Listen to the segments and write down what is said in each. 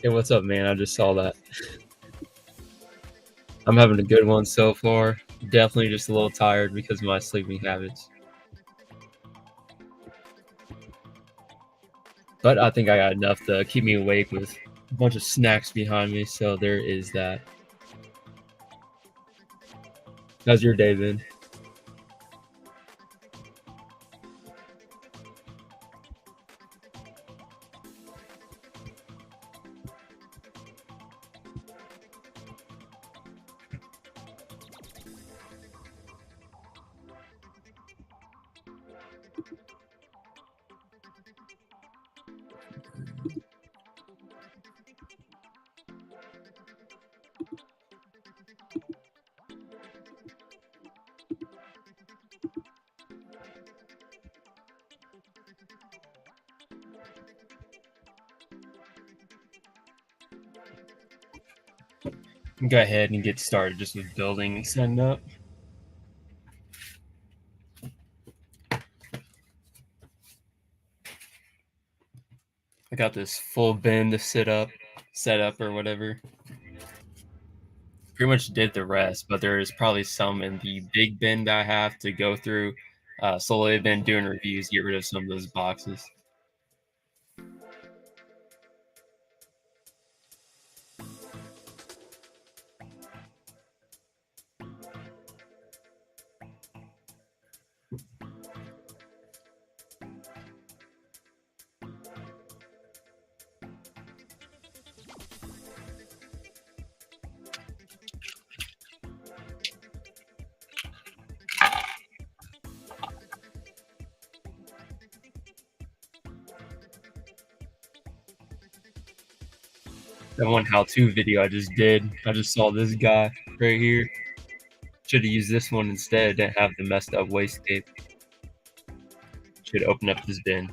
Hey, what's up, man? I just saw that. I'm having a good one so far. Definitely just a little tired because of my sleeping habits. But I think I got enough to keep me awake with a bunch of snacks behind me, so there is that. How's your day been? Go ahead and get started just with building and setting up. I got this full bin to set up or whatever. Pretty much did the rest, but there is probably some in the big bin that I have to go through. Slowly I've been doing reviews, get rid of some of those boxes. That one how-to video I just did, I just saw this guy right here. Should have used this one instead, didn't have the messed up wastegate. Should open up this bin.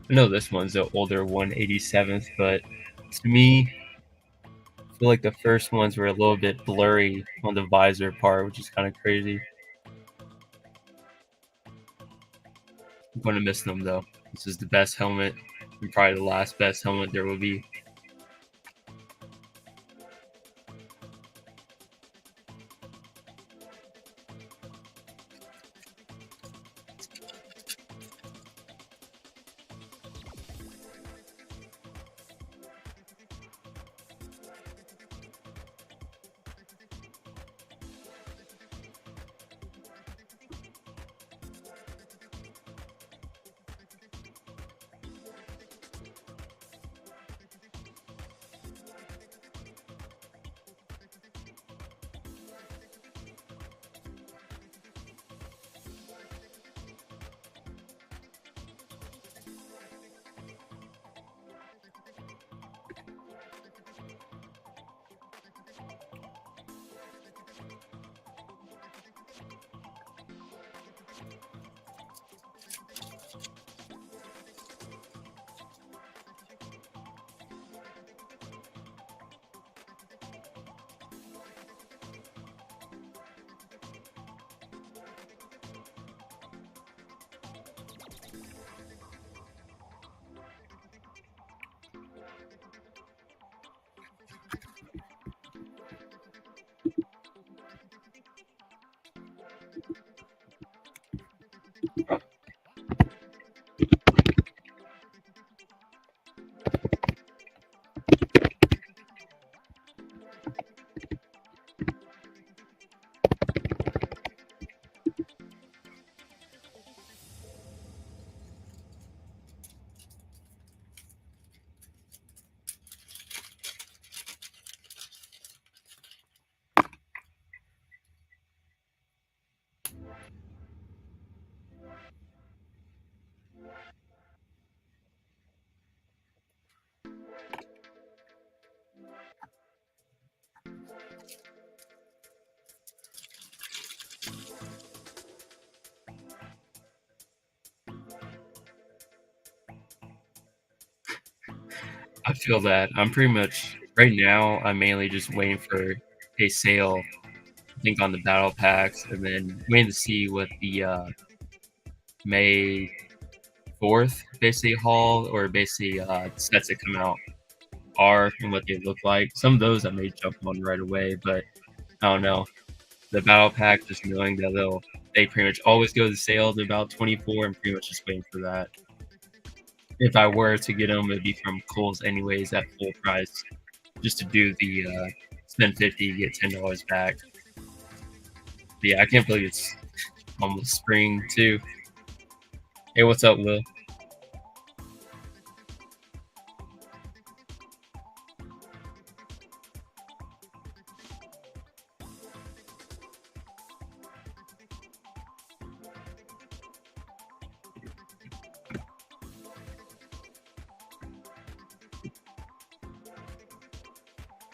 I know this one's the older 187th, but to me, I feel like the first ones were a little bit blurry on the visor part, which is kind of crazy. I'm going to miss them though. This is the best helmet, and probably the last best helmet there will be. I feel that. I'm pretty much right now, I'm mainly just waiting for a sale, I think, on the battle packs, and then waiting to see what the, May 4th, basically, haul or basically, sets that come out are and what they look like. Some of those I may jump on right away, but I don't know. The battle pack, just knowing that they pretty much always go to sale at about 24. I'm pretty much just waiting for that. If I were to get them, it'd be from Kohl's anyways at full price, just to do the spend 50, get $10 back. But yeah, I can't believe it's almost spring too. Hey, what's up, Will?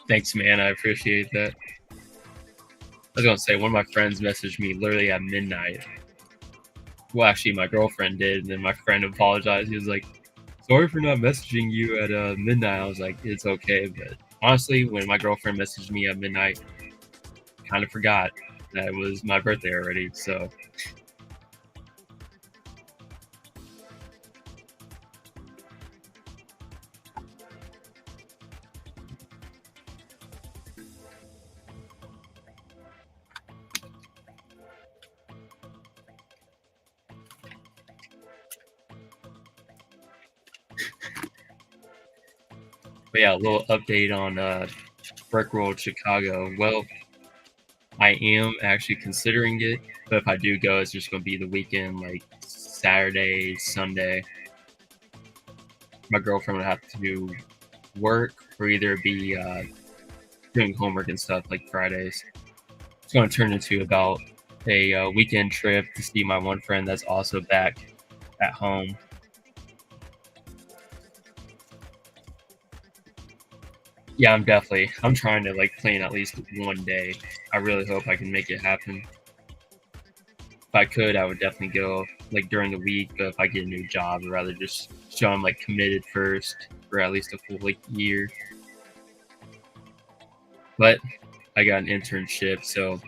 Thanks, man. I appreciate that. I was gonna say, one of my friends messaged me literally at midnight. Well, actually, my girlfriend did, and then my friend apologized. He was like, "Sorry for not messaging you at midnight." I was like, "It's okay," but honestly, when my girlfriend messaged me at midnight, I kind of forgot that it was my birthday already. So but yeah, a little update on Brick World Chicago. Well, I am actually considering it, but if I do go, it's just going to be the weekend, like Saturday, Sunday. My girlfriend would have to work or either be doing homework and stuff like Fridays. It's going to turn into about a weekend trip to see my one friend that's also back at home. Yeah, I'm trying to like plan at least one day. I really hope I can make it happen. If I could, I would definitely go like during the week, but if I get a new job, I'd rather just show I'm like committed first for at least a full like year. But I got an internship, so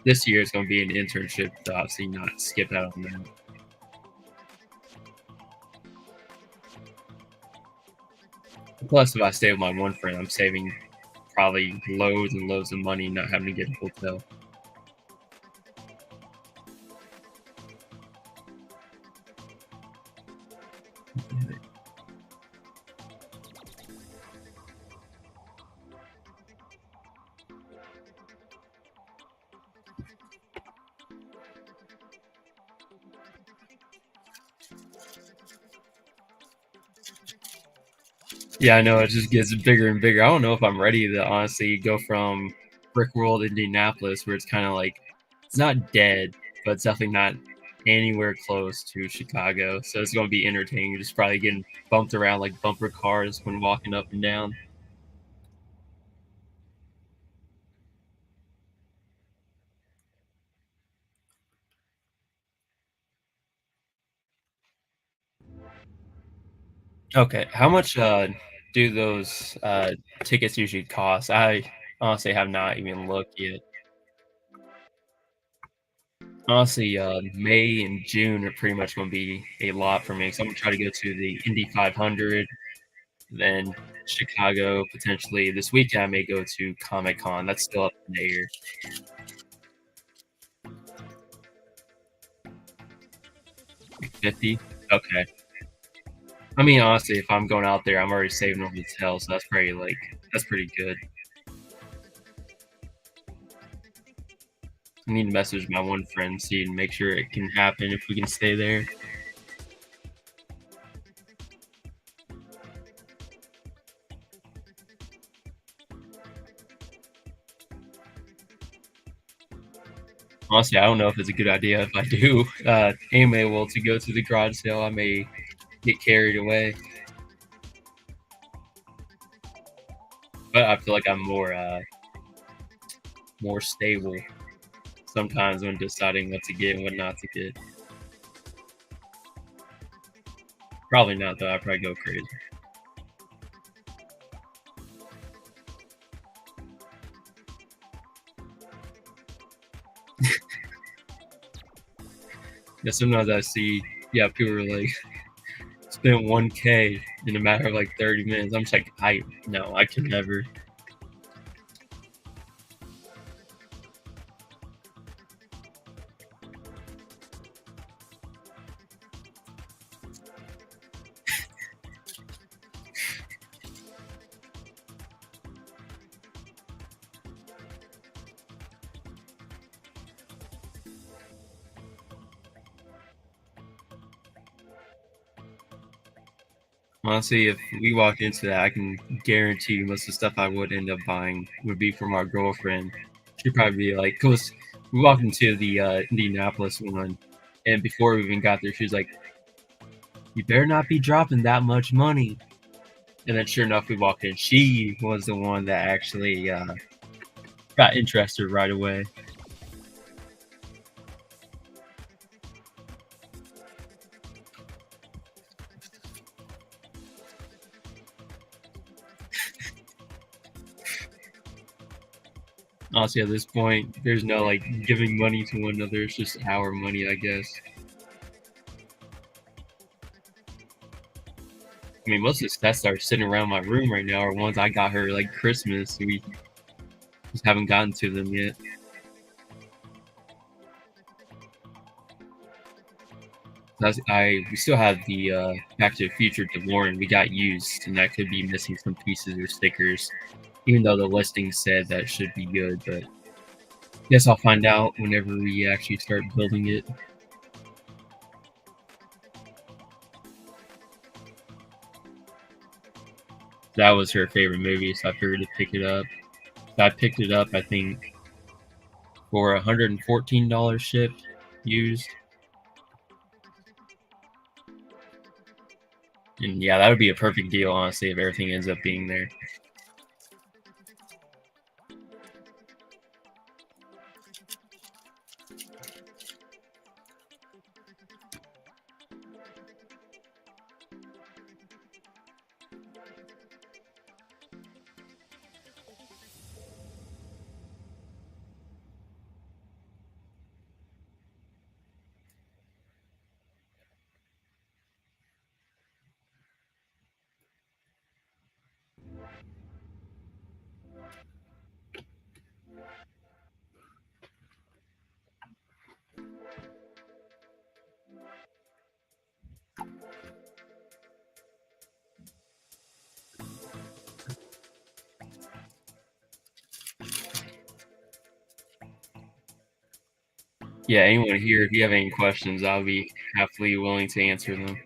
this year is going to be an internship to obviously not skip out on that. Plus, if I stay with my one friend, I'm saving probably loads and loads of money not having to get a hotel. Yeah, I know it just gets bigger and bigger. I don't know if I'm ready to honestly go from Brick World Indianapolis, where it's kind of like it's not dead, but it's definitely not anywhere close to Chicago. So it's going to be entertaining. Just probably getting bumped around like bumper cars when walking up and down. Okay, how much do those tickets usually cost? I honestly have not even looked yet. Honestly, May and June are pretty much going to be a lot for me. So I'm gonna try to go to the Indy 500, then Chicago potentially. This weekend I may go to Comic Con. That's still up in the air. 50. Okay. I mean, honestly, if I'm going out there, I'm already saving on hotel, so that's pretty good. I need to message my one friend, see and make sure it can happen if we can stay there. Honestly, I don't know if it's a good idea if I do am able to go to the garage sale. I may get carried away, but I feel like I'm more stable sometimes when deciding what to get and what not to get. Probably not though. I probably go crazy. Yeah, sometimes I see, yeah, people are like, spent 1K in a matter of like 30 minutes. I'm just like, no, I could never. Honestly, if we walked into that, I can guarantee you most of the stuff I would end up buying would be from our girlfriend. She'd probably be like, cause we walked into the Indianapolis one, and before we even got there, she was like, "You better not be dropping that much money." And then, sure enough, we walked in. She was the one that actually got interested right away. Honestly, at this point, there's no like giving money to one another. It's just our money, I guess. I mean, most of the sets that are sitting around my room right now are ones I got her like Christmas. We just haven't gotten to them yet. We still have the Back to the Future DeLorean we got used, and that could be missing some pieces or stickers, even though the listing said that should be good. But guess I'll find out whenever we actually start building it. That was her favorite movie, so I figured to pick it up. So I picked it up, I think, for $114 shipped, used. And yeah, that would be a perfect deal, honestly, if everything ends up being there. Yeah, anyone here, if you have any questions, I'll be happily willing to answer them.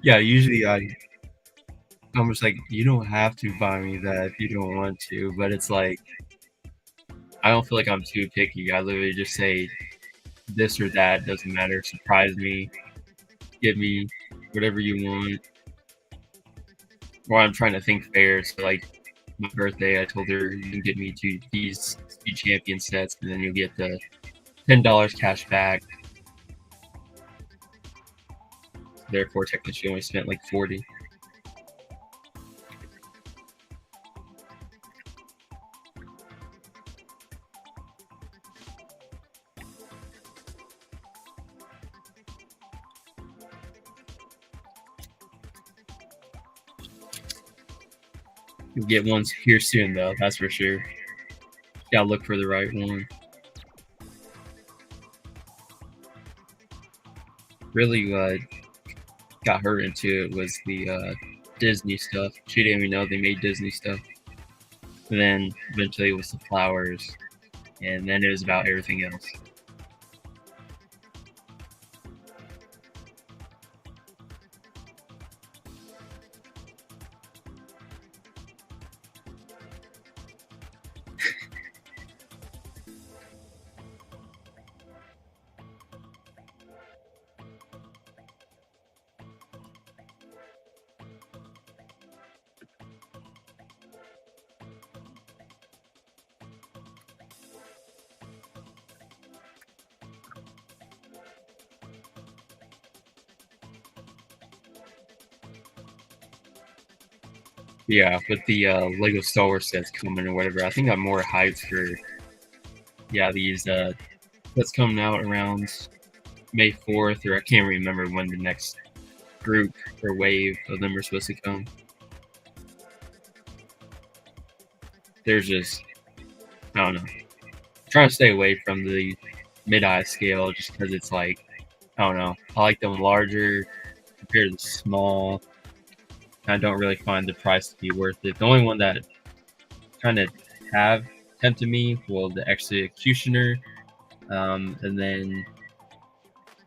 Yeah, usually I'm just like, you don't have to buy me that if you don't want to, but it's like, I don't feel like I'm too picky. I literally just say this or that, doesn't matter. Surprise me, give me whatever you want. Or I'm trying to think fair. So, like, my birthday, I told her you can get me these Speed Champion sets, and then you'll get the $10 cash back. Therefore, technically, she only spent like 40. You'll get ones here soon, though. That's for sure. Gotta look for the right one. Really, got her into it was the Disney stuff. She didn't even know they made Disney stuff. And then eventually it was the flowers, and then it was about everything else. Yeah, with the Lego Star Wars sets coming or whatever, I think I'm more hyped for these sets coming out around May 4th, or I can't remember when the next group or wave of them are supposed to come. There's just, I don't know, trying to stay away from the mid-eye scale just because it's like, I don't know, I like them larger compared to the small. I don't really find the price to be worth it. The only one that kind of have tempted me, well, the Executioner, and then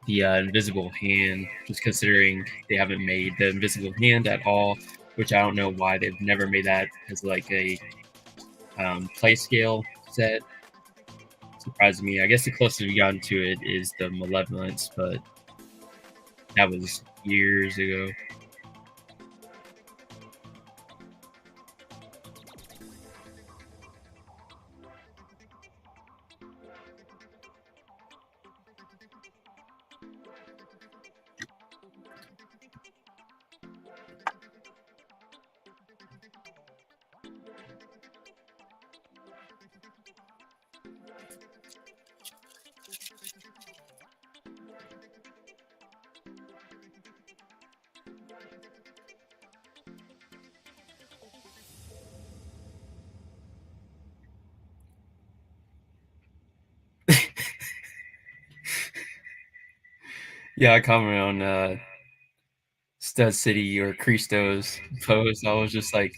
the Invisible Hand, just considering they haven't made the Invisible Hand at all, which I don't know why they've never made that as like a play scale set. Surprised me. I guess the closest we gotten to it is the Malevolence, but that was years ago. Yeah, I commented on Stud City or Christo's post. I was just like,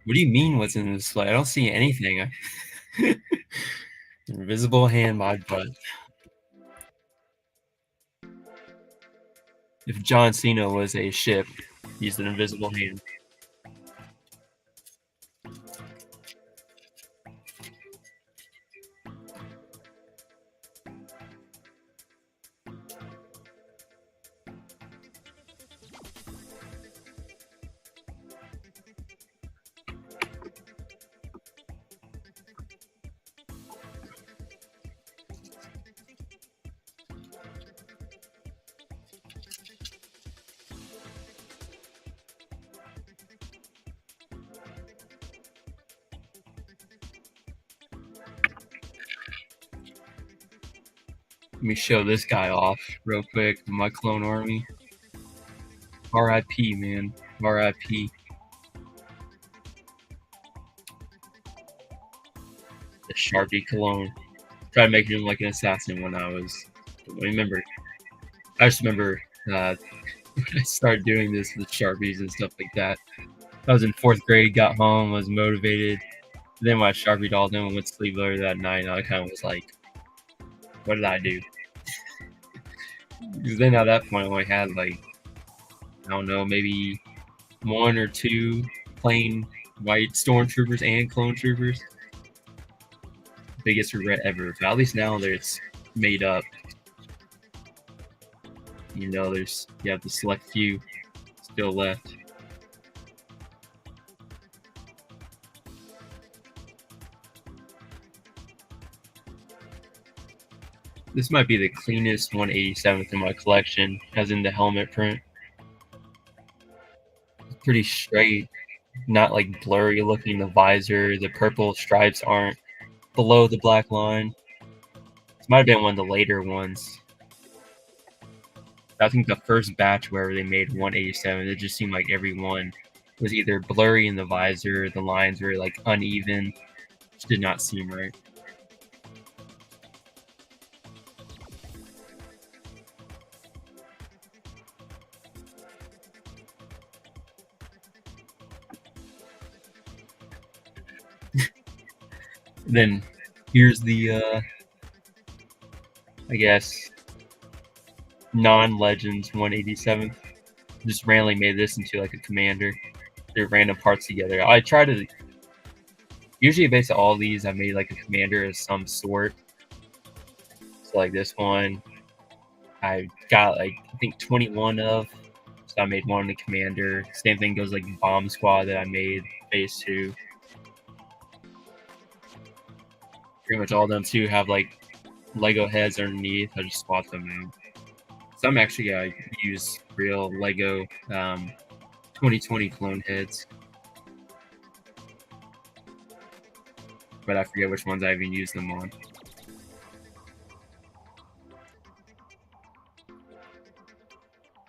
what do you mean what's in this display? I don't see anything. Invisible Hand, my butt. If John Cena was a ship, he's an invisible hand. Let me show this guy off real quick. My clone army. R.I.P. man. R.I.P. The Sharpie clone. Tried making him like an assassin when I was. I just remember I started doing this with Sharpies and stuff like that. I was in 4th grade, got home, was motivated. Then when I Sharpied all them and went to sleep later that night, I kind of was like, what did I do? Because then at that point, I only had like, I don't know, maybe 1 or 2 plain white stormtroopers and clone troopers. Biggest regret ever. But at least now that it's made up, you know, you have the select few still left. This might be the cleanest 187th in my collection, as in the helmet print. It's pretty straight, not like blurry looking. The visor, the purple stripes aren't below the black line. This might have been one of the later ones. I think the first batch where they made 187, it just seemed like every one was either blurry in the visor, the lines were like uneven, which did not seem right. Then here's the I guess non-legends 187th. Just randomly made this into like a commander. They're random parts together. I try to usually base all these I made like a commander of some sort. So like this one I got like I think 21 of. So I made one in the commander. Same thing goes like bomb squad that I made phase 2. Pretty much all of them too have like Lego heads underneath. I just swap them out. Some actually use real Lego 2020 clone heads. but I forget which ones I even used them on.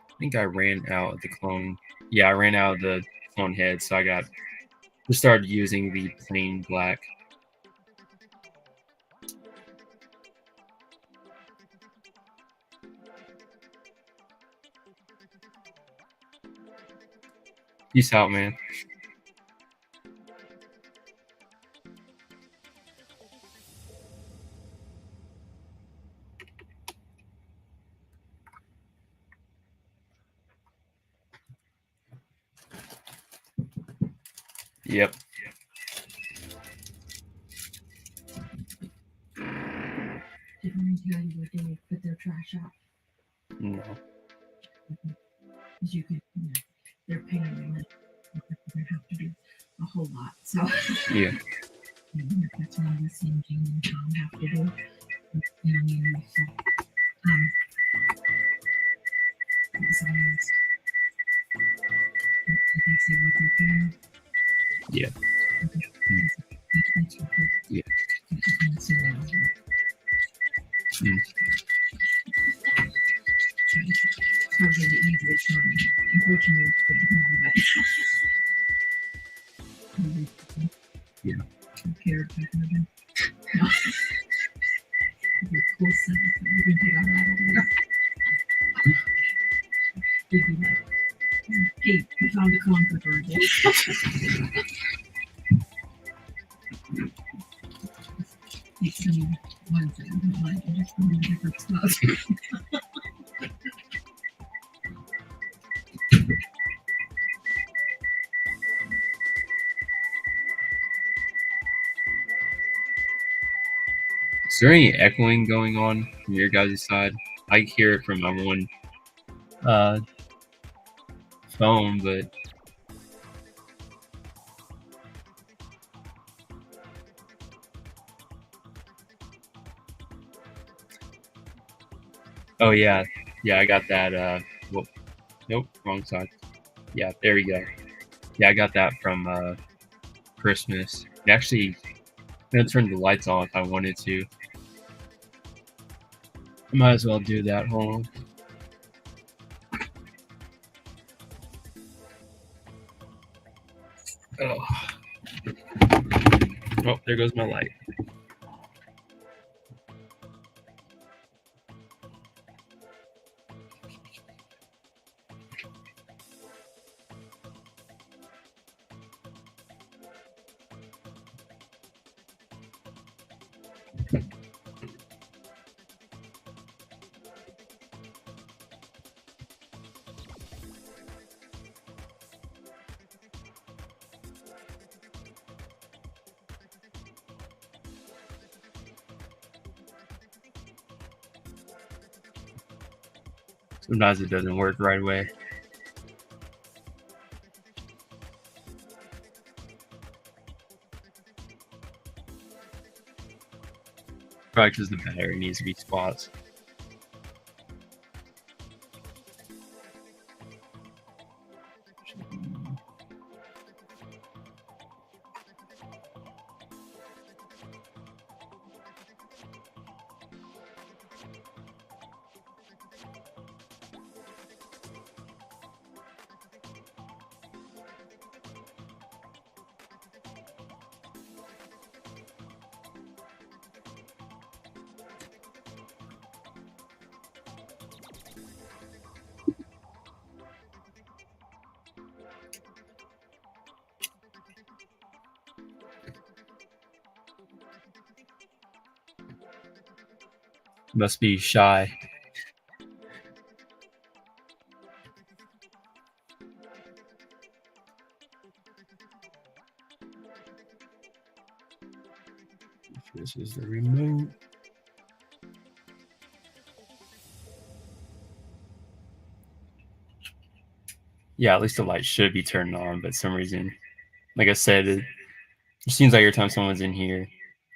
I think I ran out of the clone. Yeah, I ran out of the clone head, so I just started using the plain black. Peace out, man. Yep. Did anyone tell you what they put their trash out? No. Because you could, they're paying them. They have to do a whole lot. So Yeah. That's one of the same things you Tom have to do. So it was almost, they say what they're paying. Yeah. Yeah. It's really easy to try. Unfortunately, it's pretty hard, but Yeah. compared to them. No. You're close enough that you can take on that over there. You'd be like, hey, we found the clonetrooper again. Take some ones that you don't like and just put them in different spots. Is there any echoing going on from your guys' side? I hear it from my one phone, but oh yeah, I got that. Well, nope, wrong side. Yeah, there we go. Yeah, I got that from Christmas. Actually, I'm gonna turn the lights on if I wanted to. I might as well do that. Hold on. Oh, there goes my light. Sometimes it doesn't work right away. Probably because the battery needs to be swapped. Must be shy. This is the remote. Yeah, at least the light should be turned on, but some reason, like I said, it seems like every time someone's in here,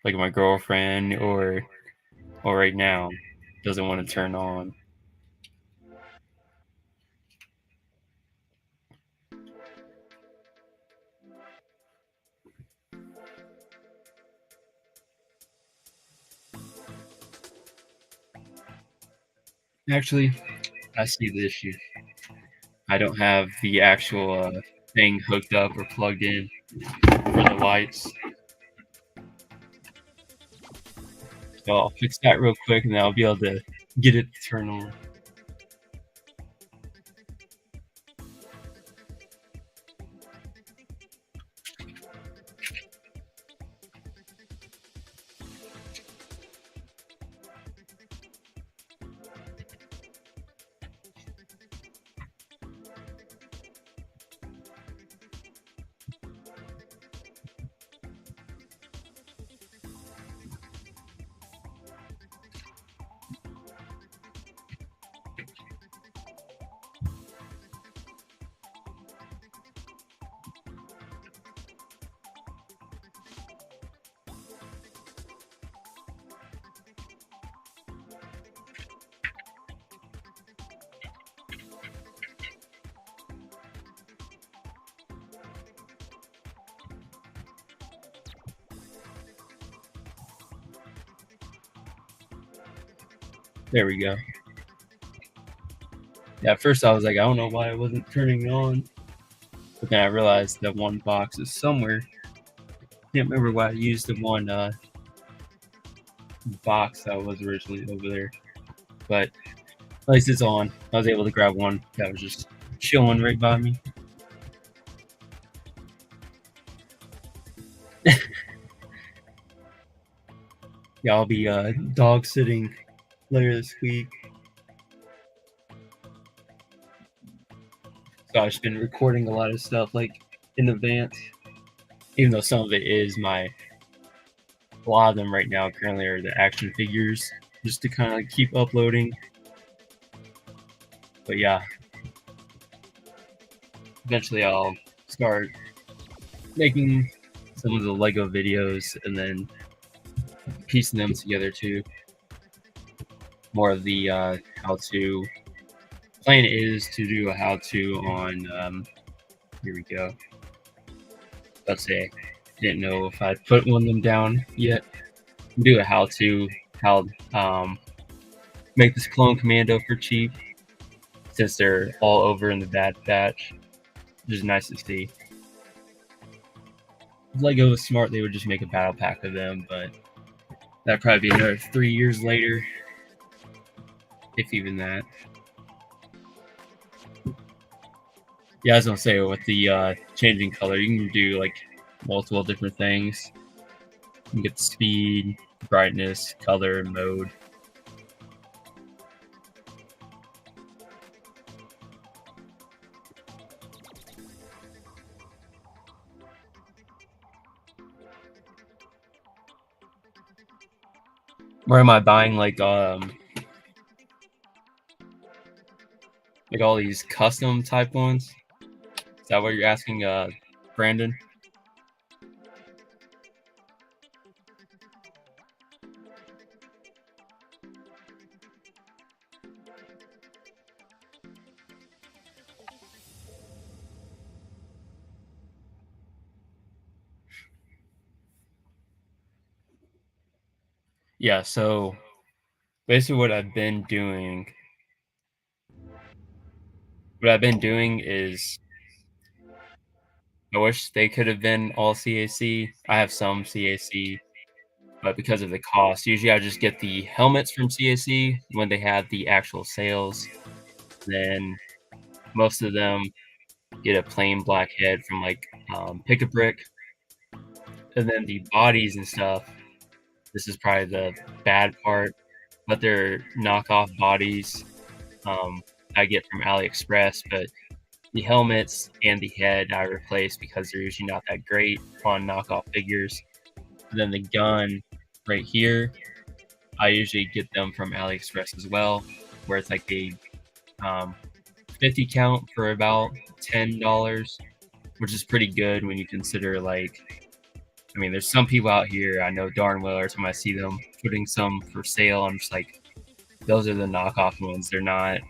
like my girlfriend or right now, doesn't want to turn on. Actually, I see the issue. I don't have the actual thing hooked up or plugged in for the lights. So I'll fix that real quick and then I'll be able to get it to turn on. There we go. Yeah, at first I was like, I don't know why it wasn't turning on. But then I realized that one box is somewhere. Can't remember why I used the one box that was originally over there. But at least it's on. I was able to grab one that was just chilling right by me. Yeah, I'll be dog sitting later this week. So I've just been recording a lot of stuff like in advance. Even though some of it is a lot of them right now currently are the action figures, just to kind of keep uploading. But yeah, eventually I'll start making some of the Lego videos and then piecing them together too. More of the how-to. Plan is to do a how-to on. Here we go. Let's say didn't know if I'd put one of them down yet. Do a how-to make this clone commando for cheap, since they're all over in the Bad Batch, which is nice to see. If Lego was smart, they would just make a battle pack of them, but that'd probably be another 3 years later, if even that. Yeah, I was gonna say with the changing color, you can do like multiple different things. You can get speed, brightness, color, mode. Or am I buying like all these custom type ones? Is that what you're asking, Brandon? Yeah, so basically what I've been doing is I wish they could have been all CAC. I have some CAC, but because of the cost, usually I just get the helmets from CAC when they had the actual sales. Then most of them get a plain black head from like Pick a Brick, and then the bodies and stuff. This is probably the bad part, but they're knockoff bodies I get from AliExpress. But the helmets and the head I replace because they're usually not that great on knockoff figures. And then the gun right here, I usually get them from AliExpress as well, where it's like a 50 count for about $10, which is pretty good when you consider like, I mean, there's some people out here I know darn well every time I see them putting some for sale, I'm just like, those are the knockoff ones. They're not.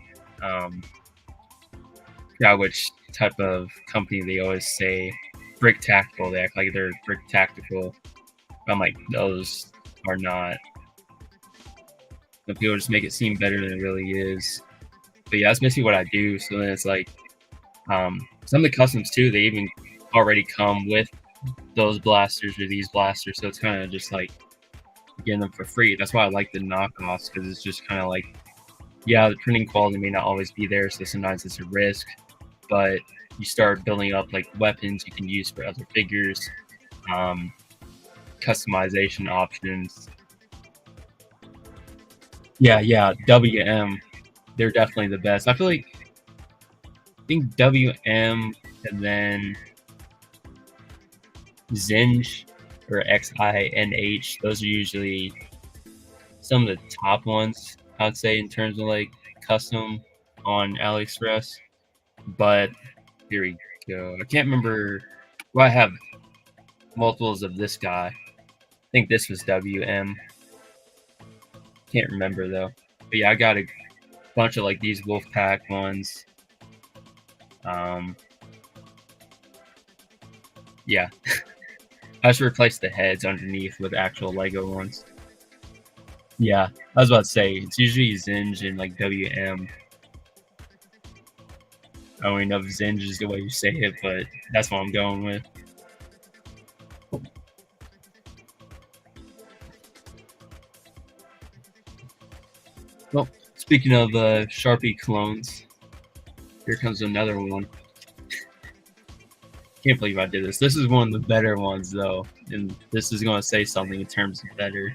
Which type of company they always say Brick Tactical. They act like they're Brick Tactical. I'm like, those are not Some people just make it seem better than it really is. But yeah, that's basically what I do. So then it's like some of the customs too, they even already come with those blasters or these blasters. So it's kind of just like getting them for free. That's why I like the knockoffs, because it's just kind of like, yeah, the printing quality may not always be there, so sometimes it's a risk. But you start building up like weapons you can use for other figures, customization options. Yeah, WM, they're definitely the best. I think WM and then Zinj or XINH, those are usually some of the top ones, I would say, in terms of like custom on AliExpress. But here we go. I can't remember. Well, I have multiples of this guy. I think this was WM. Can't remember though. But yeah, I got a bunch of like these Wolfpack ones. Yeah. I just replaced the heads underneath with actual Lego ones. Yeah, I was about to say, it's usually Zinj and like WM. I don't even know if Zinj is the way you say it, but that's what I'm going with. Well, speaking of Sharpie clones, here comes another one. Can't believe I did this. This is one of the better ones, though, and this is going to say something in terms of better.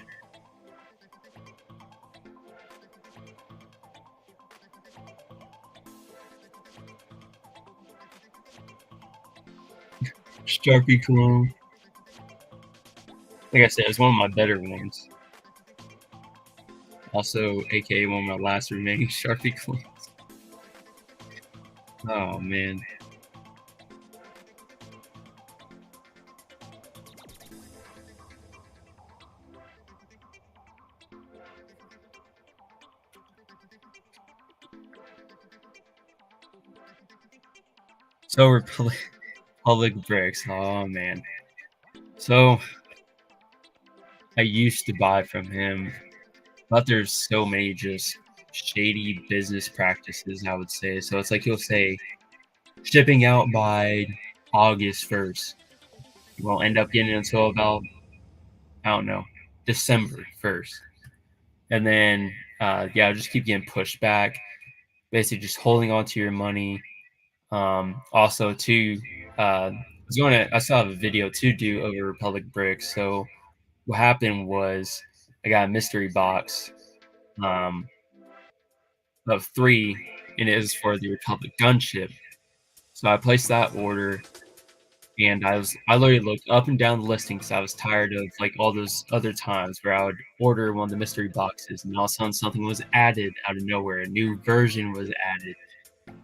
Sharpie clone. Like I said, it's one of my better ones. Also, aka one of my last remaining Sharpie clones. Oh, man. So Republic Bricks. Oh, man. So, I used to buy from him, but there's so many just shady business practices, I would say. So it's like he'll say, shipping out by August 1st. You won't end up getting it until about, I don't know, December 1st. And then, yeah, just keep getting pushed back. Basically, just holding on to your money. Also, too, I saw a video to do over Republic Bricks. So what happened was I got a mystery box of 3, and it is for the Republic gunship. So I placed that order, and I literally looked up and down the listing because I was tired of like all those other times where I would order one of the mystery boxes, and all of a sudden something was added out of nowhere. A new version was added.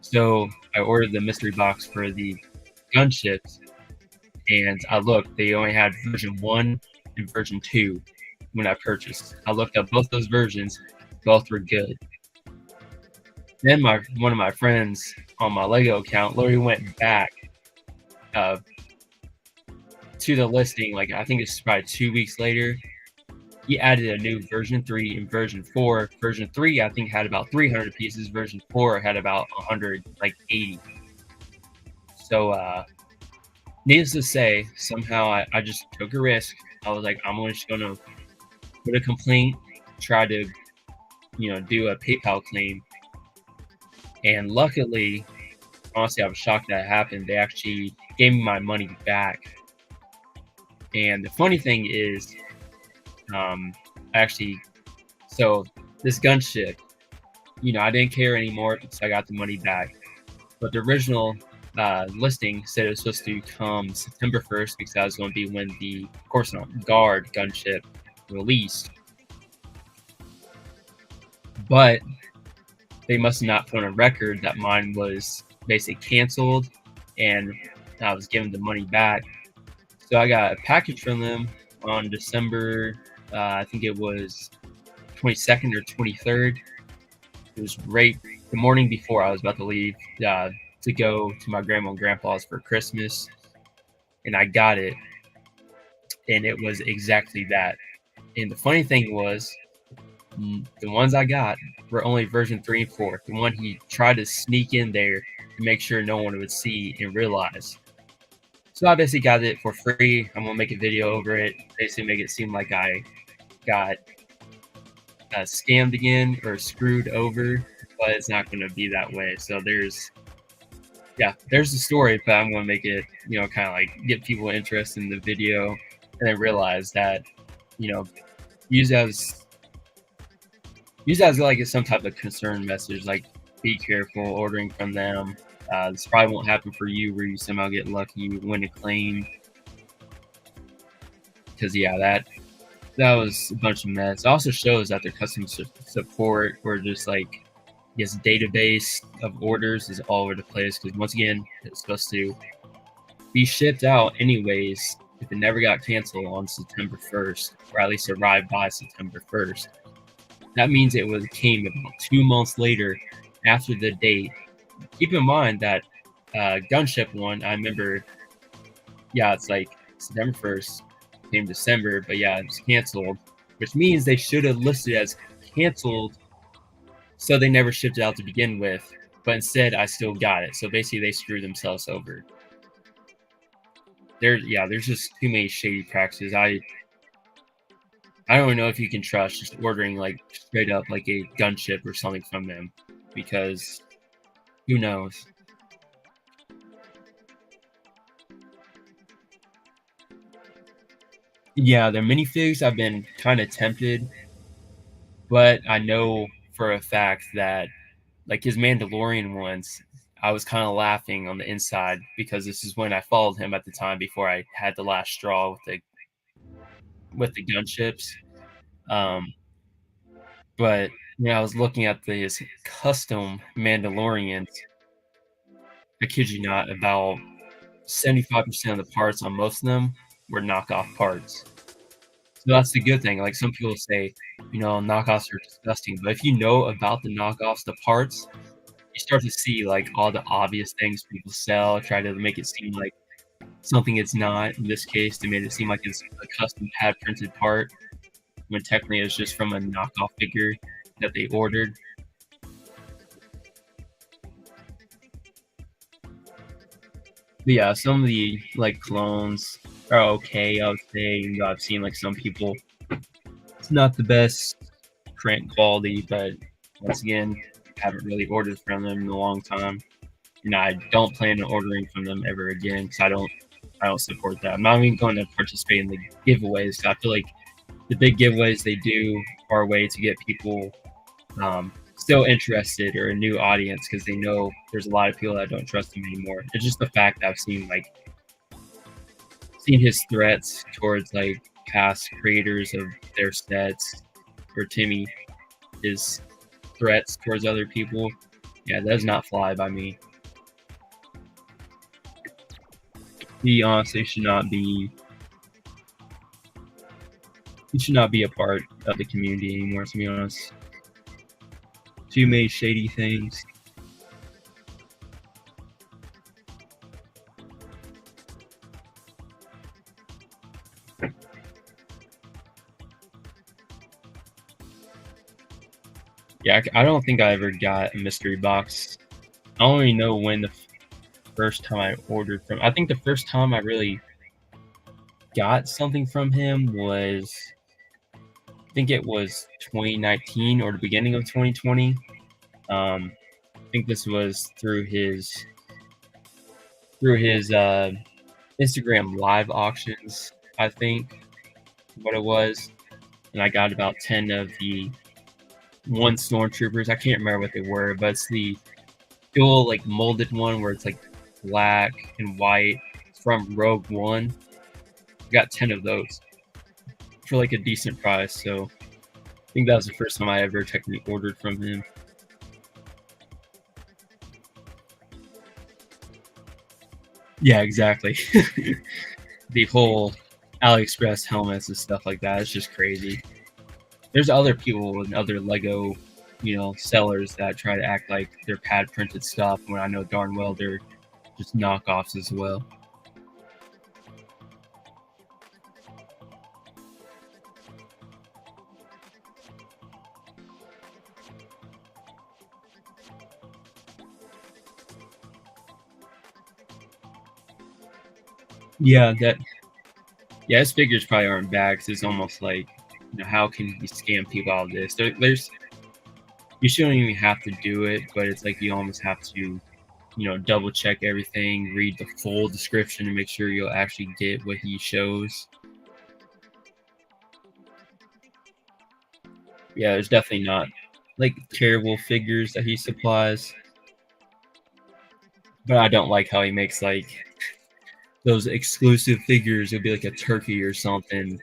So I ordered the mystery box for the gunships, and I looked. They only had version 1 and version 2 when I purchased. I looked up both those versions. Both were good. Then one of my friends on my Lego account literally went back to the listing, like I think it's probably 2 weeks later. He added a new version 3 and version 4. Version 3, I think, had about 300 pieces. Version 4 had about 180. So, needless to say, somehow I just took a risk. I was like, I'm just going to put a complaint, try to, do a PayPal claim. And luckily, honestly, I was shocked that happened. They actually gave me my money back. And the funny thing is, so this gunship, I didn't care anymore because I got the money back. But the original listing said it was supposed to come September 1st because that was going to be when the, of course, Guard gunship released. But they must not put on a record that mine was basically canceled and I was given the money back. So I got a package from them on December, I think it was 22nd or 23rd. It was right the morning before I was about to leave to go to my grandma and grandpa's for Christmas. And I got it. And it was exactly that. And the funny thing was, The ones I got were only version 3 and 4. The one he tried to sneak in there to make sure no one would see and realize. So I basically got it for free. I'm gonna make a video over it, basically make it seem like I got scammed again or screwed over, but it's not gonna be that way. So there's the story, but I'm gonna make it, kind of like get people interested in the video, and then realize that, use as like some type of concern message, like be careful ordering from them. This probably won't happen for you, where you somehow get lucky, win a claim. Because that was a bunch of mess. It also shows that their customer support, or just like, database of orders is all over the place. Because once again, it's supposed to be shipped out anyways if it never got canceled on September 1st, or at least arrived by September 1st. That means it came about 2 months later after the date. Keep in mind that gunship one, I remember, it's like September 1st, came December, but it was canceled, which means they should have listed it as canceled, so they never shipped it out to begin with, but instead I still got it. So basically they screwed themselves over. There's just too many shady practices. I don't know if you can trust just ordering like straight up like a gunship or something from them, because who knows? Yeah, the minifigs, I've been kind of tempted, but I know for a fact that, like, his Mandalorian ones, I was kind of laughing on the inside, because this is when I followed him at the time before I had the last straw with the gunships. But I was looking at these custom Mandalorians. I kid you not, about 75% of the parts on most of them were knockoff parts. So that's the good thing. Like, some people say, knockoffs are disgusting, but if you know about the knockoffs, the parts, you start to see like all the obvious things people sell, try to make it seem like something it's not. In this case, they made it seem like it's a custom pad printed part, when technically it's just from a knockoff figure that they ordered. But yeah, some of the like clones are okay, I would say. I've seen like some people, it's not the best print quality, but once again, haven't really ordered from them in a long time, and I don't plan on ordering from them ever again, because I don't support that. I'm not even going to participate in the giveaways. I feel like the big giveaways they do are a way to get people still interested, or a new audience, because they know there's a lot of people that don't trust him anymore. It's just the fact that I've seen his threats towards like past creators of their sets, or Timmy, his threats towards other people. Yeah, that does not fly by me. He honestly should not be a part of the community anymore, to be honest. Too many shady things. Yeah, I don't think I ever got a mystery box. I don't really know when the first time I ordered from. I think the first time I really got something from him was, I think it was 2019 or the beginning of 2020. I think this was through his Instagram live auctions, I think, what it was. And I got about 10 of the one stormtroopers. I can't remember what they were, but it's the dual like molded one where it's like black and white. It's from Rogue One. I got 10 of those for like a decent price. So I think that was the first time I ever technically ordered from him. Yeah, exactly. The whole AliExpress helmets and stuff like that, it's just crazy. There's other people and other Lego, sellers that try to act like they're pad printed stuff, when I know darn well they're just knockoffs as well. Yeah, his figures probably aren't bad 'cause it's almost like, how can you scam people out of this? There's you shouldn't even have to do it, but it's like you almost have to, double check everything, read the full description, and make sure you'll actually get what he shows. Yeah, there's definitely not like terrible figures that he supplies, but I don't like how he makes like those exclusive figures. It'll be like a turkey or something,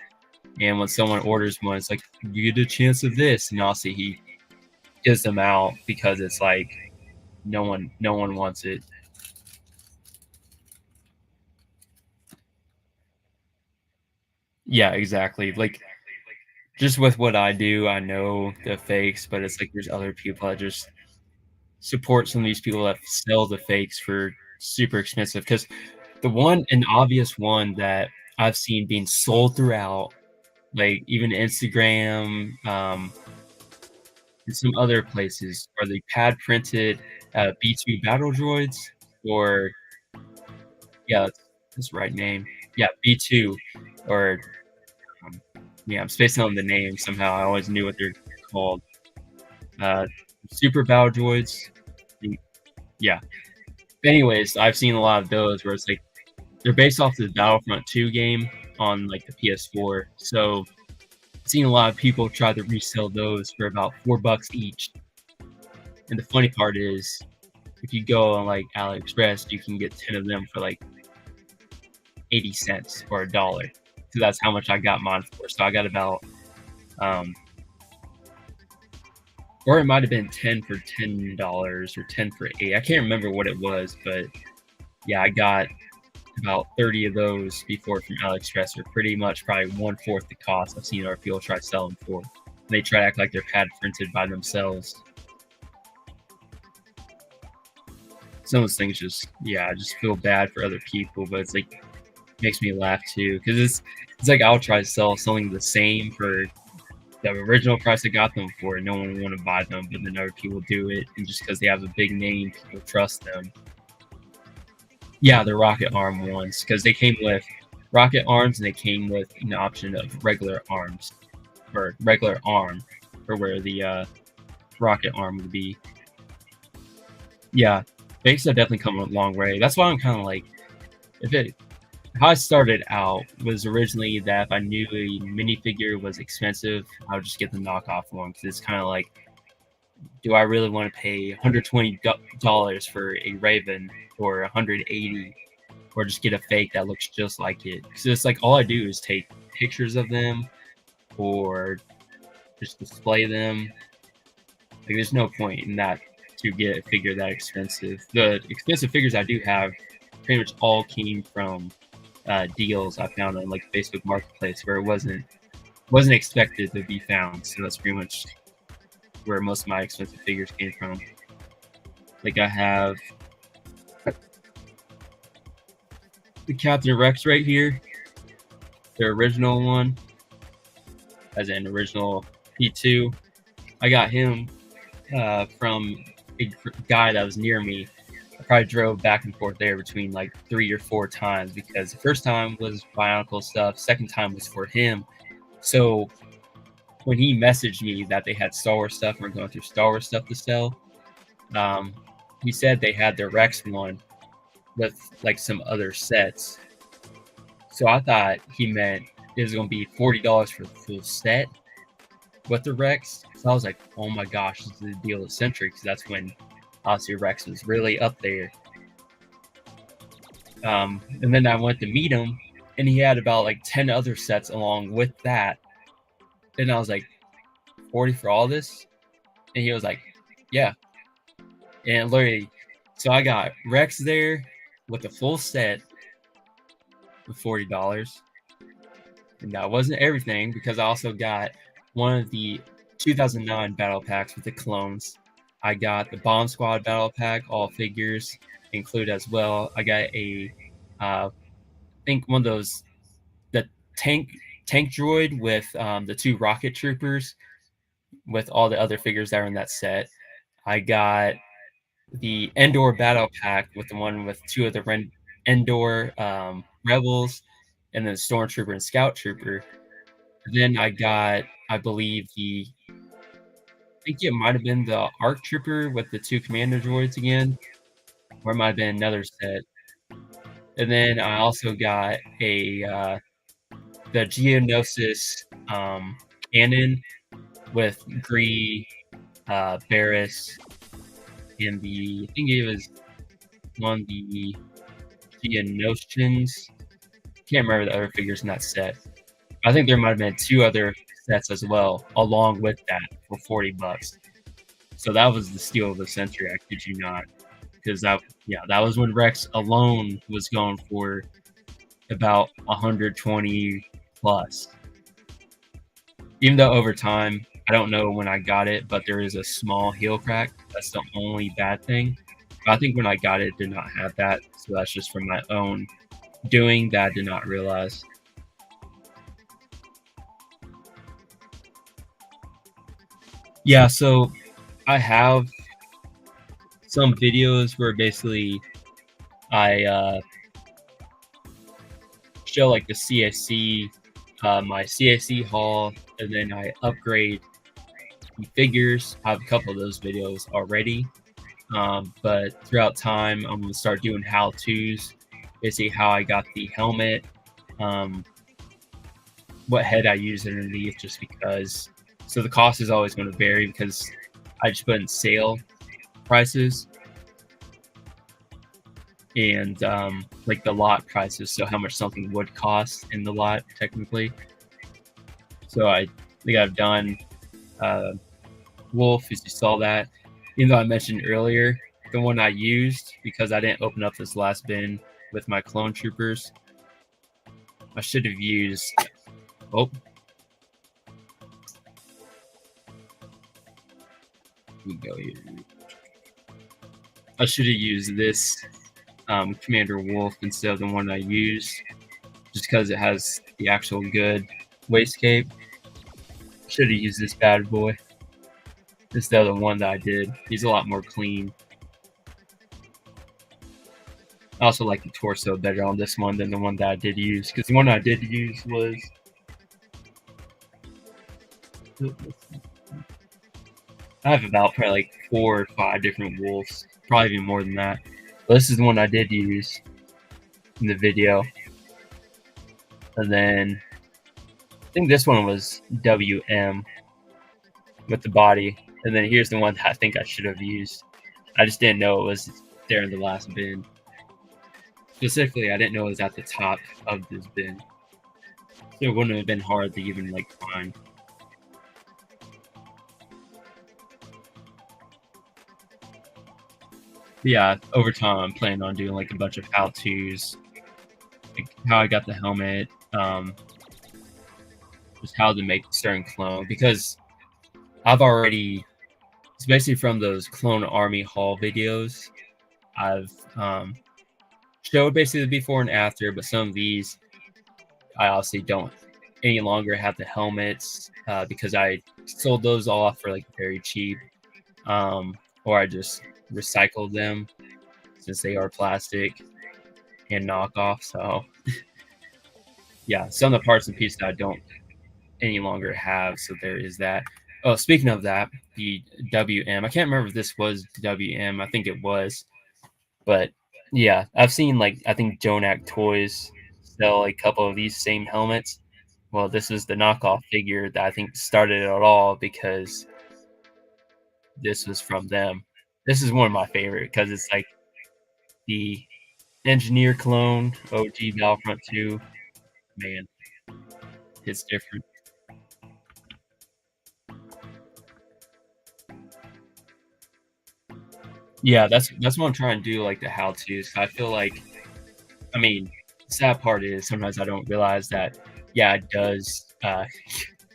and when someone orders one, it's like you get a chance of this, and also he gives them out because it's like no one wants it. Yeah, exactly. Like just with what I do, I know the fakes, but it's like there's other people that just support some of these people that sell the fakes for super expensive. Because an obvious one that I've seen being sold throughout, like even Instagram, and some other places, are the pad printed B2 battle droids, or yeah, that's the right name. Yeah, B2, or um, yeah, I'm spacing on the name somehow. I always knew what they're called. Uh, Super battle droids. Yeah. Anyways, I've seen a lot of those where it's like they're based off the Battlefront 2 game on like the PS4. So I've seen a lot of people try to resell those for about $4 each. And the funny part is, if you go on like AliExpress, you can get 10 of them for like 80 cents or $1. So that's how much I got mine for. So I got about, um, or it might have been 10 for $10 or 10 for 8. I can't remember what it was, but yeah, I got about 30 of those before from AliExpress for pretty much probably 1/4 the cost. I've seen other people try to sell them for. They try to act like they're pad printed by themselves. Some of those things I just feel bad for other people, but it's like makes me laugh too because it's like I'll try to sell something the same for the original price I got them for, and no one will want to buy them, but then other people do it, and just because they have a big name, people trust them. Yeah, the rocket arm ones, because they came with rocket arms and they came with an option of regular arms, or regular arm, for where the rocket arm would be. Yeah, fakes have definitely come a long way. That's why I'm kind of like, if it how I started out was originally that if I knew a minifigure was expensive, I would just get the knockoff one because it's kind of like, do I really want to pay $120 for a Raven or 180, or just get a fake that looks just like it? Because it's like all I do is take pictures of them or just display them. Like there's no point in that to get a figure that expensive. The expensive figures I do have pretty much all came from deals I found on like Facebook Marketplace where it wasn't expected to be found. So that's pretty much where most of my expensive figures came from. Like I have the Captain Rex right here, the original one, as an original P2. I got him from a guy that was near me. I probably drove back and forth there between like 3 or 4 times because the first time was my uncle stuff, second time was for him. So when he messaged me that they had Star Wars stuff and were going through Star Wars stuff to sell, um, he said they had the Rex one with like some other sets. So I thought he meant it was going to be $40 for the full set with the Rex. So I was like, oh my gosh, this is a deal of Century, because that's when obviously Rex was really up there. And then I went to meet him, and he had about like 10 other sets along with that. And I was like, 40 for all this? And he was like, yeah. And literally, so I got Rex there with the full set for $40. And that wasn't everything, because I also got one of the 2009 battle packs with the clones. I got the Bomb Squad battle pack, all figures include as well. I got I think one of those, the tank droid with the 2 rocket troopers with all the other figures that are in that set. I got the Endor battle pack with the one with 2 of the Endor rebels, and then stormtrooper and scout trooper. Then I got, I believe I think it might have been the arc trooper with the 2 commander droids again, or it might have been another set. And then I also got the Geonosis cannon with Gree, Barris, and I think it was the Geonosians. Can't remember the other figures in that set. I think there might have been 2 other sets as well, along with that for $40. So that was the steal of the century, I kid you not. Because that was when Rex alone was going for about 120 plus. Even though over time, I don't know when I got it, but there is a small heel crack. That's the only bad thing. I think when I got it, it did not have that. So that's just from my own doing that I did not realize. Yeah, so I have some videos where basically I show like the CSC, my CSC haul, and then I upgrade the figures. I have a couple of those videos already, but throughout time, I'm gonna start doing how-tos, basically how I got the helmet, what head I use underneath, just because. So the cost is always going to vary because I just put in sale prices and like the lot prices, so how much something would cost in the lot technically. So I think I've done Wolf, as you saw that. Even though I mentioned earlier, the one I used, because I didn't open up this last bin with my clone troopers, I should have used. Oh. We go here. I should have used this Commander Wolf instead of the one I used, just because it has the actual good waistcape. Should have used this bad boy instead of the one that I did. He's a lot more clean. I also like the torso better on this one than the one that I did use, because the one I did use was. I have about probably like 4 or 5 different wolves, probably even more than that. But this is the one I did use in the video. And then I think this one was WM with the body. And then here's the one that I think I should have used. I just didn't know it was there in the last bin. Specifically, I didn't know it was at the top of this bin. So it wouldn't have been hard to even like find. Yeah, over time I'm planning on doing like a bunch of how-tos, like how I got the helmet, just how to make certain clone, because I've already, it's basically from those clonearmy haul videos, I've showed basically the before and after, but some of these I obviously don't any longer have the helmets because I sold those off for like very cheap, or I just recycled them since they are plastic and knockoff. So yeah, some of the parts and pieces that I don't any longer have. So there is that. Oh, speaking of that, the WM. I can't remember if this was WM. I think it was, but yeah, I've seen like I think Jonak Toys sell like a couple of these same helmets. Well, this is the knockoff figure that I think started it all because this was from them. This is one of my favorite because it's like the engineer clone OG Battlefront 2. Man, it's different. Yeah, that's what I'm trying to do, like the how-tos. I feel like, I mean, the sad part is sometimes I don't realize that, yeah, it does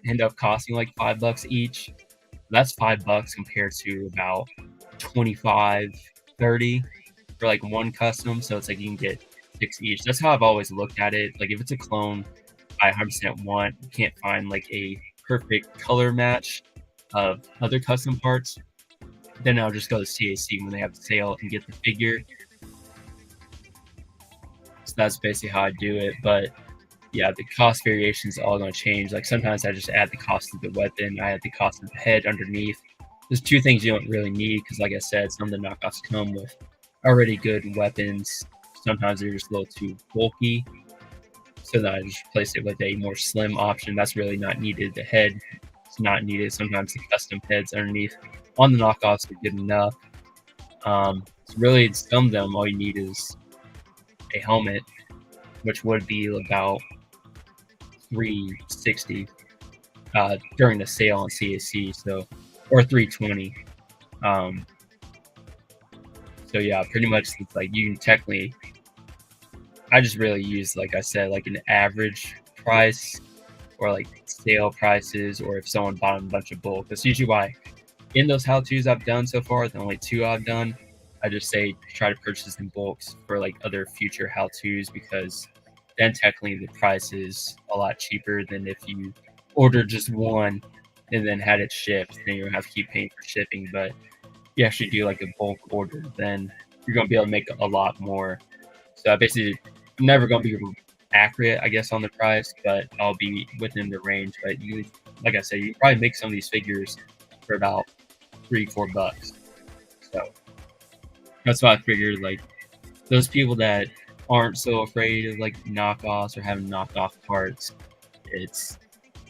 end up costing like $5 each. That's $5 compared to about 25, 30 for like one custom. So it's like you can get 6 each. That's how I've always looked at it. Like if it's a clone I 100% want, you can't find like a perfect color match of other custom parts, then I'll just go to CAC when they have the sale and get the figure. So that's basically how I do it. But yeah, the cost variation is all going to change. Like sometimes I just add the cost of the weapon, I add the cost of the head underneath. There's two things you don't really need because, like I said, some of the knockoffs come with already good weapons. Sometimes they're just a little too bulky, so then I just replace it with a more slim option. That's really not needed. The head is not needed. Sometimes the custom heads underneath on the knockoffs are good enough. So really, some of them, all you need is a helmet, which would be about $360 during the sale on CAC, so or $320. So yeah, pretty much it's like you can technically. I just really use, like I said, like an average price or like sale prices, or if someone bought a bunch of bulk. That's usually why in those how-tos I've done so far, the only two I've done, I just say try to purchase in bulks for like other future how-tos, because then technically the price is a lot cheaper than if you order just one and then had it shipped. Then you don't have to keep paying for shipping. But if you actually do like a bulk order, then you're going to be able to make a lot more. So I basically never going to be accurate, I guess, on the price, but I'll be within the range. But you, like I said, you can probably make some of these figures for about $3-4. So that's why I figured, like, those people that aren't so afraid of like knockoffs or having knockoff parts, it's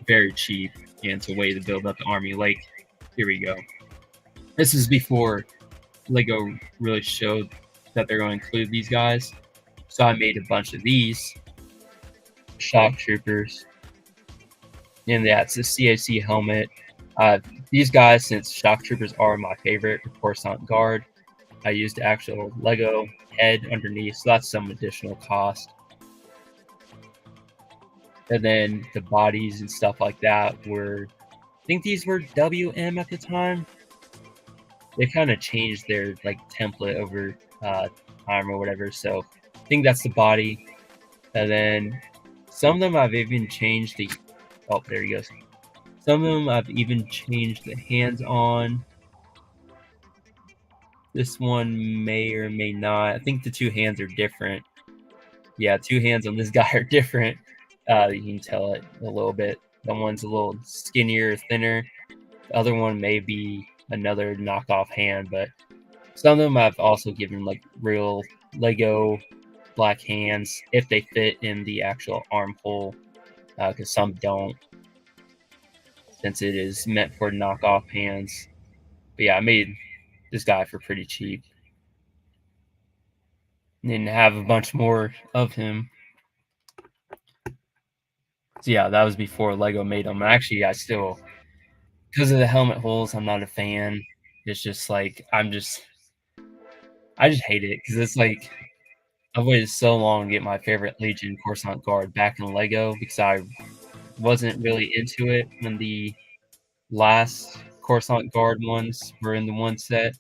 very cheap and it's a way to build up the army. Like, here we go. This is before Lego really showed that they're going to include these guys. So I made a bunch of these shock troopers, and that's the CAC helmet. These guys, since shock troopers are my favorite, of course, on guard, I used the actual Lego head underneath, so that's some additional cost. And then the bodies and stuff like that were, I think these were WM at the time. They kind of changed their like template over time or whatever, so I think that's the body. And then some of them I've even changed the, oh, there he goes. Some of them I've even changed the hands on. This one may or may not. I think the two hands are different. Yeah, two hands on this guy are different. You can tell it a little bit. The one's a little skinnier, thinner. The other one may be another knockoff hand, but some of them I've also given like real Lego black hands if they fit in the actual armhole, because some don't, since it is meant for knockoff hands. But yeah, I made this guy for pretty cheap. And then have a bunch more of him. So yeah, that was before Lego made them. Actually, I still, because of the helmet holes, I'm not a fan. It's just like, I just hate it, because it's like, I've waited so long to get my favorite Legion Coruscant Guard back in Lego, because I wasn't really into it when the last Coruscant Guard ones were in the one set.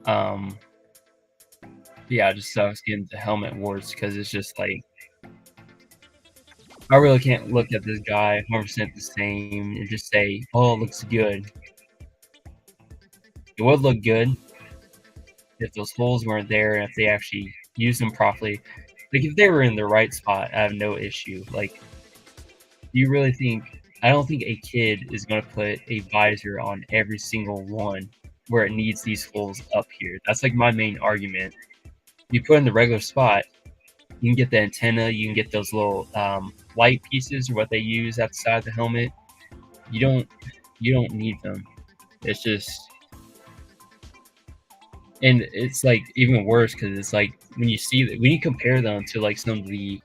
Yeah, it just sucks getting the helmet wars, because it's just like, I really can't look at this guy 100% the same and just say, oh, it looks good. It would look good if those holes weren't there and if they actually used them properly. Like, if they were in the right spot, I have no issue. Like, you really think, I don't think a kid is going to put a visor on every single one where it needs these holes up here. That's like my main argument. You put in the regular spot, you can get the antenna, you can get those little light pieces, or what they use at the side of the helmet. You don't need them. It's just, and it's like even worse, because it's like when you see that, when you compare them to like some of the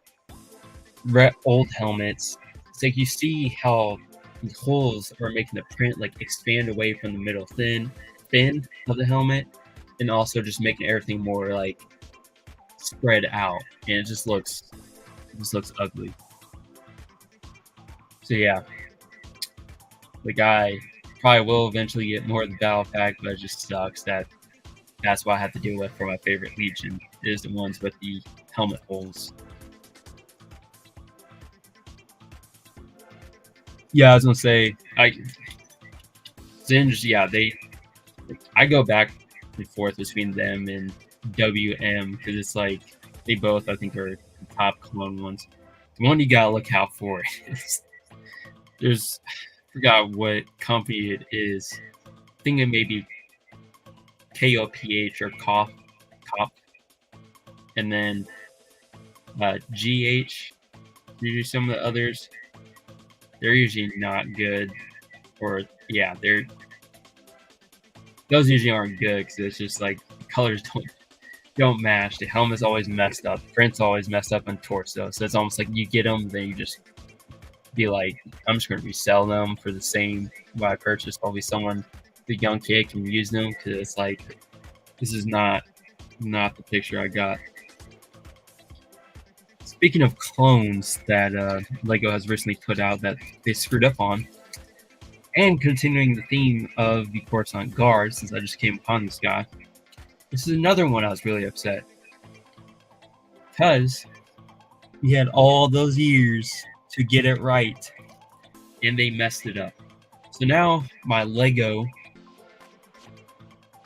old helmets, it's like you see how the holes are making the print like expand away from the middle fin of the helmet, and also just making everything more like spread out, and it just looks ugly. So yeah, the guy probably will eventually get more of the battle pack, but it just sucks that that's what I have to deal with for my favorite Legion, is the ones with the helmet holes. Yeah, I was gonna say, Zinj, yeah, I go back and forth between them and WM, because it's like they both, I think, are the top clone ones. The one you gotta look out for is there's I forgot what company it is. I think it may be KOPH or Cop, and then GH. Usually some of the others, they're usually not good, or yeah, those usually aren't good because it's just like the colors don't match. The helmet's always messed up. The print's always messed up on torso. So it's almost like you get them, then you just be like, I'm just going to resell them for the same what I purchased. Probably the young kid can use them because it's like, this is not the picture I got. Speaking of clones that Lego has recently put out that they screwed up on, and continuing the theme of the Coruscant Guard, since I just came upon this guy, this is another one I was really upset. Because we had all those years to get it right, and they messed it up. So now my Lego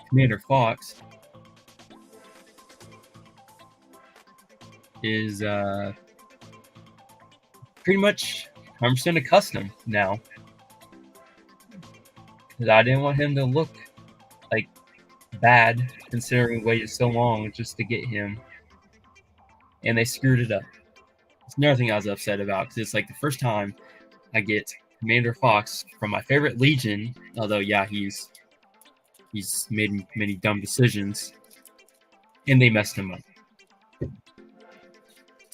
Commander Fox is pretty much 100% a custom now. Because I didn't want him to look like bad, considering we waited so long just to get him, and they screwed it up. It's another thing I was upset about because it's like the first time I get Commander Fox from my favorite Legion. Although yeah, he's made many dumb decisions, and they messed him up.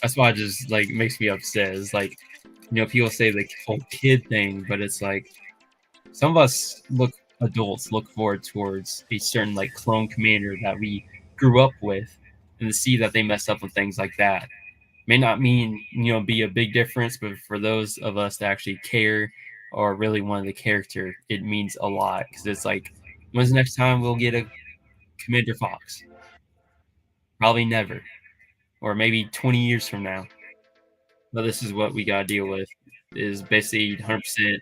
That's why it just like makes me upset. It's like, you know, people say the whole kid thing, but it's like some of us adults look forward towards a certain like clone commander that we grew up with, and to see that they mess up on things like that may not mean, you know, be a big difference, but for those of us that actually care or really want the character, it means a lot because it's like, when's the next time we'll get a Commander Fox? Probably never, or maybe 20 years from now. But this is what we gotta deal with: is basically 100%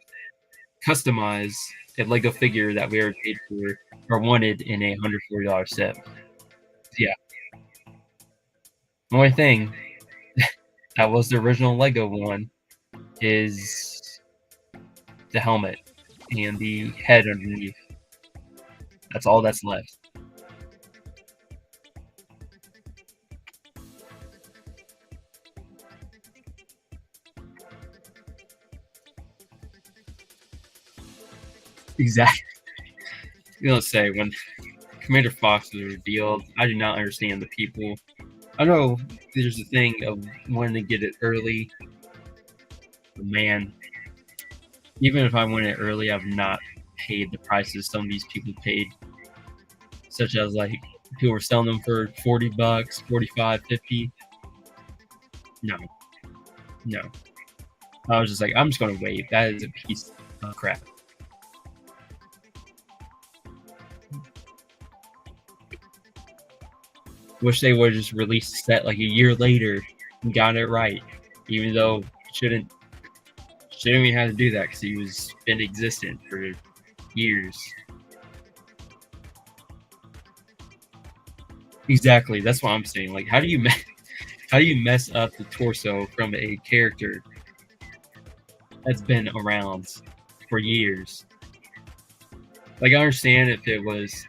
customize a Lego figure that we already paid for or wanted in a $140 set. Yeah. The only thing that was the original Lego one is the helmet and the head underneath. That's all that's left. Exactly. You know, say when Commander Fox was revealed, I did not understand the people. I know there's a thing of wanting to get it early. But man, even if I went it early, I've not paid the prices some of these people paid. Such as like people were selling them for $40, 45, 50. No. I was just like, I'm just gonna wait. That is a piece of crap. Wish they would have just released the set like a year later and got it right. Even though shouldn't even have to do that because he was been existent for years. Exactly, that's what I'm saying. Like, how do you mess up the torso from a character that's been around for years? Like, I understand if it was.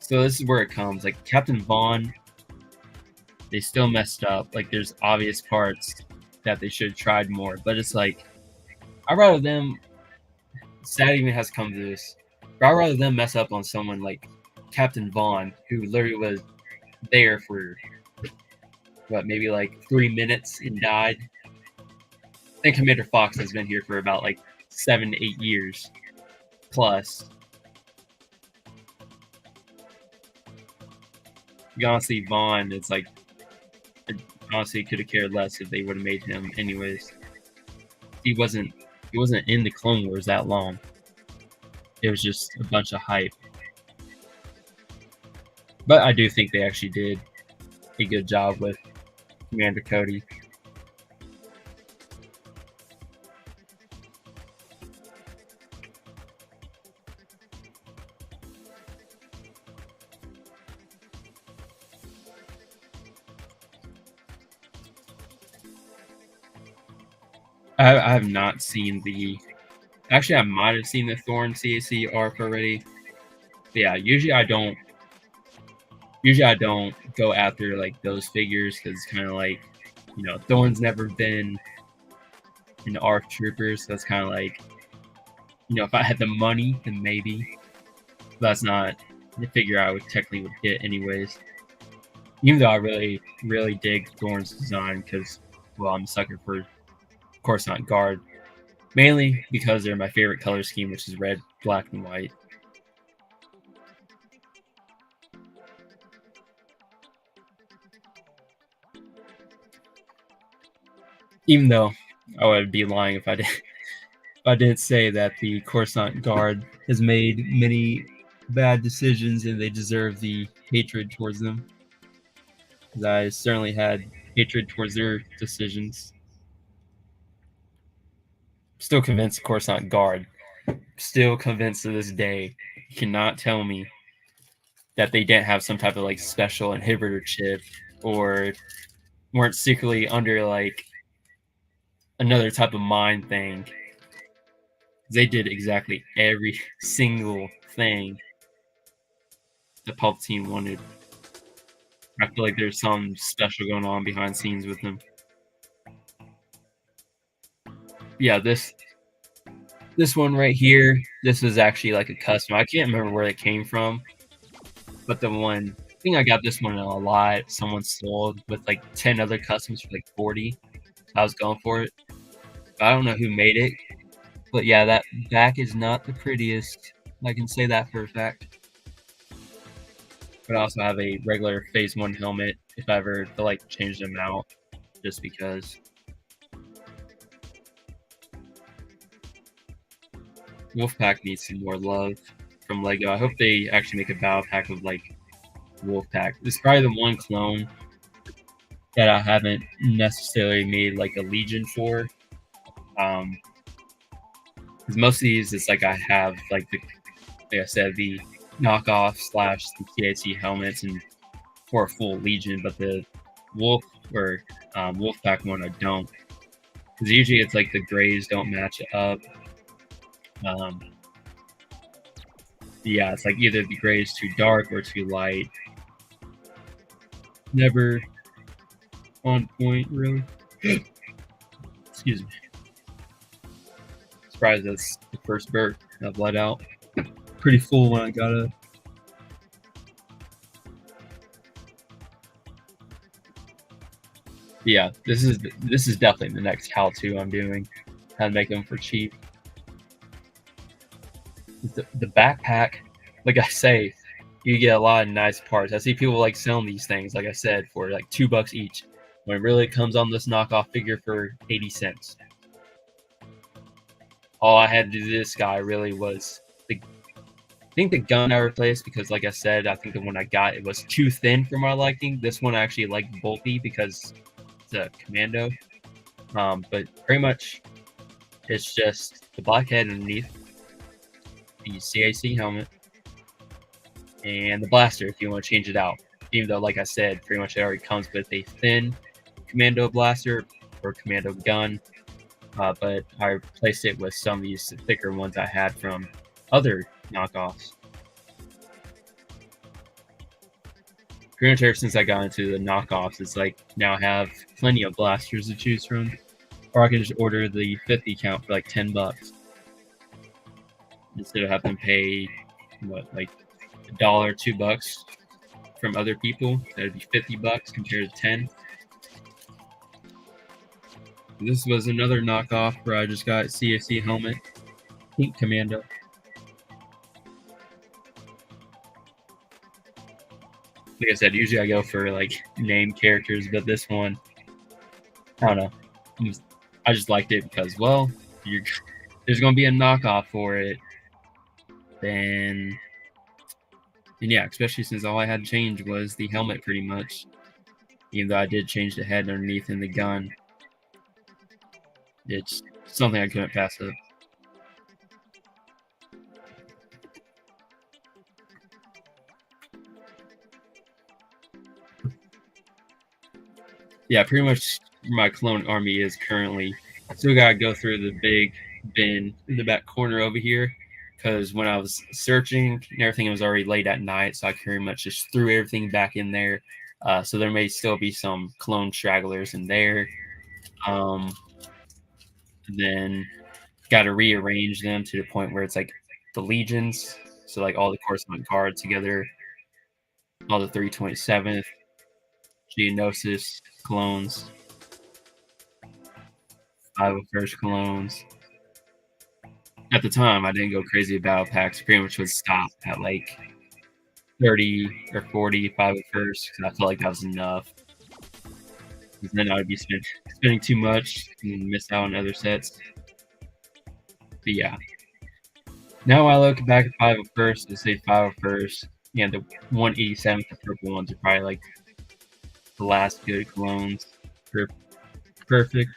So this is where it comes. Like Captain Vaughn, they still messed up. Like, there's obvious parts that they should have tried more. But it's like, I'd rather them. Sad even has come to this. But I'd rather them mess up on someone like Captain Vaughn, who literally was there for what, maybe like 3 minutes and died. I think Commander Fox has been here for about like 7 to 8 years plus. Honestly, Vaughn, it's like, honestly could have cared less if they would have made him anyways. He wasn't in the Clone Wars that long. It was just a bunch of hype. But I do think they actually did a good job with Commander Cody. I have not seen the. Actually, I might have seen the Thorn CAC arc already. But yeah, usually I don't. Usually I don't go after like those figures because it's kind of like, Thorn's never been an ARC trooper, so that's kind of like, if I had the money, then maybe. But that's not the figure I would technically would get anyways. Even though I really, really dig Thorn's design because, well, I'm a sucker for Coruscant Guard. Mainly because they're my favorite color scheme, which is red, black, and white. Even though I would be lying if I didn't say that the Coruscant Guard has made many bad decisions and they deserve the hatred towards them. Because I certainly had hatred towards their decisions. Still convinced Coruscant Guard. Still convinced to this day. You cannot tell me that they didn't have some type of like special inhibitor chip or weren't secretly under like another type of mind thing. They did exactly every single thing that Palpatine wanted. I feel like there's some special going on behind scenes with them. Yeah, this one right here, this was actually like a custom. I can't remember where it came from, but I think I got this one a lot. Someone sold with like 10 other customs for like 40. I was going for it. I don't know who made it, but yeah, that back is not the prettiest. I can say that for a fact. But I also have a regular Phase 1 helmet if I ever feel like change them out, just because. Wolfpack needs some more love from LEGO. I hope they actually make a battle pack of like Wolfpack. This is probably the one clone that I haven't necessarily made like a Legion for. Because most of these, it's like I have like I said, the knockoff / the CAC helmets and for a full Legion, but the Wolf or Wolfpack one I don't. Because usually it's like the grays don't match up. Yeah, it's like either the gray is too dark or too light. Never on point, really. Excuse me. Surprised that's the first burp I've let out. Pretty full when I got up. Yeah, this is definitely the next how-to I'm doing. How to make them for cheap. The backpack, like I say, you get a lot of nice parts. I see people like selling these things, like I said, for like $2 each. When it really comes on this knockoff figure for 80 cents. All I had to do to this guy really was I think the gun I replaced because, like I said, I think the one I got, it was too thin for my liking. This one I actually like bulky because it's a commando. But pretty much it's just the black head underneath, the CAC helmet, and the blaster if you want to change it out. Even though, like I said, pretty much it already comes with a thin commando blaster or commando gun. But I replaced it with some of these thicker ones I had from other knockoffs. Pretty much ever since I got into the knockoffs, it's like now I have plenty of blasters to choose from. Or I can just order the 50 count for like $10. Instead of having to pay, like $1, $2 from other people. That'd be $50 compared to 10. This was another knockoff where I just got CAC helmet, pink commando. Like I said, usually I go for like name characters, but this one, I don't know. I just liked it because, well, there's going to be a knockoff for it. And yeah, especially since all I had to change was the helmet pretty much. Even though I did change the head underneath and the gun. It's something I couldn't pass up. Yeah, pretty much my clone army is currently still gotta go through the big bin in the back corner over here, because when I was searching and everything, it was already late at night, so I pretty much just threw everything back in there. So there may still be some clone stragglers in there. Then got to rearrange them to the point where it's like the legions, so like all the corresponding cards together, all the 327th, Geonosis clones, 501st clones. At the time, I didn't go crazy about packs. Pretty much would stop at like 30 or 40 501st because I felt like that was enough. Because then I would be spending too much and miss out on other sets. But yeah. Now I look back at 501st and say 501st, and the 187th, the purple ones are probably like the last good clones. They're perfect.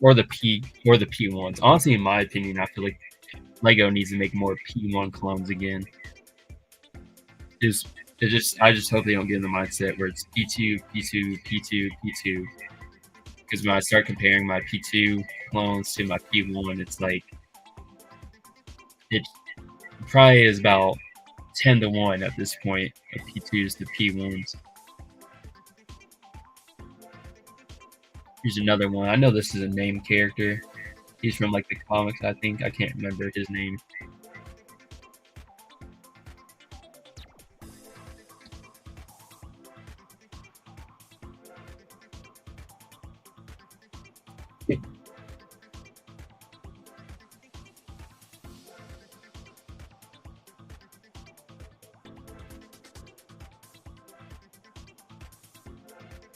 Or the P1s. Honestly, in my opinion, I feel like Lego needs to make more P1 clones again. I just hope they don't get in the mindset where it's P2, P2, P2, P2. Because when I start comparing my P2 clones to my P1, it's like it probably is about 10-1 at this point of P2s to P1s. Here's another one. I know this is a named character. He's from like the comics, I think. I can't remember his name.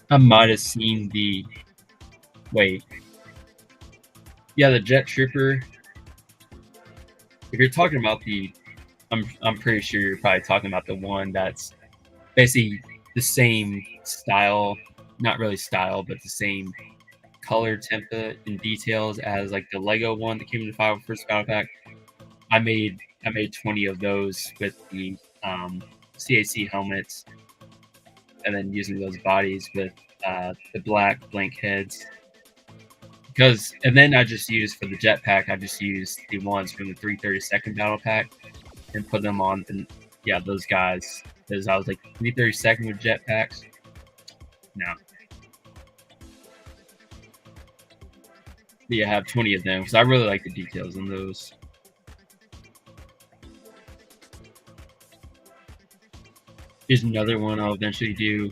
I might have seen the... Wait. Yeah, the Jet Trooper. If you're talking about the... I'm pretty sure you're probably talking about the one that's basically the same style. Not really style, but the same color template and details as like the Lego one that came in the 501st Battle Pack. I made 20 of those with the CAC helmets, and then using those bodies with the black blank heads. And then I just used for the jetpack, I just used the ones from the 332nd Battle Pack and put them on. And yeah, those guys, because I was like 332nd with jetpacks. No. Yeah, I have 20 of them because I really like the details on those. Here's another one I'll eventually do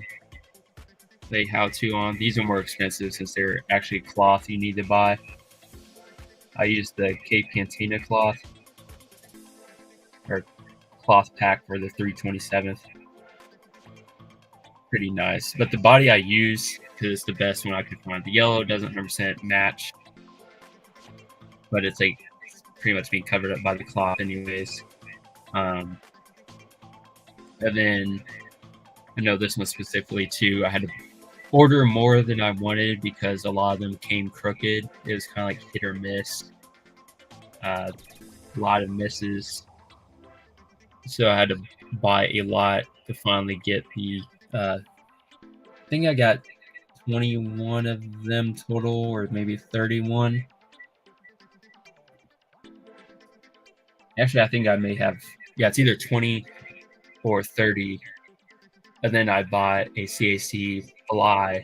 a how-to on. These are more expensive since they're actually cloth you need to buy. I used the Cape Cantina cloth, or cloth pack for the 327th. Pretty nice. But the body I use, because it's the best one I could find. The yellow doesn't 100% match, but it's like pretty much being covered up by the cloth anyways. And then I know this one specifically too, I had to order more than I wanted because a lot of them came crooked. It was kind of like hit or miss. A lot of misses. So I had to buy a lot to finally get the I think I got 21 of them total, or maybe 31. Actually, I think I may have, yeah, it's either 20 or 30. And then I bought a CAC fly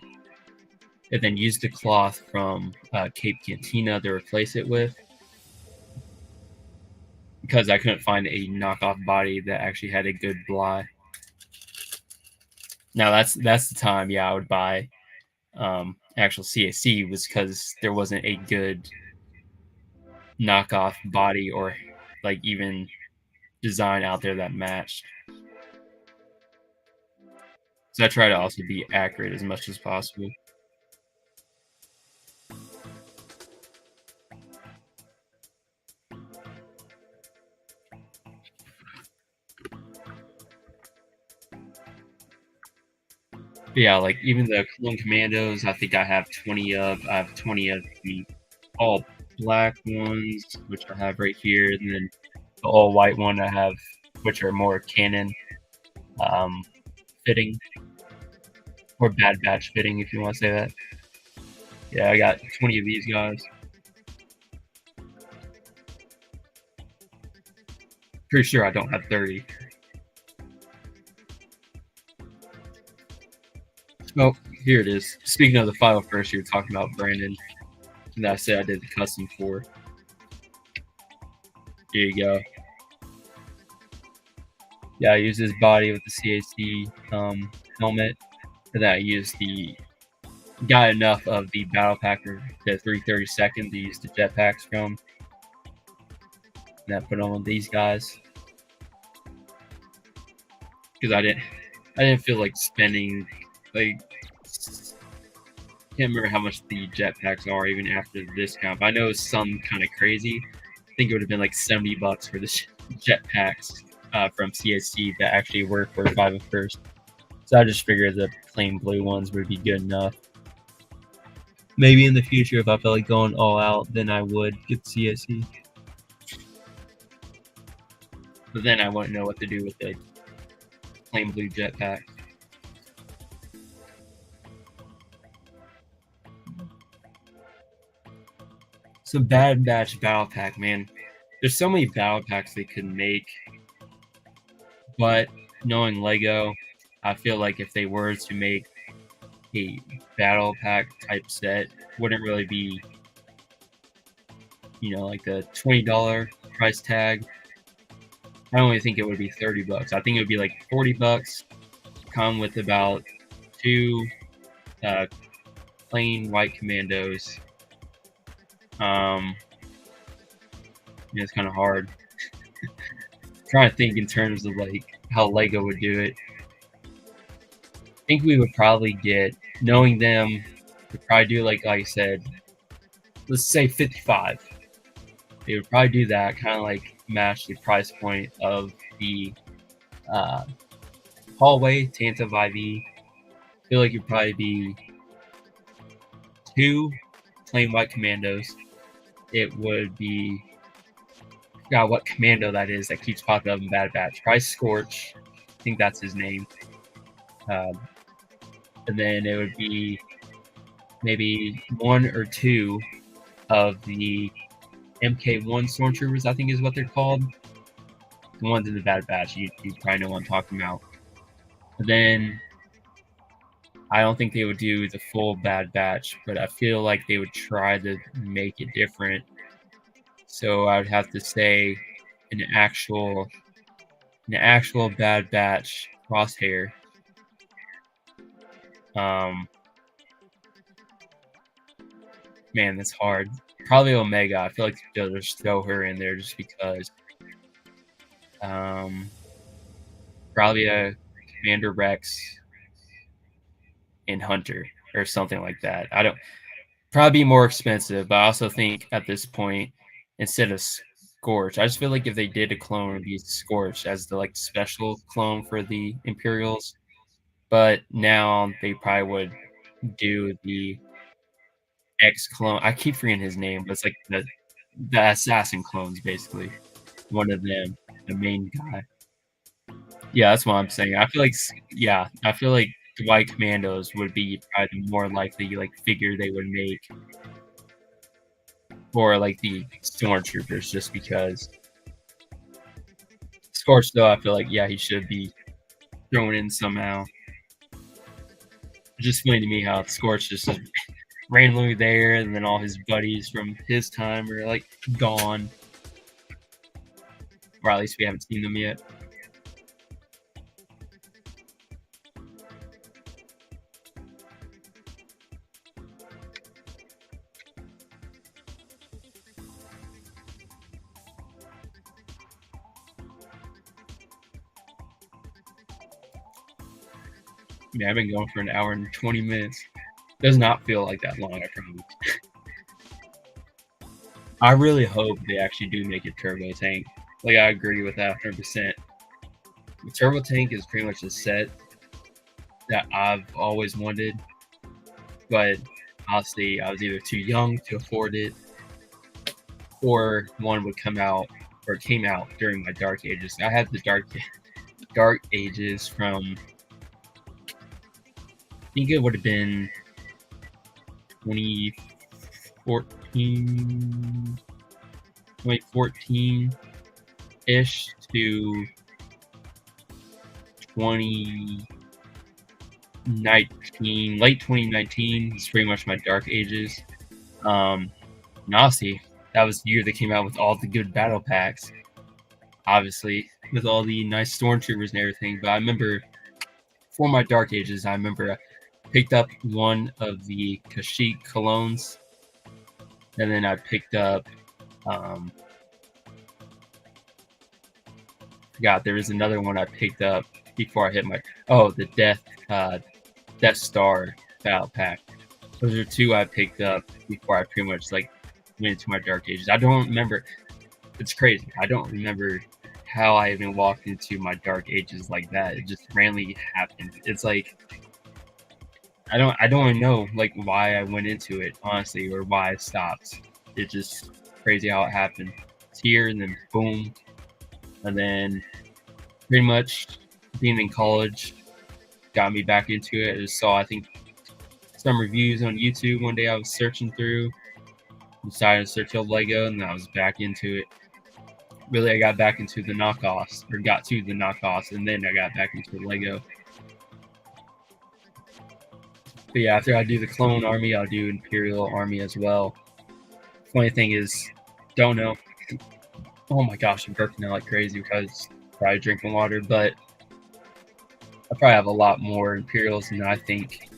and then used the cloth from Cape Cantina to replace it with, because I couldn't find a knockoff body that actually had a good fly. Now that's the time, yeah, I would buy actual CAC, was because there wasn't a good knockoff body or like even design out there that matched. So I try to also be accurate as much as possible. Yeah, like even the Clone Commandos, I think I have 20 of. I have 20 of the all black ones, which I have right here, and then the all white one I have, which are more canon fitting, or bad batch fitting, if you want to say that. Yeah, I got 20 of these guys. Pretty sure I don't have 30. Oh, here it is. Speaking of the file first, you were talking about Brandon. That I said I did the custom for. Here you go. Yeah, I use his body with the CAC helmet. And then I use got enough of the battle packer, the 332nd to use the jetpacks from. And I put on these guys. Because I didn't feel like spending, like, can't remember how much the jetpacks are even after the discount. But I know it's some kind of crazy. I think it would have been like $70 for the jetpacks from CSC that actually work for 5 and first. So I just figured the plain blue ones would be good enough. Maybe in the future, if I felt like going all out, then I would get CSC. But then I wouldn't know what to do with the plain blue jetpack. So Bad Batch Battle Pack, man. There's so many battle packs they could make. But knowing Lego, I feel like if they were to make a battle pack type set, wouldn't really be, like the $20 price tag. I don't even think it would be $30. I think it would be like $40. Come with about 2 plain white commandos. It's kind of hard. Trying to think in terms of like how Lego would do it. I think we would probably get, knowing them, we'd probably do like I said, let's say 55. They would probably do that, kind of like match the price point of the hallway Tanta IV. I feel like it'd probably be 2 plain white commandos. It would be, I forgot what commando that is that keeps popping up in Bad Batch. Probably Scorch. I think that's his name. And then it would be maybe 1 or 2 of the MK1 Stormtroopers, I think is what they're called. The ones in the Bad Batch, you probably know what I'm talking about. But then I don't think they would do the full Bad Batch, but I feel like they would try to make it different. So I would have to say an actual Bad Batch Crosshair. Man, that's hard. Probably Omega. I feel like they'll just throw her in there just because. Probably a Commander Rex and Hunter or something like that. I don't. Probably be more expensive, but I also think at this point, instead of Scorch, I just feel like if they did a clone, it would be Scorch as the like special clone for the Imperials. But now they probably would do the X clone. I keep forgetting his name, but it's like the assassin clones, basically. One of them, the main guy. Yeah, that's what I'm saying. I feel like the White Commandos would be probably the more likely like figure they would make, or like the Stormtroopers, just because. Scorch, though, I feel like he should be thrown in somehow. It's just funny to me how Scorch just is randomly there, and then all his buddies from his time are like gone, or at least we haven't seen them yet. Yeah, I've been going for an hour and 20 minutes. Does not feel like that long, I promise. I really hope they actually do make a turbo tank. Like, I agree with that 100%. The turbo tank is pretty much a set that I've always wanted, but honestly, I was either too young to afford it, or one would come out, or came out during my Dark Ages. I had the Dark Ages from, I think it would have been 2014-ish to 2019, late 2019 is pretty much my dark ages. Honestly, that was the year they came out with all the good battle packs, obviously, with all the nice stormtroopers and everything. But I remember for my dark ages, I remember I picked up one of the Kashyyyk colognes, and then I picked up forgot there was another one I picked up before I hit my the Death Star battle pack. Those are two I picked up before I pretty much like went into my dark ages. I don't remember. It's crazy. I don't remember how I even walked into my dark ages like that. It just randomly happened. It's like I don't even know like why I went into it, honestly, or why I stopped. It's just crazy how it happened. It's here and then boom. And then pretty much being in college got me back into it. I just saw, I think, some reviews on YouTube one day I was searching through. Decided to search out Lego, and I was back into it. Really, I got back into the knockoffs, or got to the knockoffs, and then I got back into Lego. But yeah, after I do the Clone Army, I'll do Imperial Army as well. Funny thing is, don't know. Oh my gosh, I'm burping out like crazy because I'm probably drinking water, but I probably have a lot more Imperials than I think.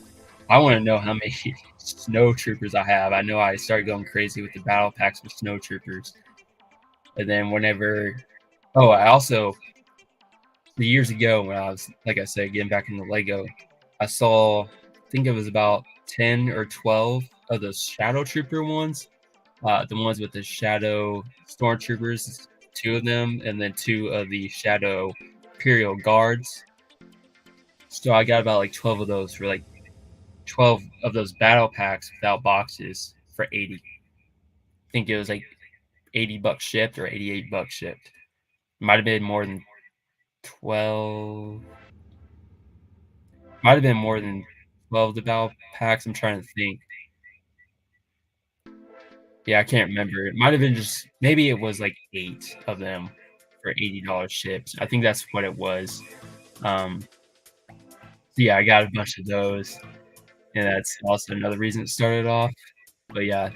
I want to know how many snow troopers I have. I know I started going crazy with the battle packs with snow troopers. And then whenever... Oh, I also... years ago when I was, like I said, getting back into Lego, I saw... I think it was about 10 or 12 of the Shadow Trooper ones. The ones with the Shadow Stormtroopers, 2 of them, and then 2 of the Shadow Imperial Guards. So I got about like 12 of those for like 12 of those battle packs without boxes for 80. I think it was like $80 shipped or $88 shipped. Might have been more than 12. Might have been more than 12 of the battle packs. I'm trying to think. Yeah, I can't remember. It might have been just, maybe it was like 8 of them for $80 shipped. I think that's what it was. So yeah, I got a bunch of those, and that's also another reason it started off. But yeah,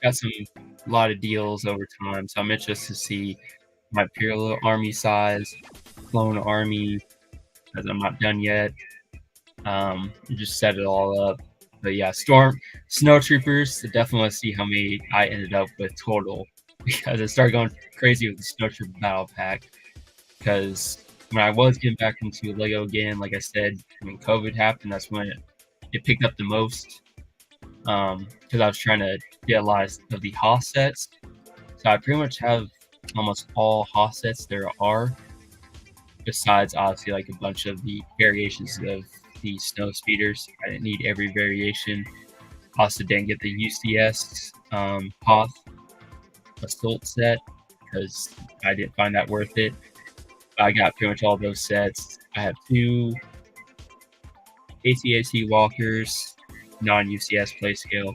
got a lot of deals over time, so I'm interested to see my Imperial Army size, Clone Army, because I'm not done yet. Just set it all up. But yeah, Snow Troopers, I definitely want to see how many I ended up with total, because I started going crazy with the Snow Trooper battle pack. Because when I was getting back into Lego again, like I said, when COVID happened, that's when it picked up the most. Because I was trying to get a lot of the Hoth sets. So I pretty much have almost all Hoth sets there are, besides obviously like a bunch of the variations of the snow speeders. I didn't need every variation. Also didn't get the UCS Hoth Assault set because I didn't find that worth it. I got pretty much all those sets. I have 2 AT-AT walkers, non-UCS play scale.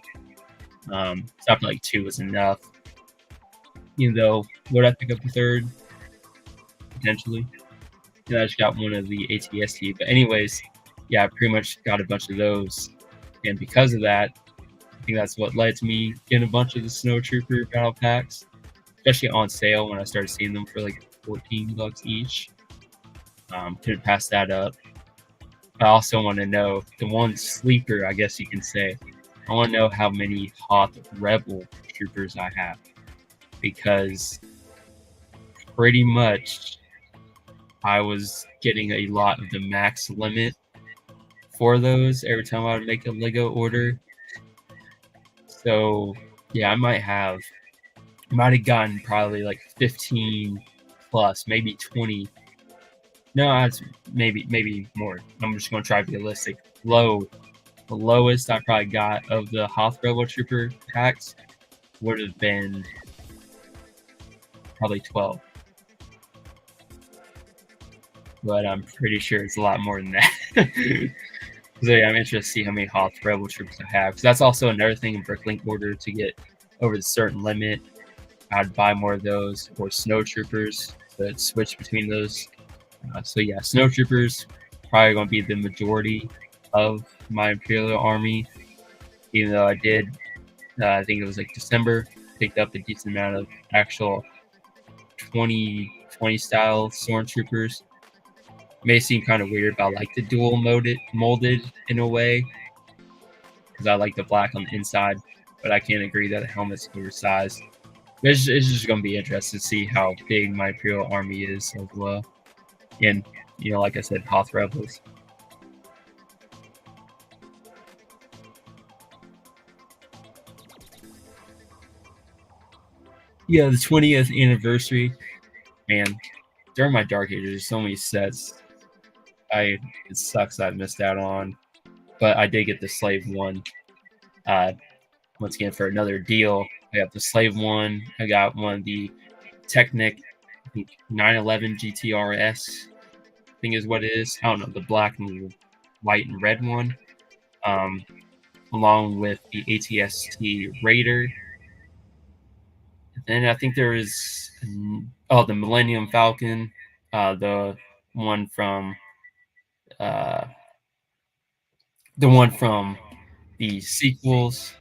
So I felt like 2 was enough. Even though, would I pick up the 3rd? Potentially. And I just got one of the AT-ST. But anyways, yeah, I pretty much got a bunch of those. And because of that, I think that's what led to me getting a bunch of the Snow Trooper battle packs, especially on sale when I started seeing them for like $14 each. Couldn't pass that up. I also want to know the one sleeper, I guess you can say. I want to know how many Hoth Rebel Troopers I have, because pretty much I was getting a lot of the max limit for those every time I would make a Lego order. So yeah, I might have gotten probably like 15 plus, maybe 20. No, that's maybe more. I'm just gonna try to be realistic. The lowest I probably got of the Hoth Rebel Trooper packs would have been probably 12. But I'm pretty sure it's a lot more than that. So yeah, I'm interested to see how many Hoth Rebel troopers I have, because that's also another thing in Bricklink order to get over the certain limit. I'd buy more of those, or snow troopers to switch between those. So yeah, snow troopers probably going to be the majority of my Imperial army, even though I did, I think it was like December, picked up a decent amount of actual 2020 style stormtroopers. May seem kind of weird, but I like the dual molded in a way, because I like the black on the inside, but I can't agree that the helmet's oversized. It's just going to be interesting to see how big my Imperial army is as well. And, you know, like I said, Hoth Rebels. Yeah, the 20th anniversary. Man, during my Dark Ages, there's so many sets it sucks I missed out on. But I did get the Slave one. Once again, for another deal, I got the Slave one. I got one of the Technic 911 GTRS, I think is what it is. I don't know, the black and white and red one. Along with the ATST Raider. And I think there is the Millennium Falcon, the one from the sequels.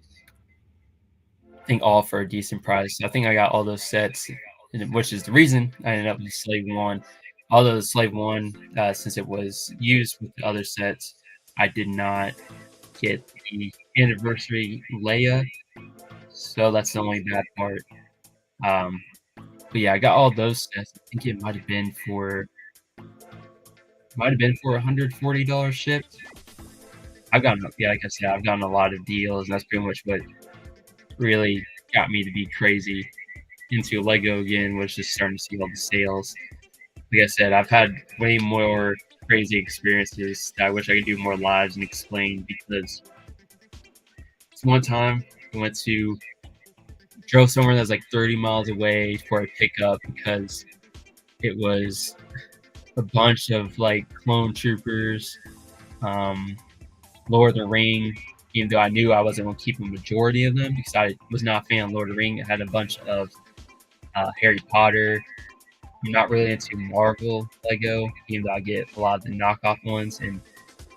I think all for a decent price. I think I got all those sets, which is the reason I ended up with Slave 1. Although the Slave 1, since it was used with the other sets, I did not get the anniversary Leia, so that's the only bad part. But yeah, I got all those sets. I think it might have been for $140 shipped. Like I said, I've gotten a lot of deals. That's pretty much what really got me to be crazy into Lego again, was just starting to see all the sales. Like I said, I've had way more crazy experiences that I wish I could do more lives and explain, because one time I drove somewhere that was like 30 miles away for a pickup, because it was a bunch of like clone troopers, Lord of the Ring, even though I knew I wasn't going to keep a majority of them because I was not a fan of Lord of the Ring. It had a bunch of Harry Potter. I'm not really into Marvel Lego, even though I get a lot of the knockoff ones and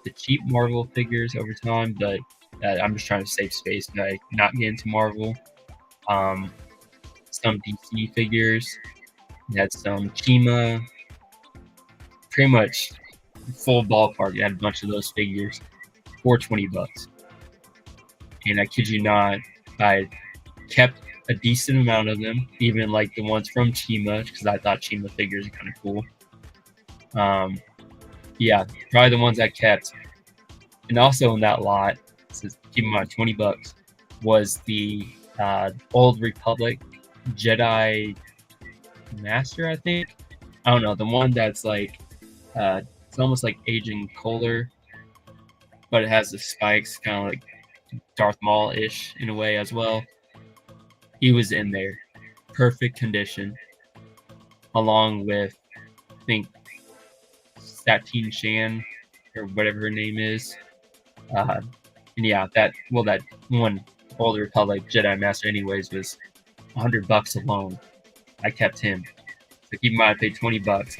the cheap Marvel figures over time, but I'm just trying to save space and not get into Marvel. Some DC figures. You had some Chima, pretty much full ballpark. You had a bunch of those figures for $20. And I kid you not, I kept a decent amount of them, even like the ones from Chima, because I thought Chima figures are kind of cool. Yeah, probably the ones I kept. And also in that lot, keep in mind, $20 was the Old Republic Jedi Master, I think. I don't know, the one that's like it's almost like Agent Kohler, but it has the spikes, kind of like Darth Maul-ish in a way as well. He was in there, perfect condition, along with, I think, Satine Shan, or whatever her name is. And yeah, that one Old Republic Jedi Master anyways was $100 alone. I kept him. So keep in mind, I paid $20.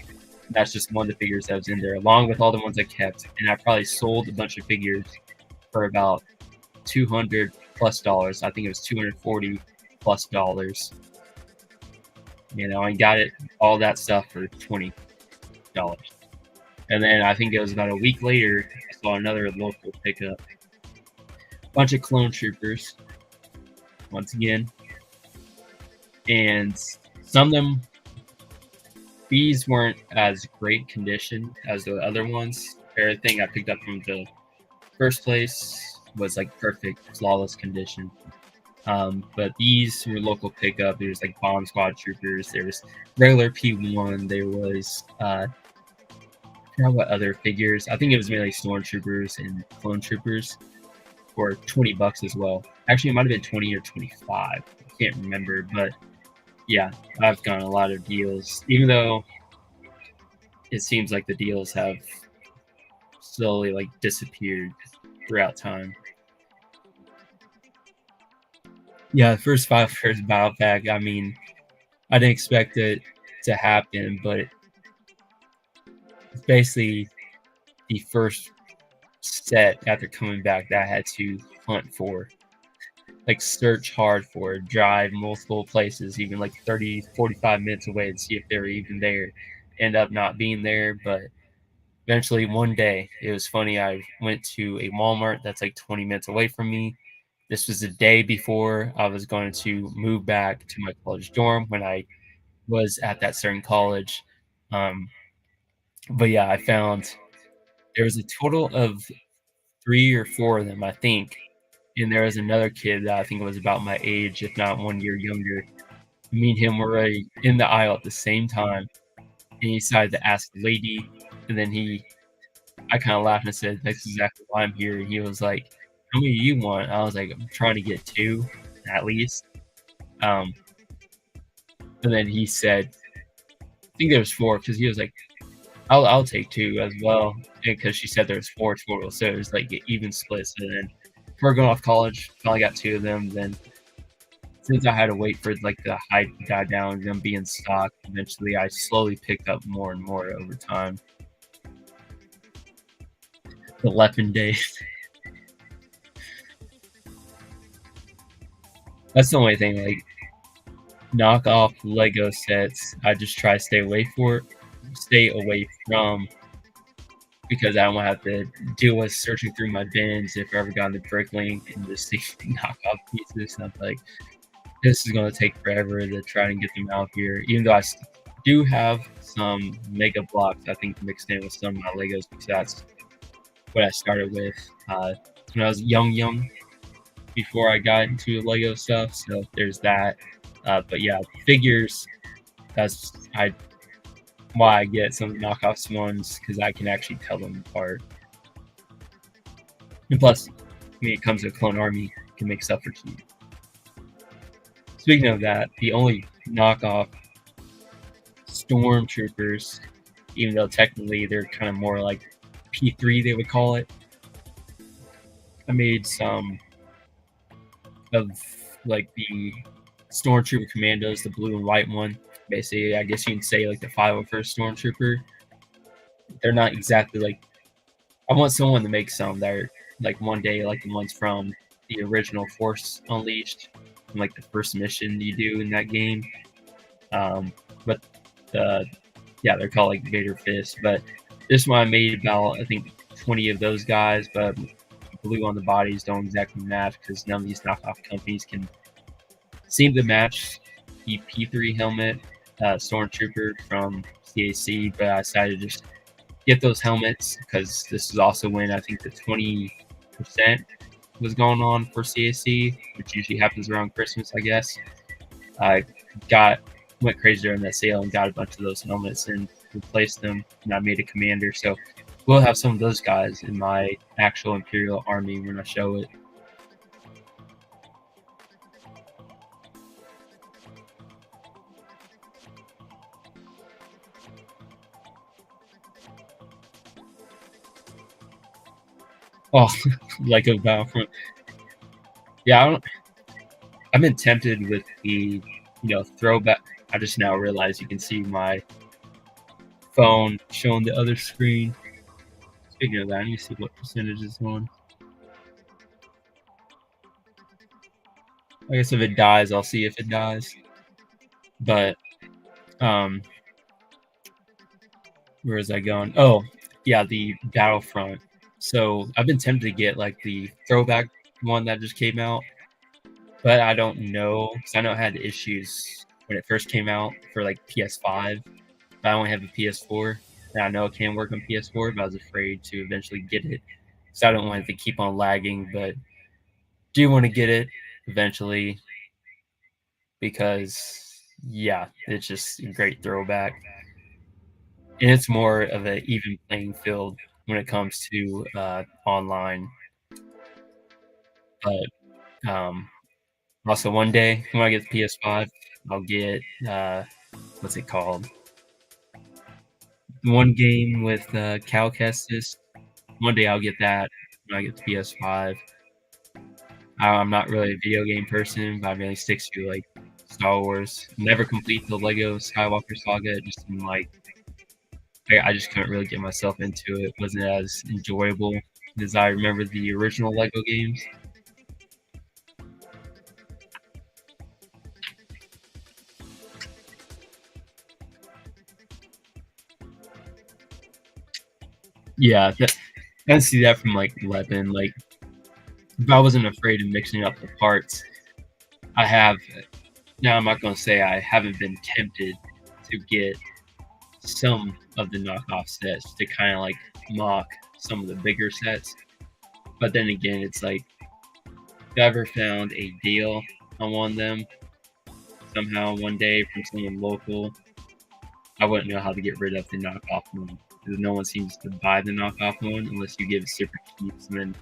That's just one of the figures that was in there, along with all the ones I kept. And I probably sold a bunch of figures for about $200+ dollars. I think it was $240+ dollars. You know, and got all that stuff for $20. And then I think it was about a week later, I saw another local pickup. Bunch of clone troopers, once again. And some of them, these weren't as great condition as the other ones. Everything I picked up from the first place was like perfect, flawless condition. But these were local pickup. There was like bomb squad troopers. There was regular P1. There was I forgot what other figures. I think it was mainly stormtroopers and clone troopers for $20 as well. Actually, it might have been 20 or 25. I can't remember, but yeah, I've gotten a lot of deals, even though it seems like the deals have slowly like disappeared throughout time. Yeah, the first 5 first battle pack, I mean, I didn't expect it to happen, but it's basically the first set after coming back that I had to hunt for. Like, search hard for it, drive multiple places, even like 30, 45 minutes away to see if they were even there. End up not being there, but eventually one day, it was funny, I went to a Walmart that's like 20 minutes away from me. This was the day before I was going to move back to my college dorm when I was at that certain college. Um, but yeah, I found there was a total of 3 or 4 of them, I think, and there was another kid that I think was about my age, if not 1 year younger. Me and him were already in the aisle at the same time, and he decided to ask the lady, and then I kinda laughed and said, "That's exactly why I'm here," and he was like, "How many do you want?" I was like, "I'm trying to get 2 at least." Um, and then he said I think there was 4 because he was like, I'll take 2 as well," because she said there was 4 total, so it was like an even split, so then before going off college, finally got 2 of them, then since I had to wait for, like, the hype to die down and them be in stock, eventually I slowly picked up more and more over time. The Leppin days. That's the only thing, like, knockoff Lego sets, I just try to stay away from because I don't wanna have to deal with searching through my bins if I ever got into Bricklink and just see knockoff pieces, and I'm like, "This is gonna take forever to try and get them out here," even though do have some Mega Blocks, I think, mixed in with some of my Legos because that's what I started with, when I was young, before I got into Lego stuff, so there's that, but yeah, figures, that's why I get some knockoffs ones because I can actually tell them apart. And plus, when it comes to clonearmy, you can make stuff for cheap. Speaking of that, the only knockoff stormtroopers, even though technically they're kind of more like P3, they would call it. I made some of like the stormtrooper commandos, the blue and white one. Basically, I guess you can say like the 501st stormtrooper. They're not exactly like I want someone to make some that are like one day like the ones from the original Force Unleashed, and, like the first mission you do in that game. But yeah, they're called like Vader Fist. But this one I made about I think 20 of those guys, but blue on the bodies don't exactly match because none of these knockoff companies can seem to match the P3 helmet stormtrooper from CAC. But I decided to just get those helmets because this is also when I think the 20% was going on for CAC, which usually happens around Christmas, I guess. I went crazy during that sale and got a bunch of those helmets and replaced them, and I made a commander. So we'll have some of those guys in my actual Imperial army when I show it. Oh, Lego Battlefront. Yeah, I've been tempted with the throwback. I just now realize you can see my phone showing the other screen. Speaking of that, I need to see what percentage is on. I guess if it dies, I'll see if it dies. But where is that going? Oh, yeah, the Battlefront. So I've been tempted to get like the throwback one that just came out, but I don't know because I know it had issues when it first came out for like PS5. I only have a PS4, and I know it can work on PS4, but I was afraid to eventually get it because I don't want it to keep on lagging. But do want to get it eventually because yeah, it's just a great throwback, and it's more of an even playing field when it comes to online. But also one day when I get the PS5, I'll get what's it called? One game with Cal Kestis. one day I'll get that when I get the PS5. I'm not really a video game person, but I really stick to like Star Wars. Never complete the Lego Skywalker saga. It just seemed like I just couldn't really get myself into it. It wasn't as enjoyable as I remember the original Lego games. Yeah, I see that from like 11. Like, if I wasn't afraid of mixing up the parts, I have. Now, I'm not going to say I haven't been tempted to get some of the knockoff sets to kind of like mock some of the bigger sets. But then again, it's like, if I ever found a deal on one of them somehow one day from someone local, I wouldn't know how to get rid of the knockoff one. Because no one seems to buy the knockoff one unless you give it separate keys. And then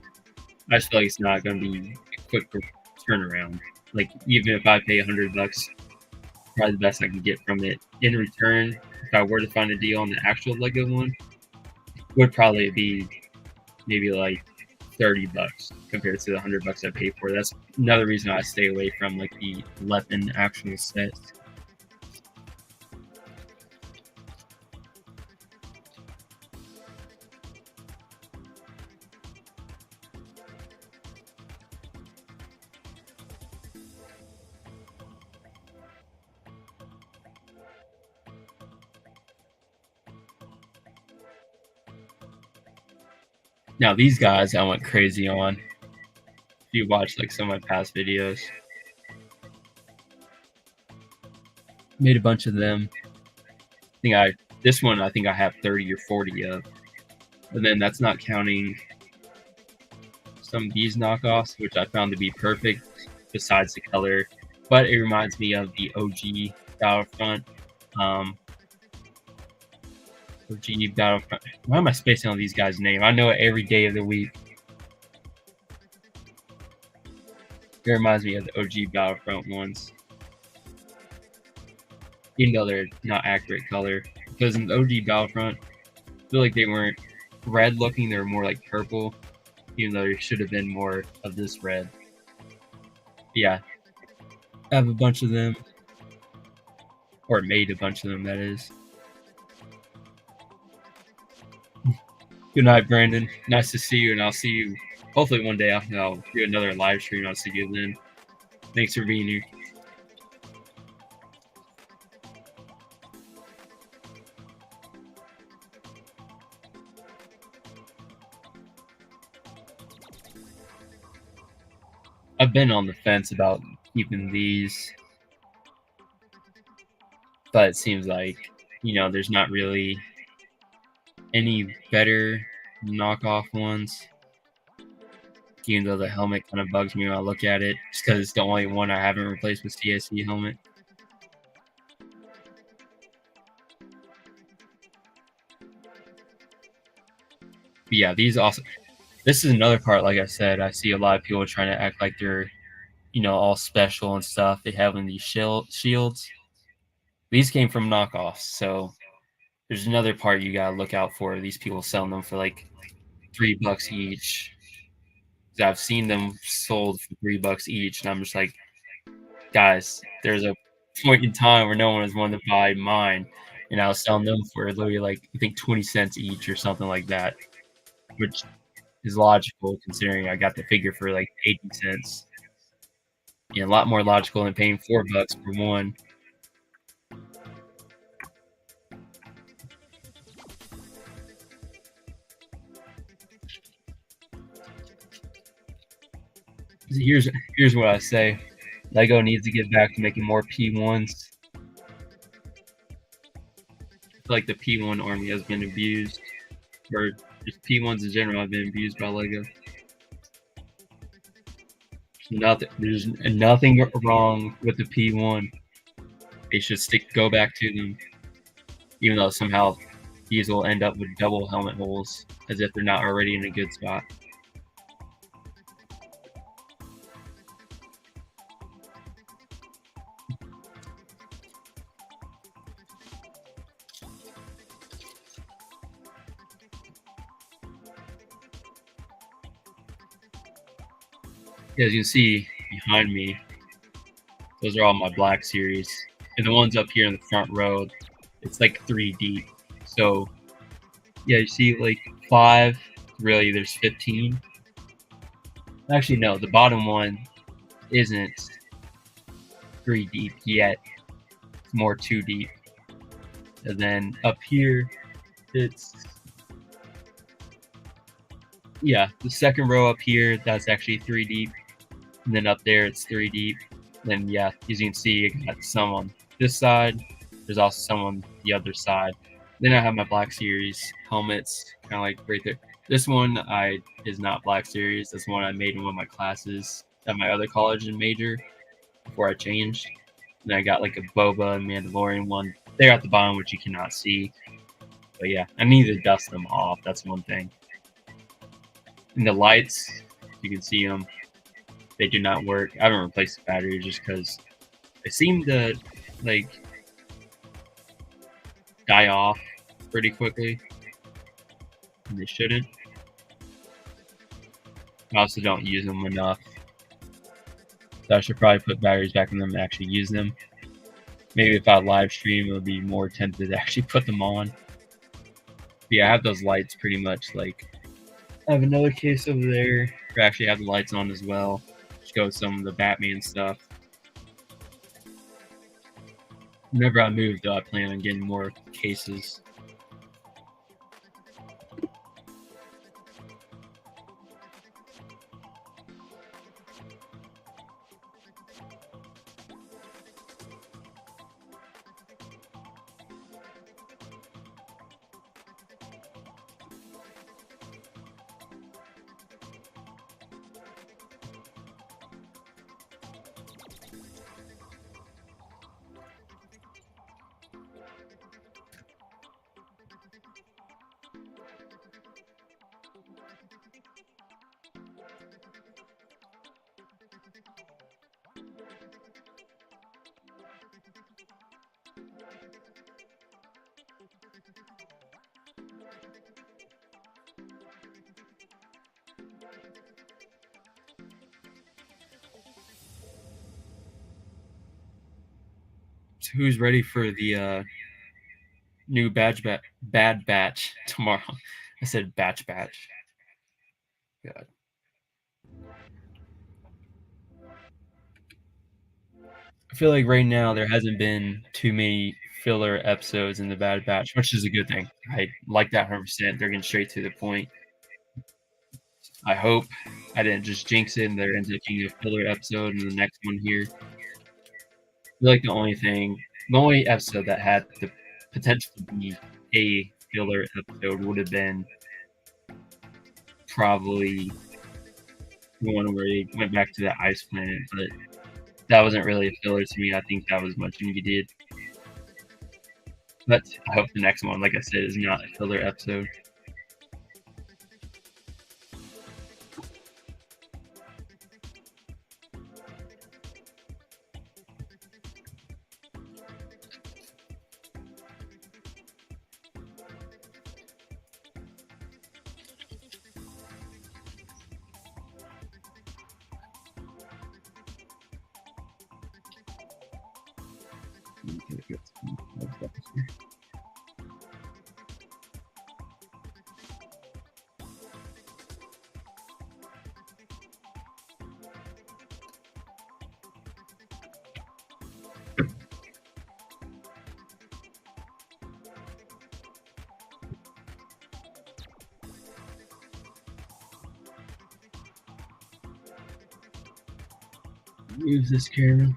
I just feel like it's not going to be a quick turnaround. Like, even if I pay $100, probably the best I can get from it in return, if I were to find a deal on the actual Lego one, would probably be maybe like $30 compared to the $100 I paid for. That's another reason I stay away from like the 11 actual sets. Now these guys I went crazy on. If you watch like some of my past videos, made a bunch of them. This one I think I have 30 or 40 of, and then that's not counting some of these knockoffs, which I found to be perfect besides the color. But it reminds me of the OG Battlefront. OG Battlefront. Why am I spacing on these guys' name? I know it every day of the week. It reminds me of the OG Battlefront ones. Even though they're not accurate color. Because in the OG Battlefront, I feel like they weren't red looking, they were more like purple. Even though there should have been more of this red. Yeah. I have a bunch of them. Or made a bunch of them, that is. Good night, Brandon. Nice to see you, and I'll see you hopefully one day. I'll do another live stream. I'll see you then. Thanks for being here. I've been on the fence about keeping these, but it seems like, there's not really any better knockoff ones. Even though the helmet kind of bugs me when I look at it, just because it's the only one I haven't replaced with CSC helmet. But yeah, these also. This is another part, like I said, I see a lot of people trying to act like they're, all special and stuff. They have these shields. These came from knockoffs, so there's another part you gotta look out for. These people selling them for like $3 each. I've seen them sold for $3 each, and I'm just like, guys, there's a point in time where no one was wanting to buy mine, and I was selling them for literally like I think 20 cents each or something like that, which is logical considering I got the figure for like 80 cents. Yeah, a lot more logical than paying $4 for one. Here's what I say. Lego needs to get back to making more P1s. I feel like the P1 army has been abused, or just P1s in general have been abused by Lego. There's nothing wrong with the P1. They should go back to them, even though somehow these will end up with double helmet holes, as if they're not already in a good spot. As you can see behind me, those are all my black series. And the ones up here in the front row, it's like 3 deep. So yeah, you see like 5, really there's 15. Actually no, the bottom one isn't 3 deep yet. It's more 2 deep. And then up here, it's, yeah, the second row up here, that's actually 3 deep. And then up there, it's 3 deep. Then yeah, as you can see, I got some on this side. There's also some on the other side. Then I have my Black Series helmets, kind of like right there. This one is not Black Series. This one I made in one of my classes at my other college and major before I changed. And I got like a Boba and Mandalorian one there at the bottom, which you cannot see. But yeah, I need to dust them off. That's one thing. And the lights, you can see them. They do not work. I haven't replaced the battery just because they seem to like die off pretty quickly. And they shouldn't. I also don't use them enough. So I should probably put batteries back in them and actually use them. Maybe if I live stream, it would be more tempted to actually put them on. But yeah, I have those lights pretty much like. I have another case over there. I actually have the lights on as well. Show some of the Batman stuff. Whenever I move, though, I plan on getting more cases. So who's ready for the new Bad Batch tomorrow? I said batch. God. I feel like right now there hasn't been too many filler episodes in the Bad Batch, which is a good thing. I like that 100%. They're getting straight to the point. I hope I didn't just jinx it and there ends up being a filler episode in the next one here. I feel like the only episode that had the potential to be a filler episode would have been probably the one where he went back to the ice planet, but that wasn't really a filler to me. I think that was much needed. But I hope the next one, like I said, is not a filler episode. Use this camera.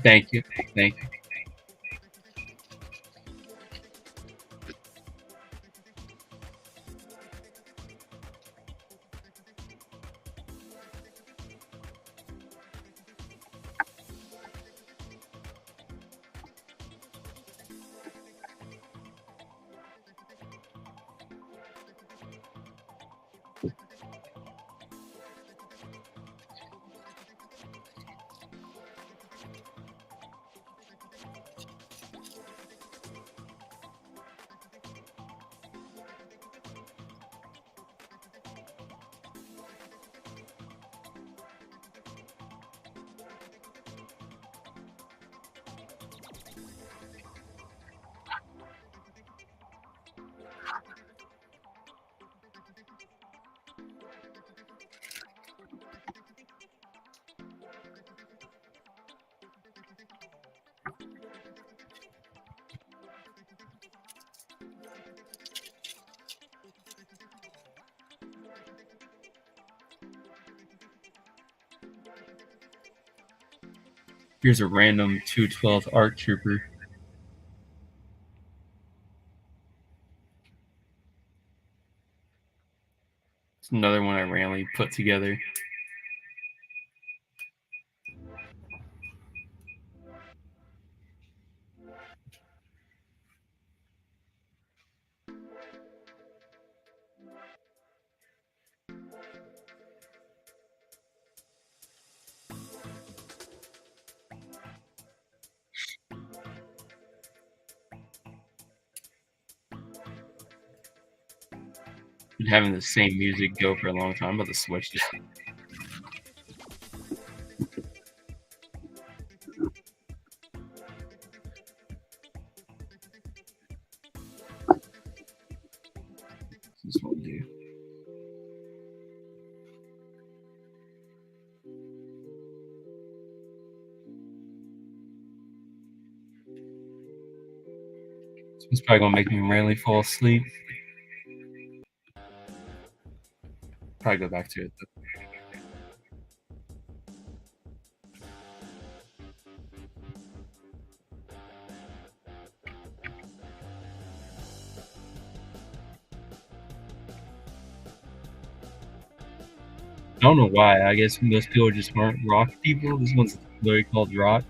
Thank you. Thank you. Here's a random 212 ARC Trooper. It's another one I randomly put together. Been having the same music go for a long time, but the switch just. This won't do. It's probably gonna make me randomly fall asleep. Probably go back to it though. I don't know why. I guess most people just aren't rock people. This one's literally called rock.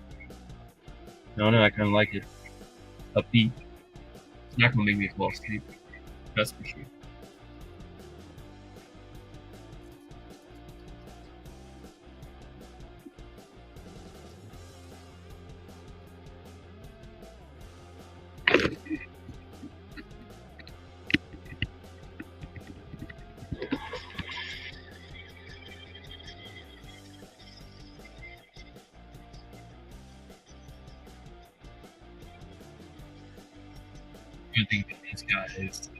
I don't know. I kind of like it. Upbeat. It's not gonna make me fall asleep. That's for sure. I think that this guy is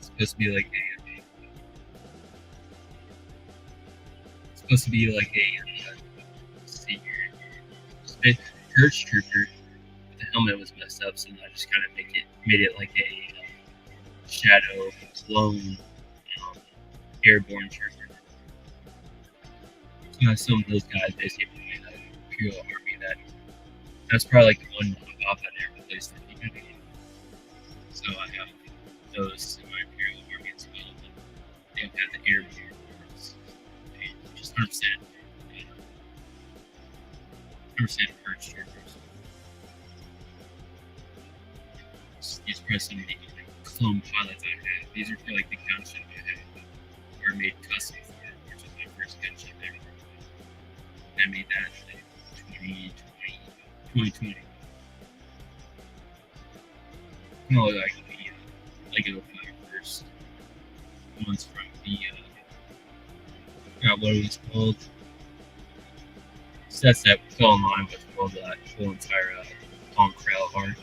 supposed to be like a senior church trooper. The helmet was messed up, so I just kind of made it like a shadow clone airborne trooper. So some of those guys basically made an Imperial Army that's probably like the one above that never replaced it. So I have those in my Imperial Army as well. They don't have the airborne ones. Just 100%. 100% purge troopers. These pressing the clone pilots I have. These are for like the gunship I have. Or made custom for it, which is my first gunship ever. I made that in 2020. Kind of like the Lego first ones from the I forgot what it was called. Sets that fell in line with all that whole entire Tom Krell art.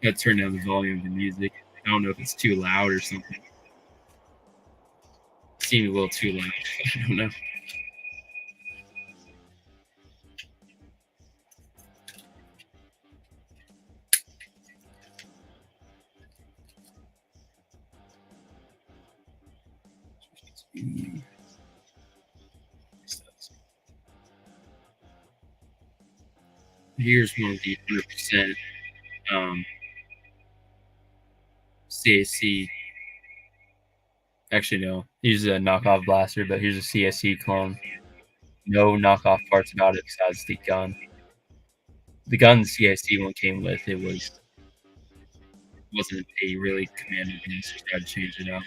I turn down the volume of the music. I don't know if it's too loud or something. It seemed a little too loud. I don't know. Here's one of the 100% CAC. Actually, no. Here's a knockoff blaster, but here's a CSC clone. No knockoff parts about it besides the gun. The gun the CIC one came with, it wasn't a really command advance, just had to change it out.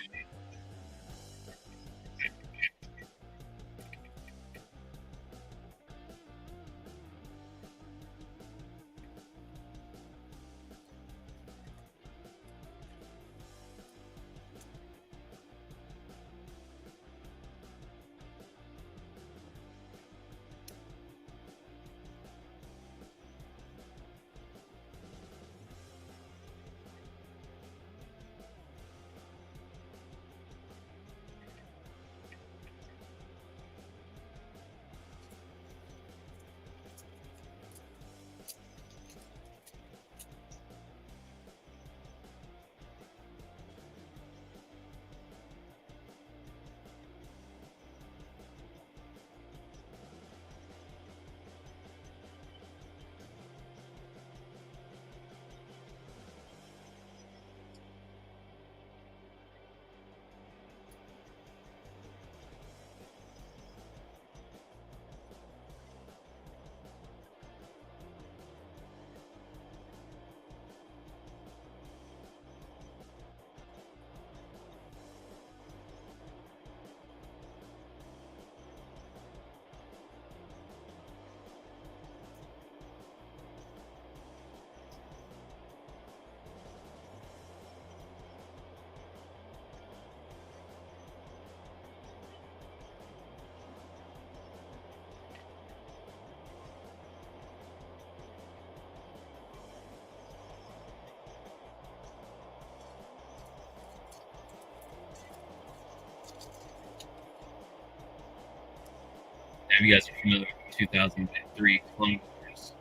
If you guys are familiar with 2003 Clone Wars,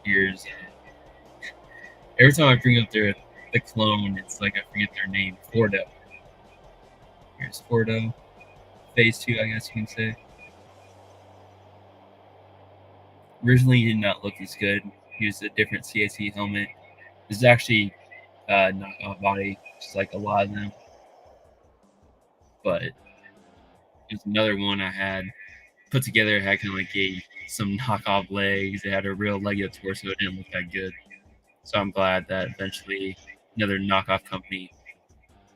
here's every time I bring up the clone, it's like I forget their name. Fordo. Here's Fordo. Phase 2, I guess you can say. Originally, he did not look as good. He used a different CAC helmet. This is actually knockoff body, just like a lot of them. But there's another one I had put together. It had kind of like some knockoff legs. It had a real Lego torso. It didn't look that good. So I'm glad that eventually another knockoff company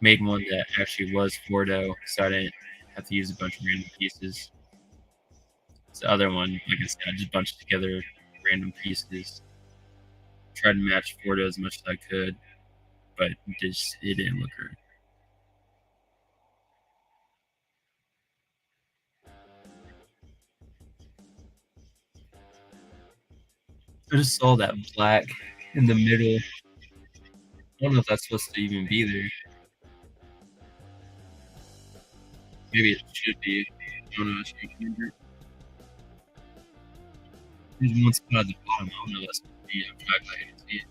made one that actually was Fordo, so I didn't have to use a bunch of random pieces. The other one, like I said, I just bunched together random pieces. Tried to match Fordo as much as I could, but it didn't look right. I just saw that black in the middle. I don't know if that's supposed to even be there. Maybe it should be. I don't know. I should remember. There's one spot at the bottom. I don't know if that's supposed to be. I'm trying to see it.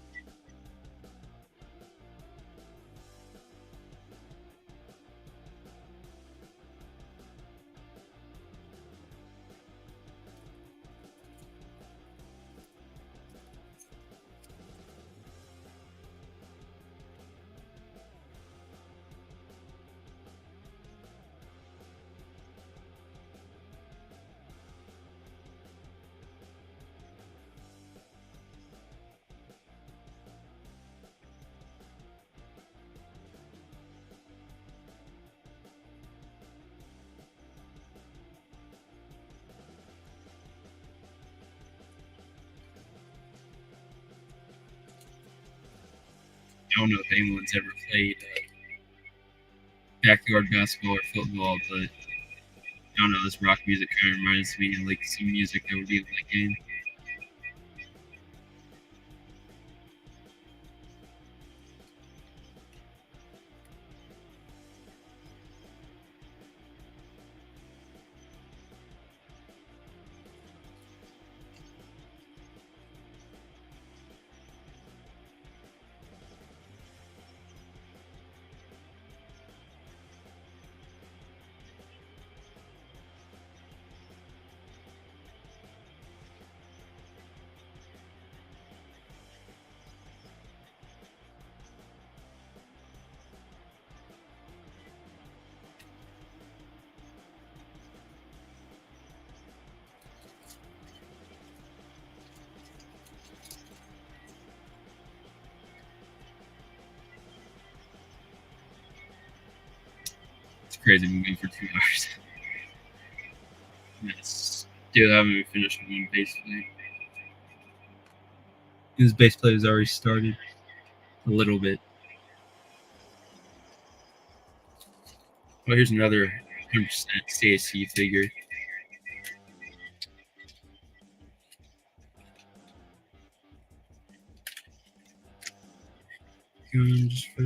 I don't know if anyone's ever played backyard basketball or football, but I don't know. This rock music kind of reminds me of like some music that would be in that game. It's crazy movie for 2 hours. Yes. Still haven't even finished one base plate. His base plate has already started a little bit. Well, here's another 100% CAC figure. Guns for...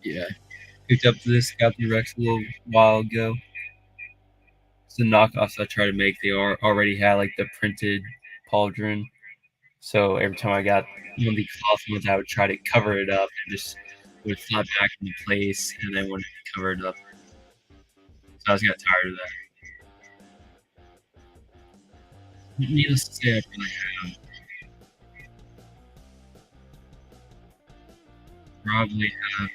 Yeah. Picked up this Captain Rex a little while ago. It's the knockoffs I try to make. They already had like the printed pauldron. So every time I got one of the cloth ones, I would try to cover it up and just would flap back into place and then wouldn't cover it up. So I was got tired of that. Needless to say, I probably have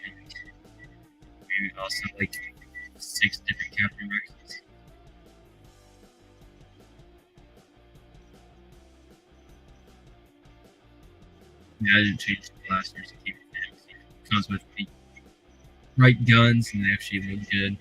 maybe also like 6 different Captain Rexes. Yeah, I didn't change the blasters to keep it fixed. It comes with the right guns and they actually look good.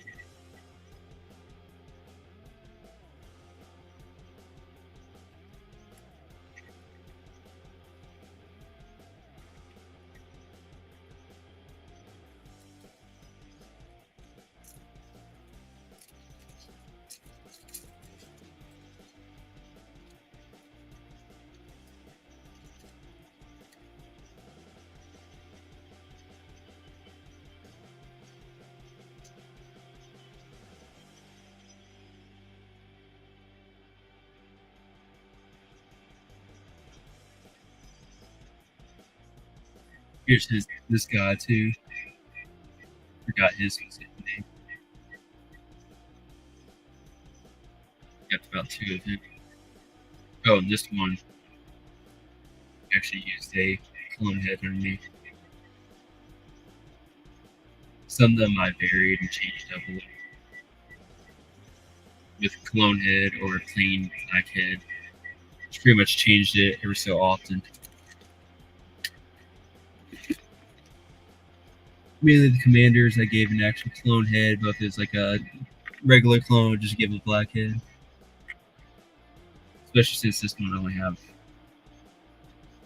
Here's this guy too. Forgot his name. Got about 2 of him. Oh, and this one actually used a clone head underneath. Some of them I varied and changed up a little. With clone head or plain black head. Just pretty much changed it every so often. Mainly the commanders, I gave an actual clone head, but if it's like a regular clone, just give a black head. Especially since this one I only have.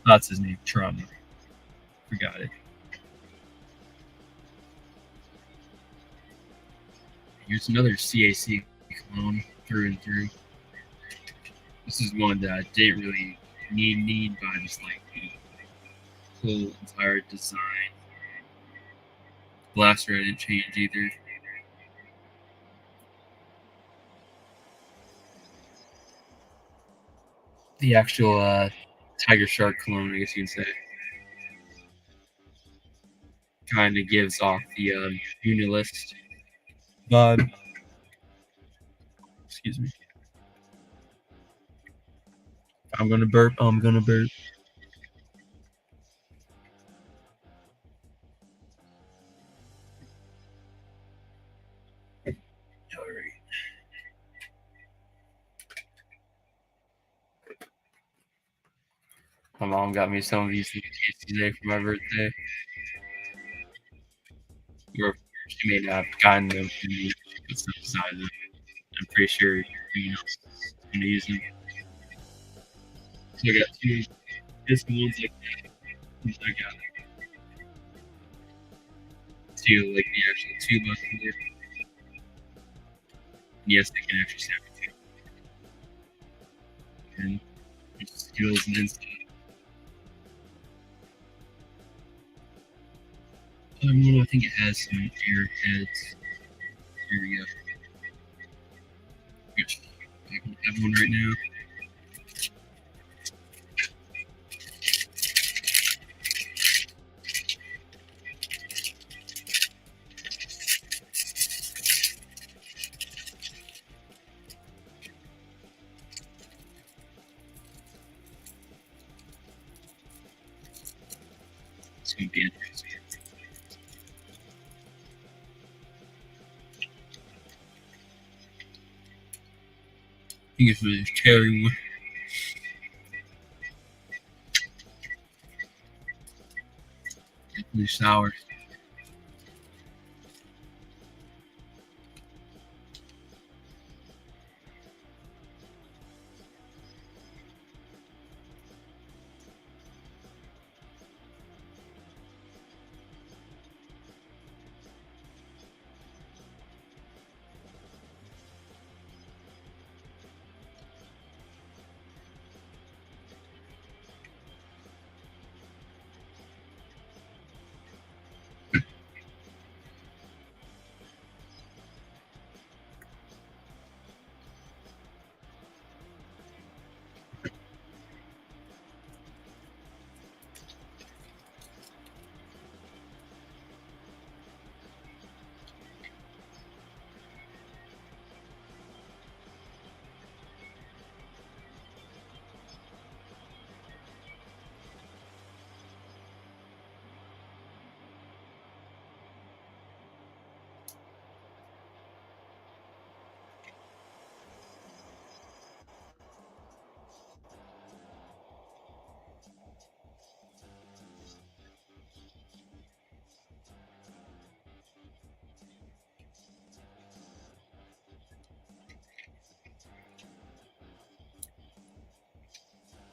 That's his name, Trauma. Forgot it. Here's another CAC clone through and through. This is one that I didn't really need, but I just like the whole entire design. Blaster I didn't change either. The actual Tiger Shark clone, I guess you can say, kind of gives off the Unilist vibe. Excuse me. I'm gonna burp. I'm gonna burp. Alright. My mom got me some of these today for my birthday. Or she may not have gotten them for me. It's beside them. I'm pretty sure anyone else is gonna use them. So I got 2 just ones like that. I got 2 like the actual 2 muscular. Yes, they can actually snap it too. And just skills and then stuff. I think it has some air heads. Here we go. I have one right now. It's going to be interesting. I think it's really carry one. These showers.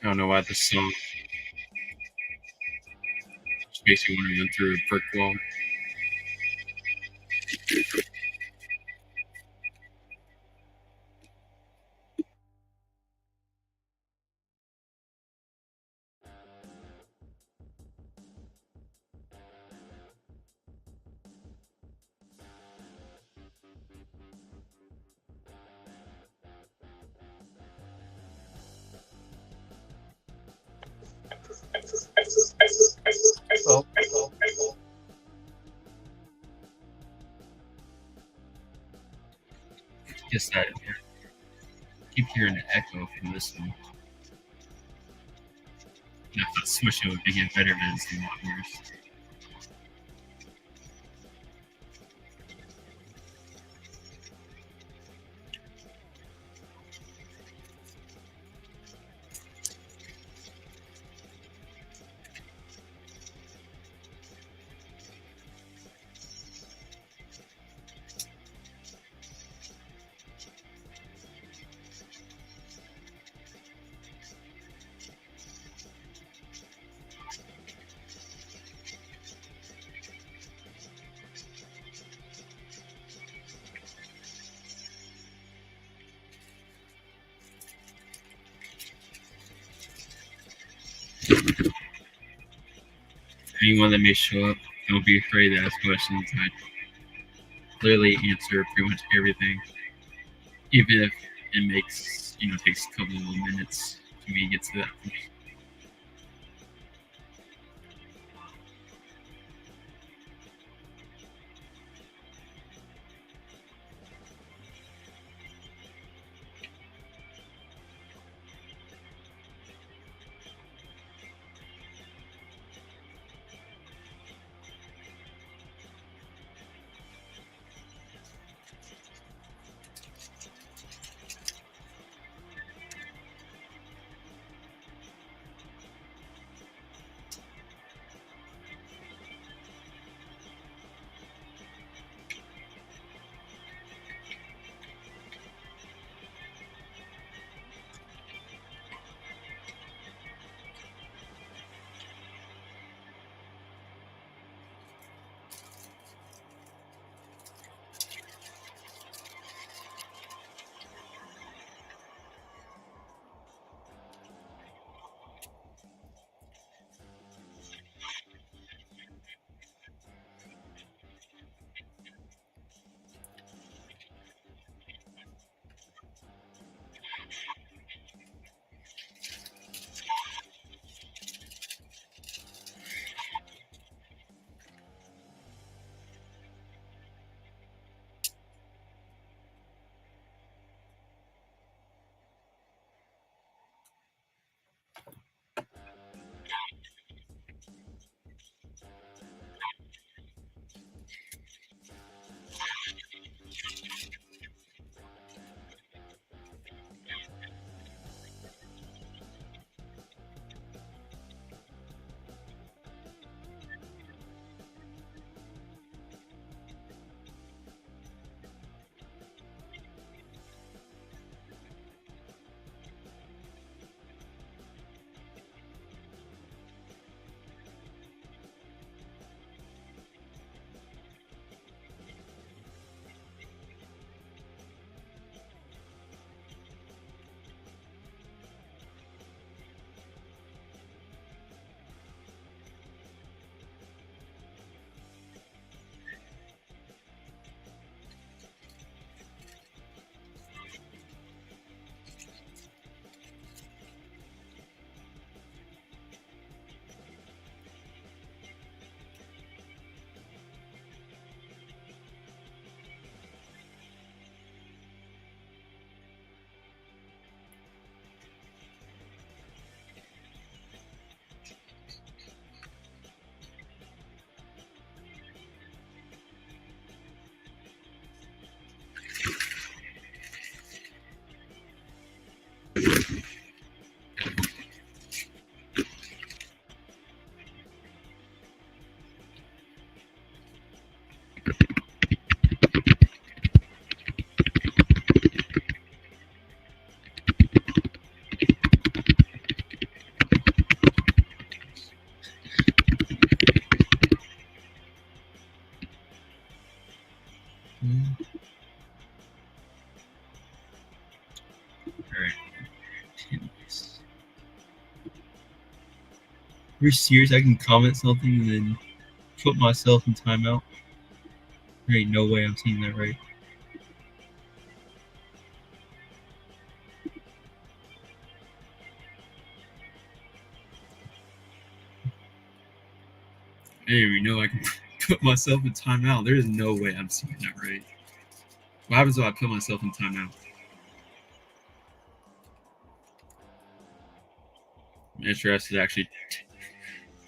I don't know why this song just makes me want to run through a brick wall. Oh, Just that keep hearing the echo from this one. And I thought switching would make it better, but it's a lot worse. Anyone that may show up, don't be afraid to ask questions. I clearly answer pretty much everything, even if it makes takes a couple of minutes for me to get to that point. You're serious? I can comment something and then put myself in timeout? There ain't no way I'm seeing that right. I didn't even know I can put myself in timeout. There's no way I'm seeing that right. What happens if I put myself in timeout? I'm interested to actually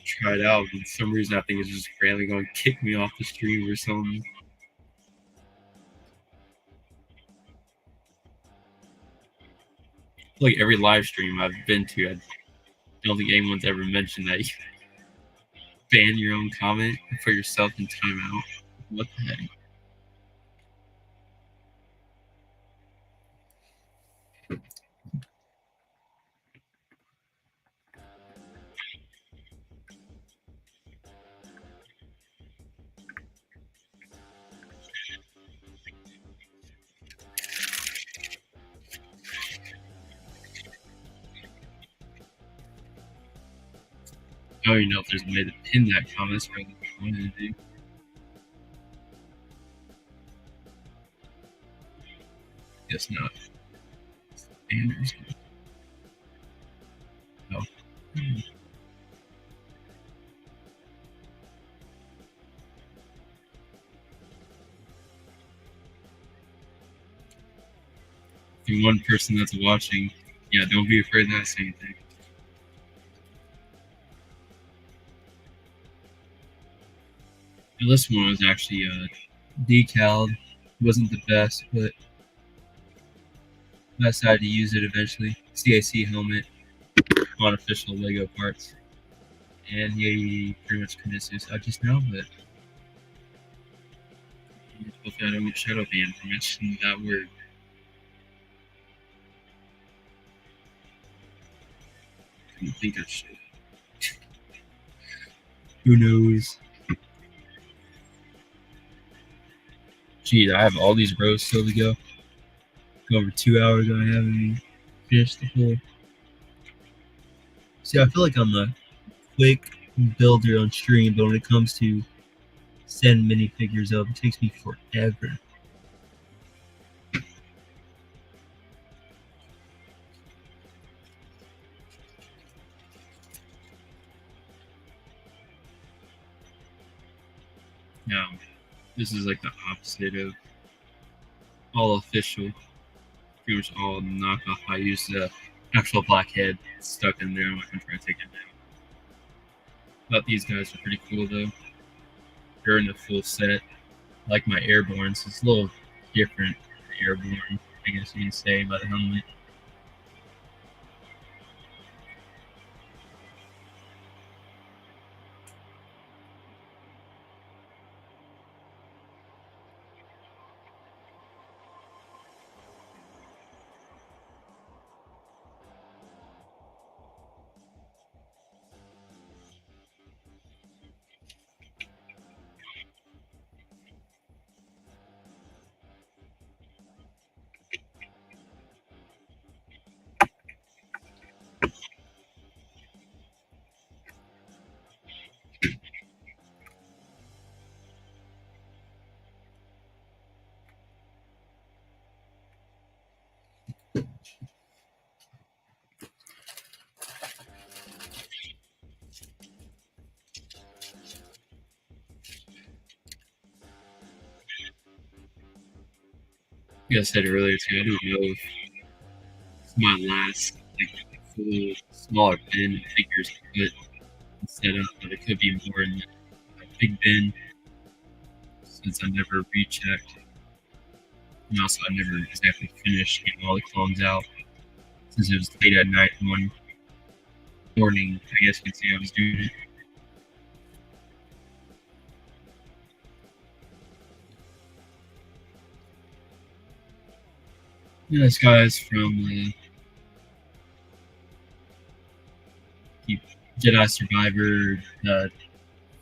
try it out. For some reason, I think it's just randomly going to kick me off the stream or something. Like every live stream I've been to, I don't think anyone's ever mentioned that you ban your own comment and put yourself in timeout. What the heck? I don't even know if there's a way to pin that comment. That's what I wanted to do. Guess not. Banners. No. The one person that's watching, yeah, don't be afraid to say anything. And this one was actually decaled. It wasn't the best, but I decided to use it eventually. CAC helmet on official Lego parts. And he pretty much committed suicide just now, but hopefully I don't get shadow banned for mentioning that word. I didn't think I should. Who knows? Geez, I have all these rows still to go. Go over 2 hours and I haven't even finished the whole. See, I feel like I'm a quick builder on stream, but when it comes to send minifigures up, it takes me forever. Now, this is like the opposite of all official. Pretty much all knockoff. I use the actual black head stuck in there. I'm not gonna try to take it down. But these guys are pretty cool though. They're in the full set. Like my airborne, so it's a little different than airborne, I guess you can say, by the helmet. Like I said earlier too, I don't know if it's my last like full smaller bin figures to put set up, but it could be more in a big bin since I never rechecked. And also I never exactly finished getting all the clones out since it was late at night one morning, I guess you could say I was doing it. Yeah, this guy's from the Jedi Survivor,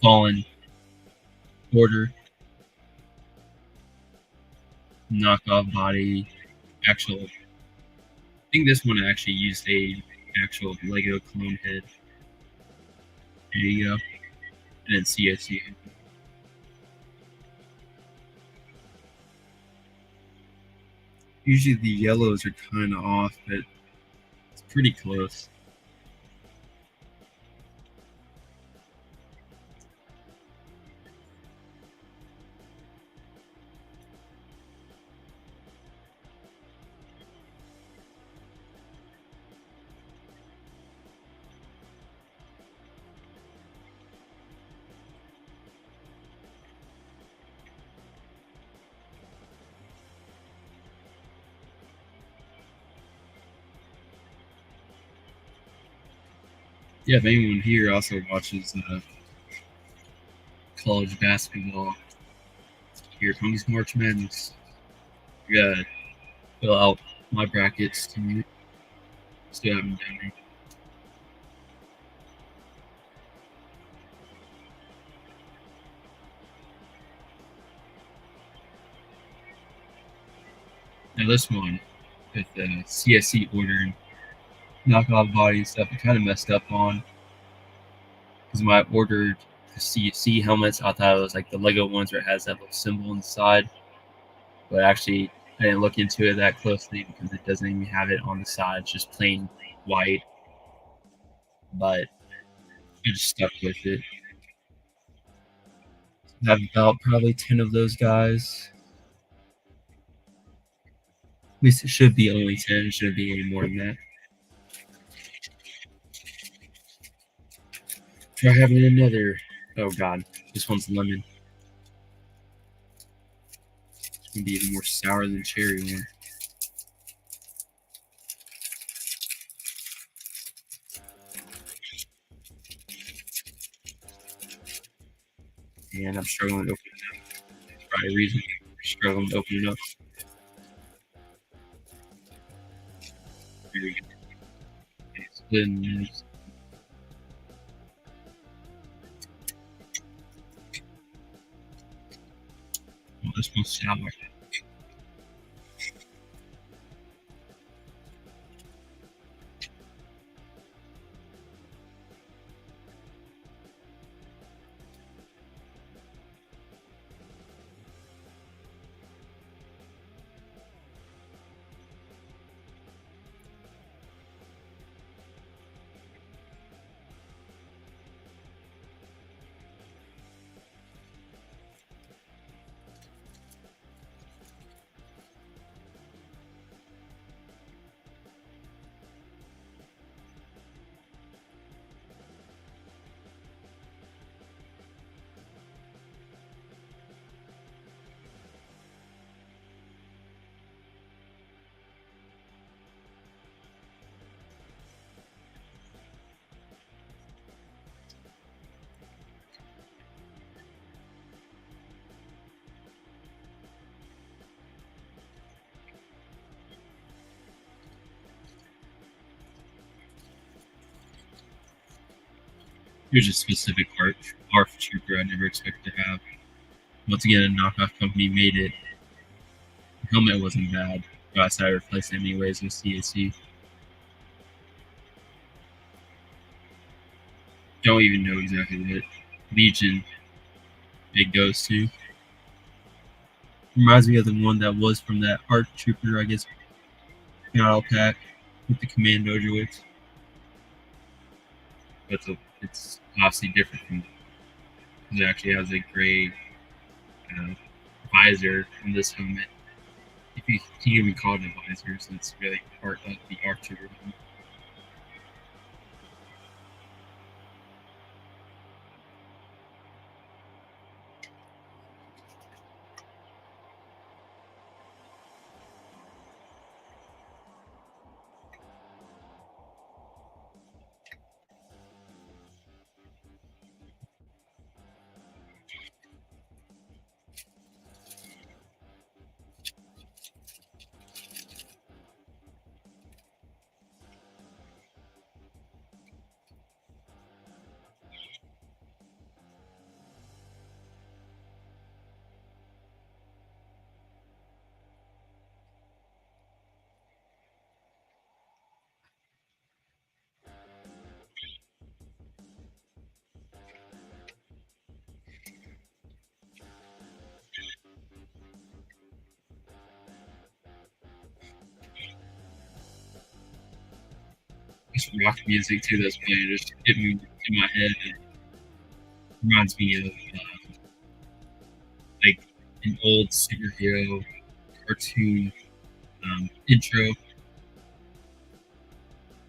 Fallen Order, knockoff body, actual. I think this one actually used a actual Lego clone head. There you go. And then CSU. Usually the yellows are kind of off, but it's pretty close. Yeah, if anyone here also watches college basketball, here comes March Madness. I gotta fill out my brackets to still haven't done it. Now this one, with the CSC order and knockoff body and stuff, I kind of messed up on because when I ordered the CSC helmets, I thought it was like the Lego ones where it has that little symbol on the side, but actually I didn't look into it that closely because it doesn't even have it on the side. It's just plain white, but I just stuck with it. I have about probably 10 of those guys. At least it should be only 10. It shouldn't be any more than that. Try having another. Oh god, this one's lemon. It's gonna be even more sour than cherry one. And I'm struggling to open it up. That's probably a reason I'm struggling to open it up. Here we go. It's good. Oh, this one's sour. Here's a specific ARF trooper I never expected to have. Once again, a knockoff company made it. The helmet wasn't bad, but I decided to replace it anyways with CAC. Don't even know exactly what Legion it goes to. Reminds me of the one that was from that ARC trooper, I guess, battle pack with the commando droids. But it's obviously different from because it actually has a gray visor on this helmet. If you can even call it a visor, so it's really part of the ARC trooper helmet. this rock music too that's playing just hit me in my head. It reminds me of like an old superhero cartoon intro.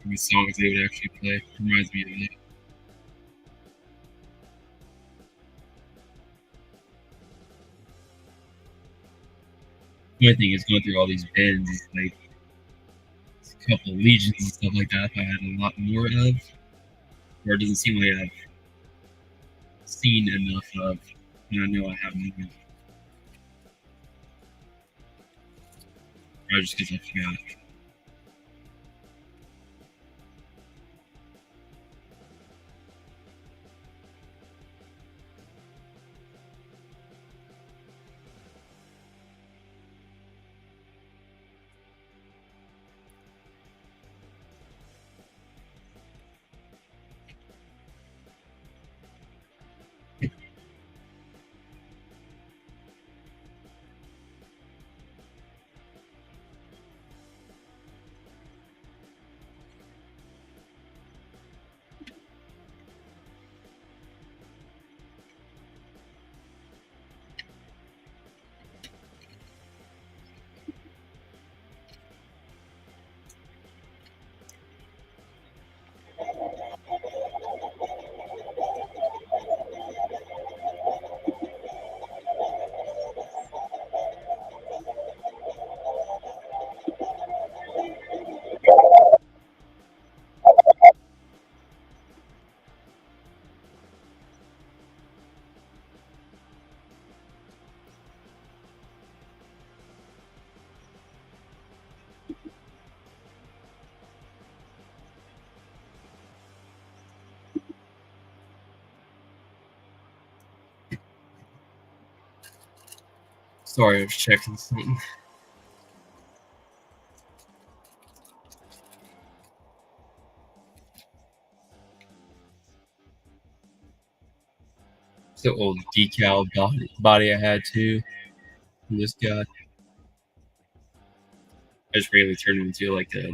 The songs they would actually play reminds me of that. The only thing is going through all these bins is like a couple of legions and stuff like that. If I had a lot more of, or it doesn't seem like I've seen enough of, and I know I have more. Or just because I forgot. Sorry, I was checking something. It's the old decal body I had too. And this guy, I just really turned him into like a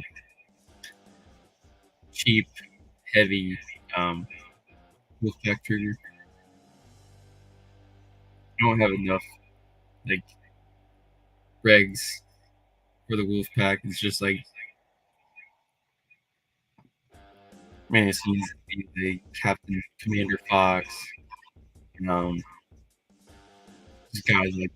cheap, heavy wolfpack trigger. I don't have enough like regs for the wolf pack. It's just like, man, it seems to be the Captain Commander Fox. These guys like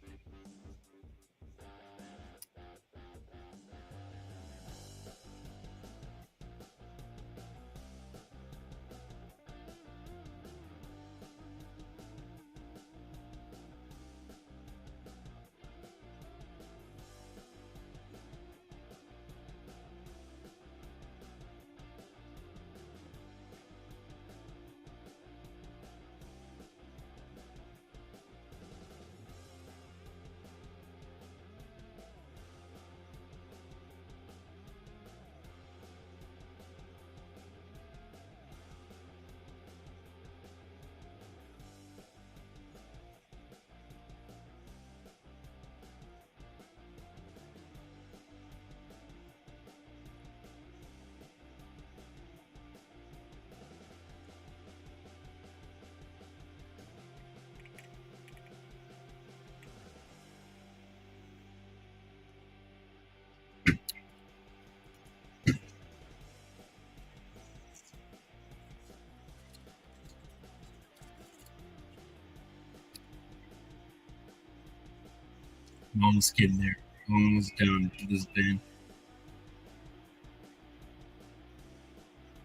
I'm almost getting there. I'm almost done with this bin.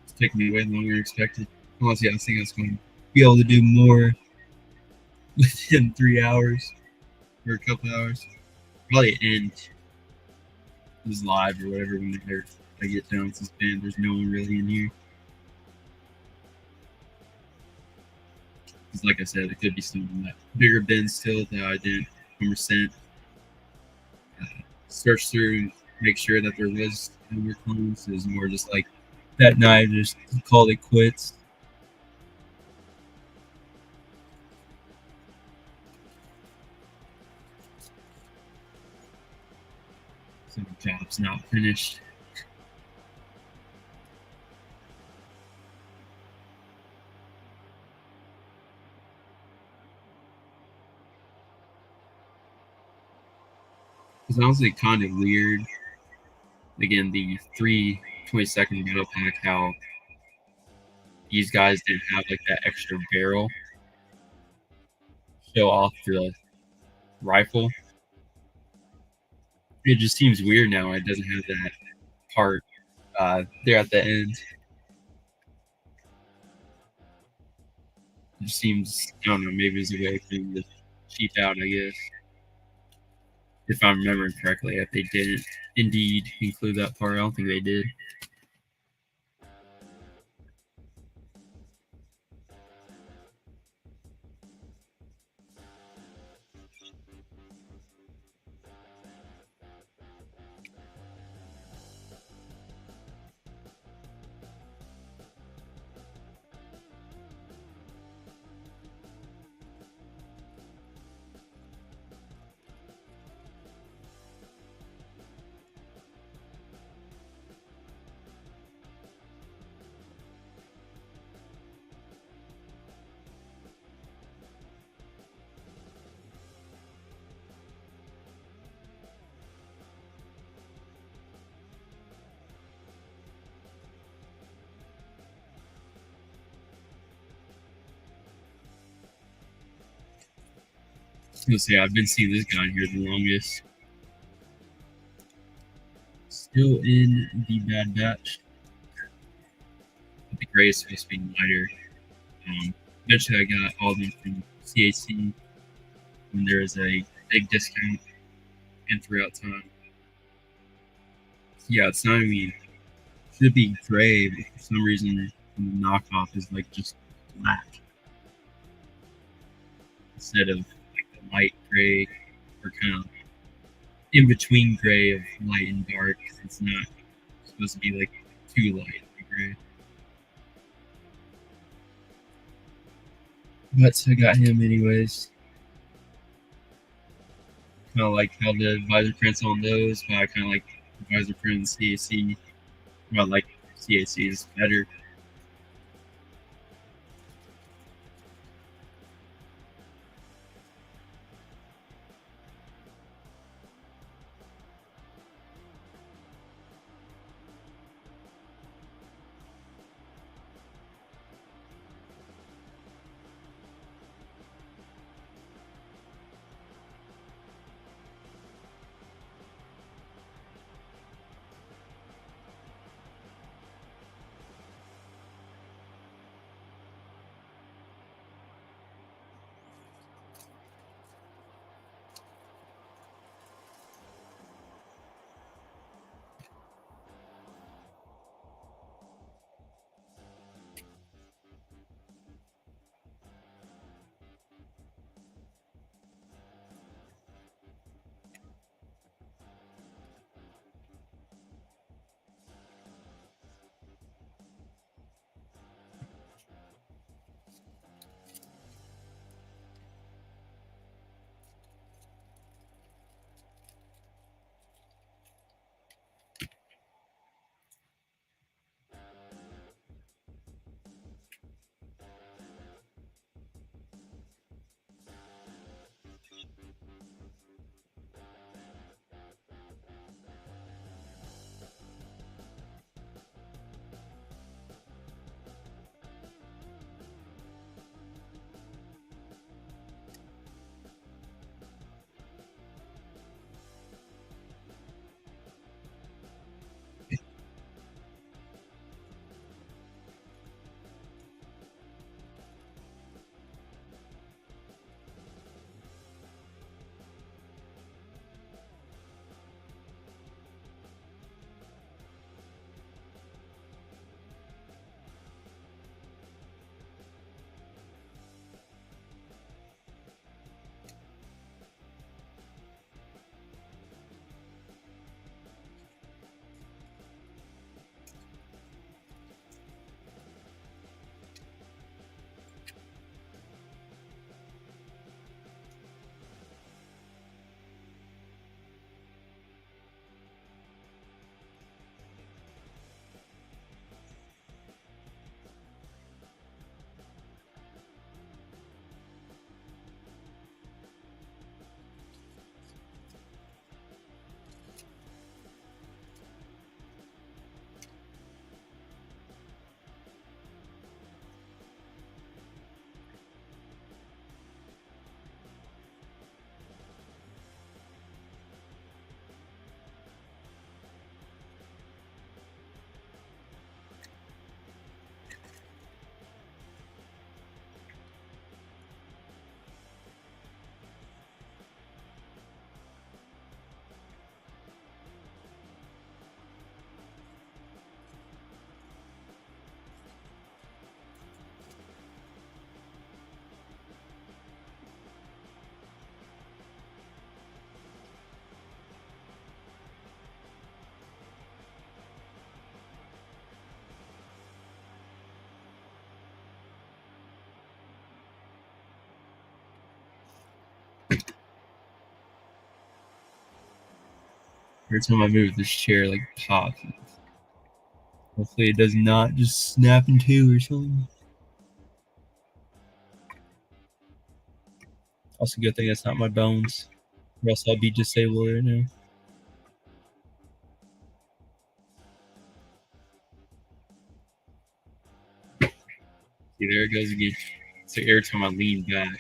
It's taking me way longer than expected. Honestly, I think I was going to be able to do more within 3 hours or a couple hours. Probably end this live or whatever whenever I get done with this bin. There's no one really in here. Because like I said, it could be some of that bigger bin still that I didn't 100% search through and make sure that there was no more clones. It was more just like that night, just called it quits. So the job's not finished. It's honestly kind of weird. Again, the 3 22nd battle pack, how these guys didn't have like that extra barrel show off the rifle. It just seems weird now. It doesn't have that part there at the end. It just seems, I don't know, maybe it's a way for them to cheap out, I guess. If I'm remembering correctly, if they didn't indeed include that part, I don't think they did. I was gonna say, I've been seeing this guy here the longest. Still in the Bad Batch. But the gray is supposed to be lighter. Eventually, I got all of them from CAC when there was a big discount and throughout time. Yeah, it's not even, should be gray, but for some reason the knockoff is like just black instead of like the light gray or kind of in between gray of light and dark. It's not supposed to be like too light gray. But I got him anyways. Kind of like how the visor prints on those, but I kind of like the visor print in CAC. Well, like CAC is better. Every time I move, this chair like pops. Hopefully it does not just snap in two or something. Also, good thing that's not my bones, or else I'll be disabled right now. See, there it goes again. So every time I lean back.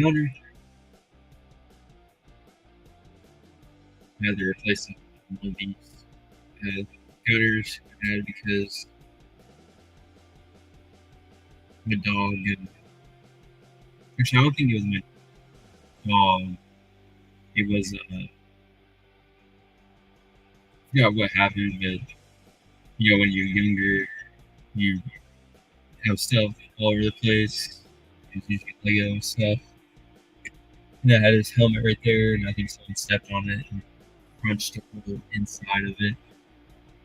Gunner. I had to replace one of these gunners I had because my dog. Actually, I don't think it was my dog. It was I forgot what happened, but you know, when you're younger, you have stuff all over the place. You get Lego stuff. And I had his helmet right there, and I think someone stepped on it and crunched a hole inside of it,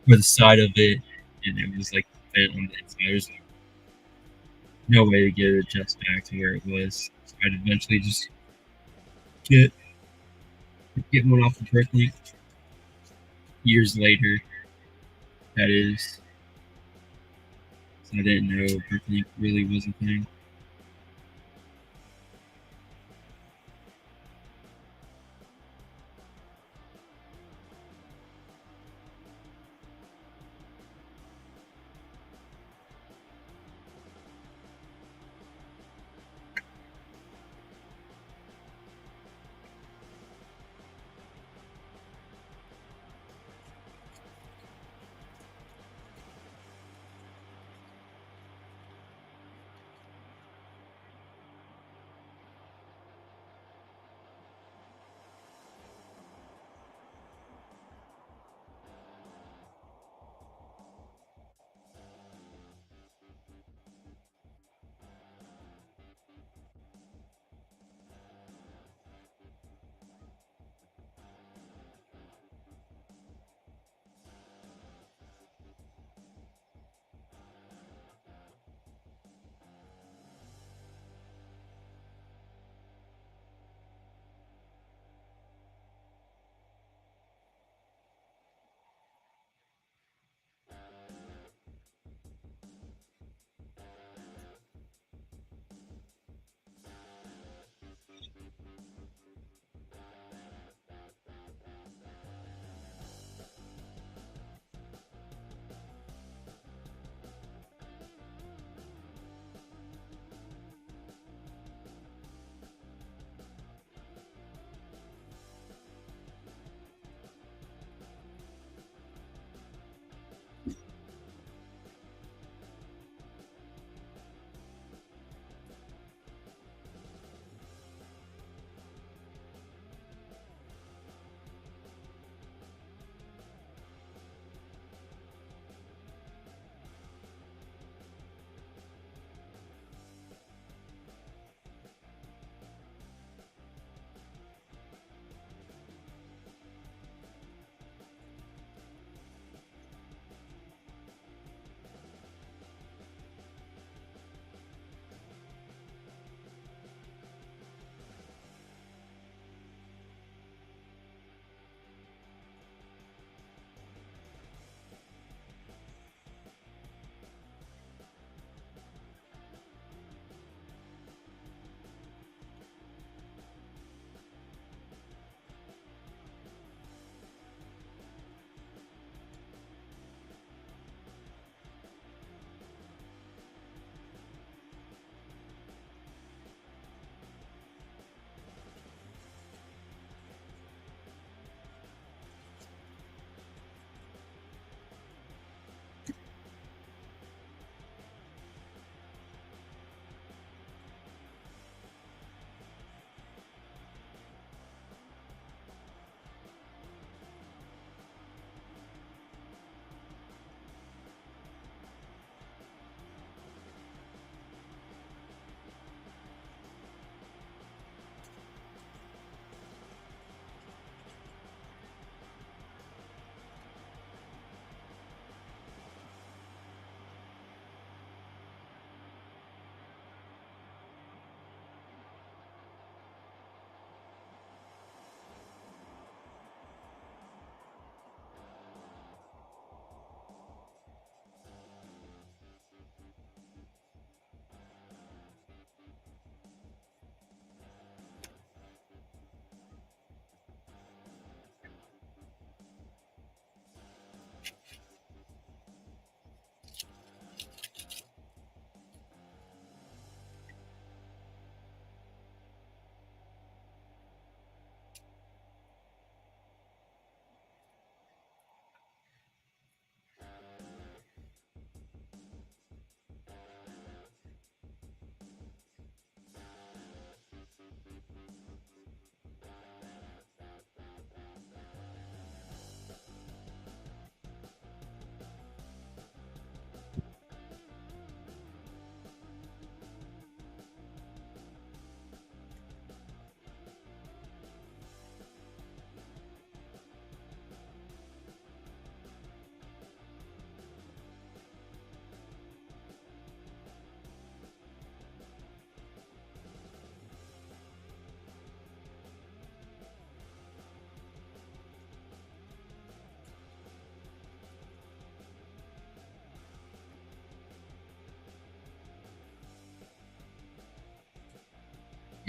or the side of it, and it was like bent on the inside. There's no way to get it just back to where it was. So I'd eventually just get one off the birth link. Years later, that is. So I didn't know birth link really was a thing.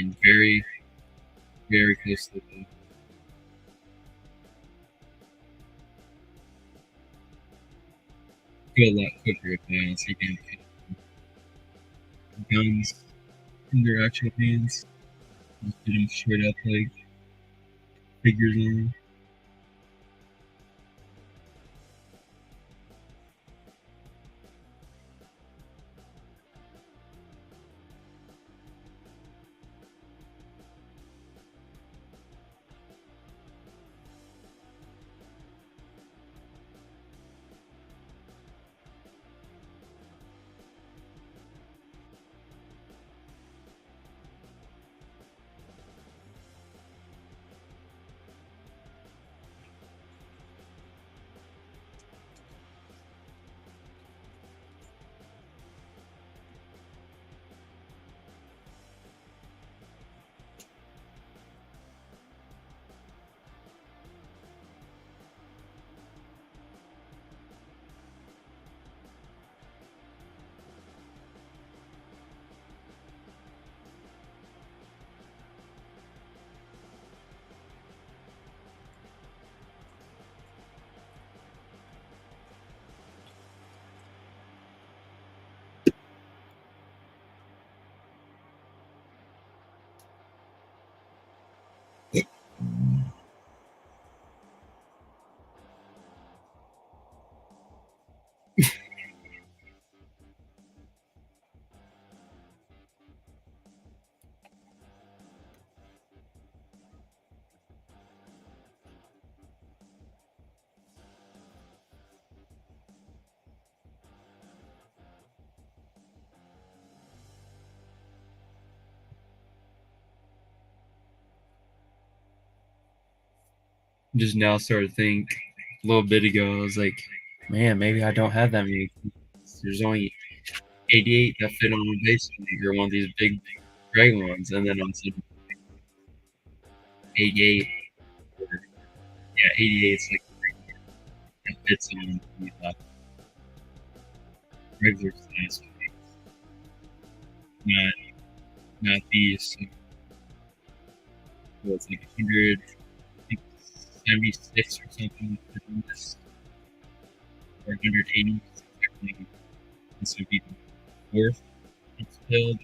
and very, very close to the feel a lot quicker if I honestly can guns in their actual hands. Just put them straight up like figures on them. Just now started to think a little bit ago, I was like, man, maybe I don't have that many. There's only 88 that fit on one base or one of these big gray ones, and then on some 88, yeah, 88 is like that fits on the regular size. Not not these. So it's like 100, I think 76 or something on this, or 180. Exactly. This would be the fourth it's filled.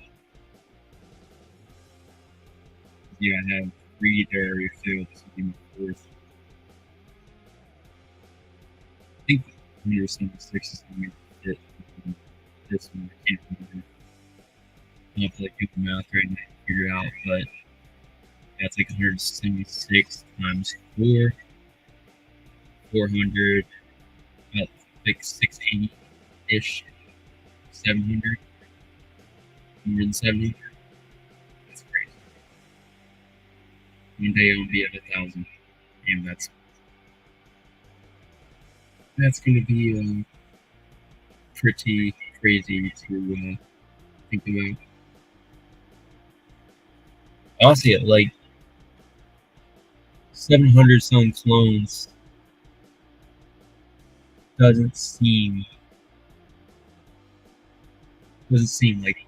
Yeah, I have 3 that are refilled. This would be my fourth. I think 176 is going to fit this one. I can't remember. I have to like do the math right now to figure out, but yeah, it's like 176 times 4, 400, about like 680 ish, 700, 170. That's crazy. One day I'll be at 1,000, and that's going to be pretty crazy to think about. Honestly, like 700 some clones doesn't seem like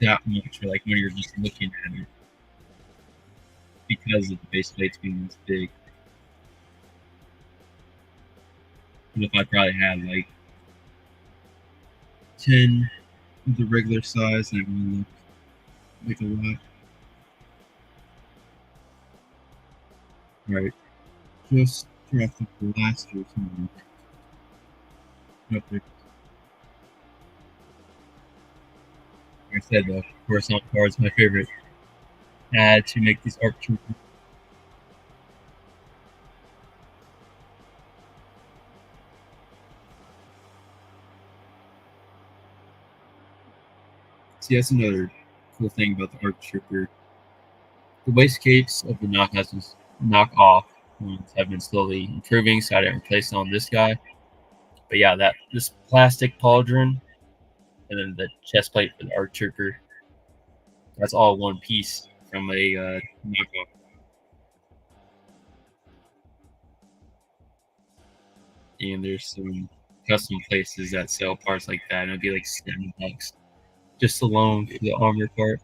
that much, or like when you're just looking at it, because of the base plates being this big. But if I probably had like 10 of the regular size, that would look like a lot. Right, just drafted the last year's one. Like I said, though, Coruscant card is my favorite. Add to make these ARC troopers. See, that's another cool thing about the ARC trooper. The wastegapes of the knockoff ones have been slowly improving, so I didn't replace it on this guy. But yeah, this plastic pauldron and then the chest plate for the ARC trooper, that's all one piece from a knockoff. And there's some custom places that sell parts like that, and it'd be like $7 just alone for the armor part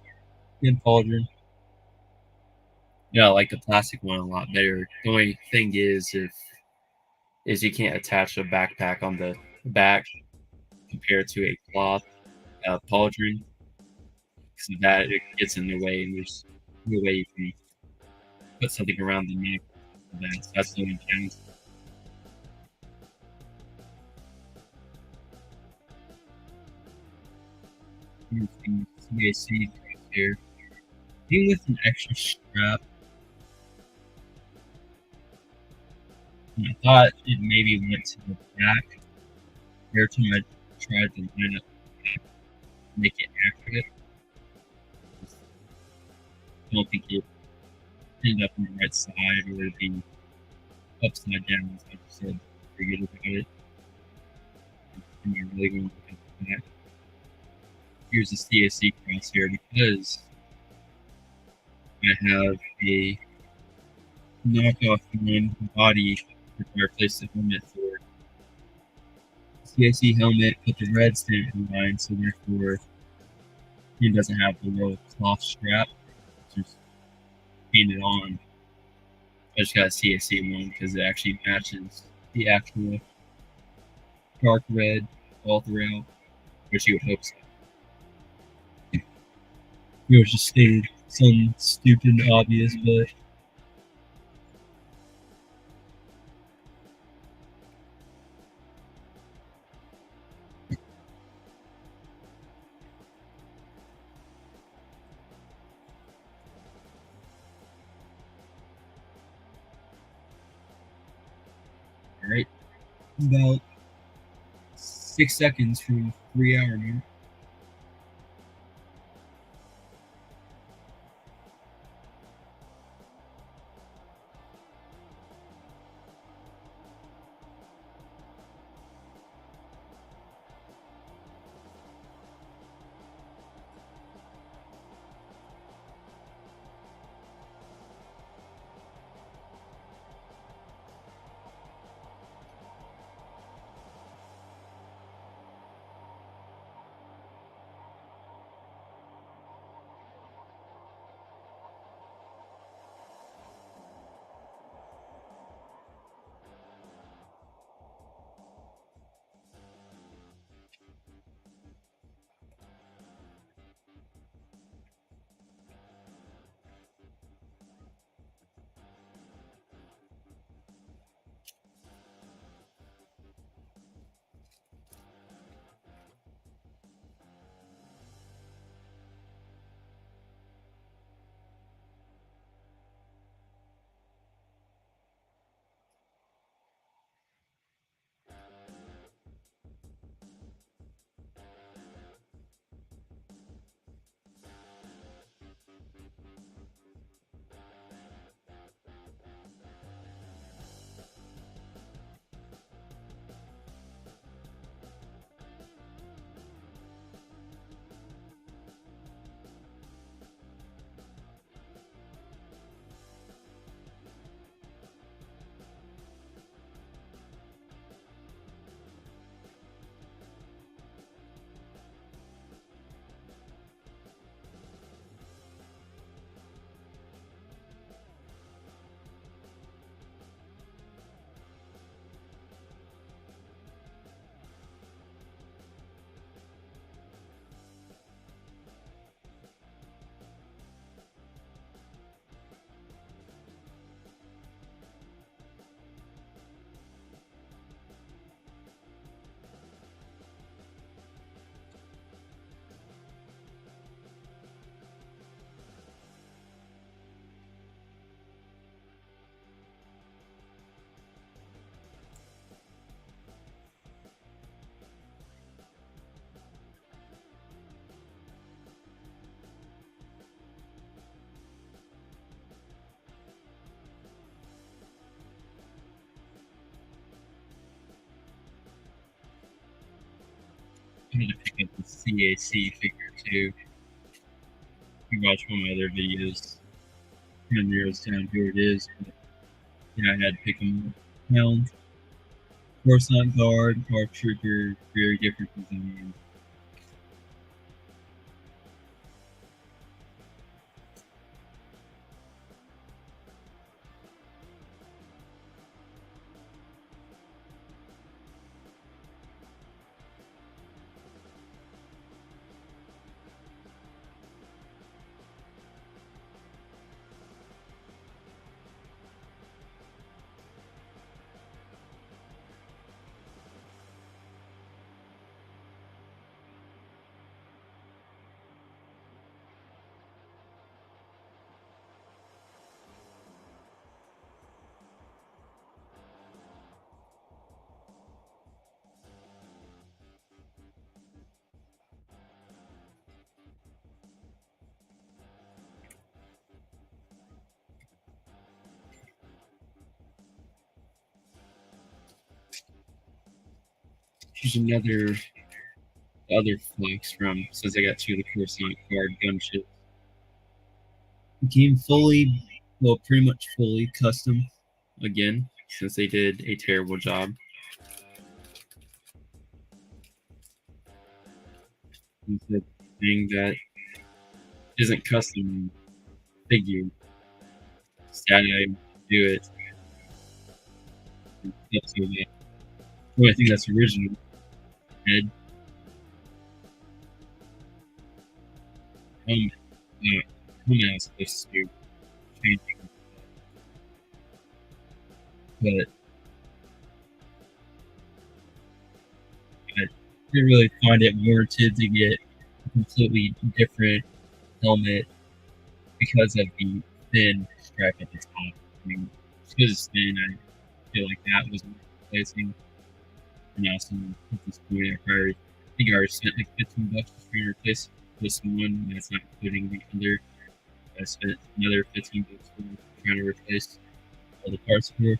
and pauldron. Yeah, I like the plastic one a lot better. The only thing is you can't attach a backpack on the back compared to a cloth pauldron, so that it gets in the way, and there's no way you can put something around the neck of that. So that's the only challenge. Using CAC here. Even with an extra strap, and I thought it maybe went to the back. Every time I tried to line up, make it accurate, I don't think it ended up on the right side or the upside down. So I just said, forget about it. I'm not really going to look at the back. Here's the CAC crosshair because I have a knockoff one body that I replaced the helmet for. CAC helmet with the red stamp line, so therefore it doesn't have the little cloth strap. It's just painted on. I just got a CAC one because it actually matches the actual dark red all throughout, which you would hope so. It was just stated some stupid obvious, but alright. About 6 seconds from 3 hour mark. I'm gonna pick up the CAC figure too. You can watch one of my other videos. It narrows down who it is. But yeah, I had to pick them up. Hound, Coruscant Guard, Dark Trooper, very different design. Here's another other flex from since I got two of the Coruscant card gunships. Became fully, well, pretty much fully custom again, since they did a terrible job. It's a thing that isn't custom figure. Instead, I do it. That's so bad. Well, I think that's original. Head. Who knows supposed to change, but I didn't really find it warranted to get a completely different helmet because of the thin strap at the top. I mean, because it's thin, I feel like that was replacing. And also, at this point, I think I already spent like $15 just trying to replace this one. That's not including the other. I spent another $15 for trying to replace all the parts for.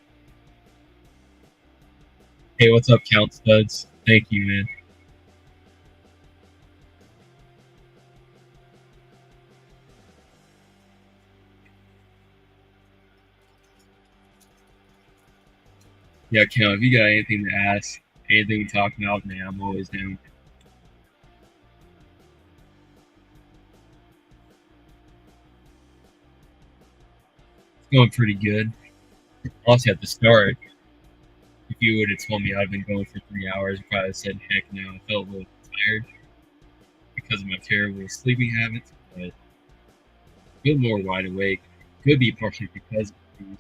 Hey, what's up, Count Studs? Thank you, man. Yeah, Count, if you got anything to ask, anything to talk about, man, I'm always down. It's going pretty good. Also, at the start, if you would have told me I'd been going for 3 hours, I probably said, heck no. I felt a little tired because of my terrible sleeping habits, but I feel more wide awake. Could be partially because of these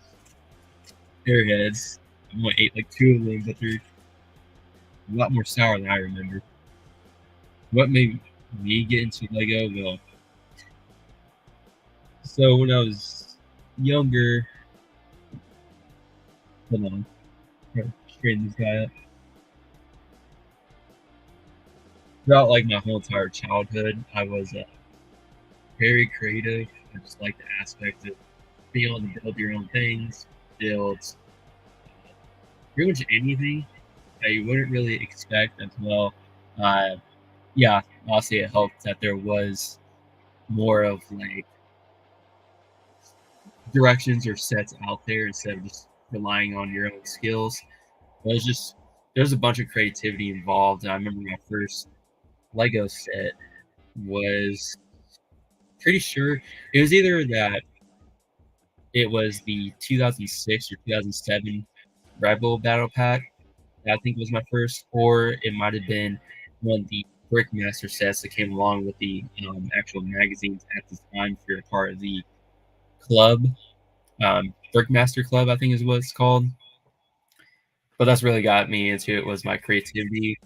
airheads. I only ate like 2 of them, but they're a lot more sour than I remember. What made me get into Lego? Well, so when I was younger, hold on, straighten this guy up. Throughout like my whole entire childhood, I was very creative. I just like the aspect of being able to build your own things, build pretty much anything that you wouldn't really expect as well. Yeah, honestly, it helped that there was more of like directions or sets out there instead of just relying on your own skills. There's a bunch of creativity involved. And I remember my first Lego set was pretty sure it was either that it was the 2006 or 2007 Rebel Battle Pack that I think was my first, or it might have been one of the Brickmaster sets that came along with the actual magazines at the time for a part of the club. Brickmaster Club, I think is what it's called. But that's really got me into it was my creativity.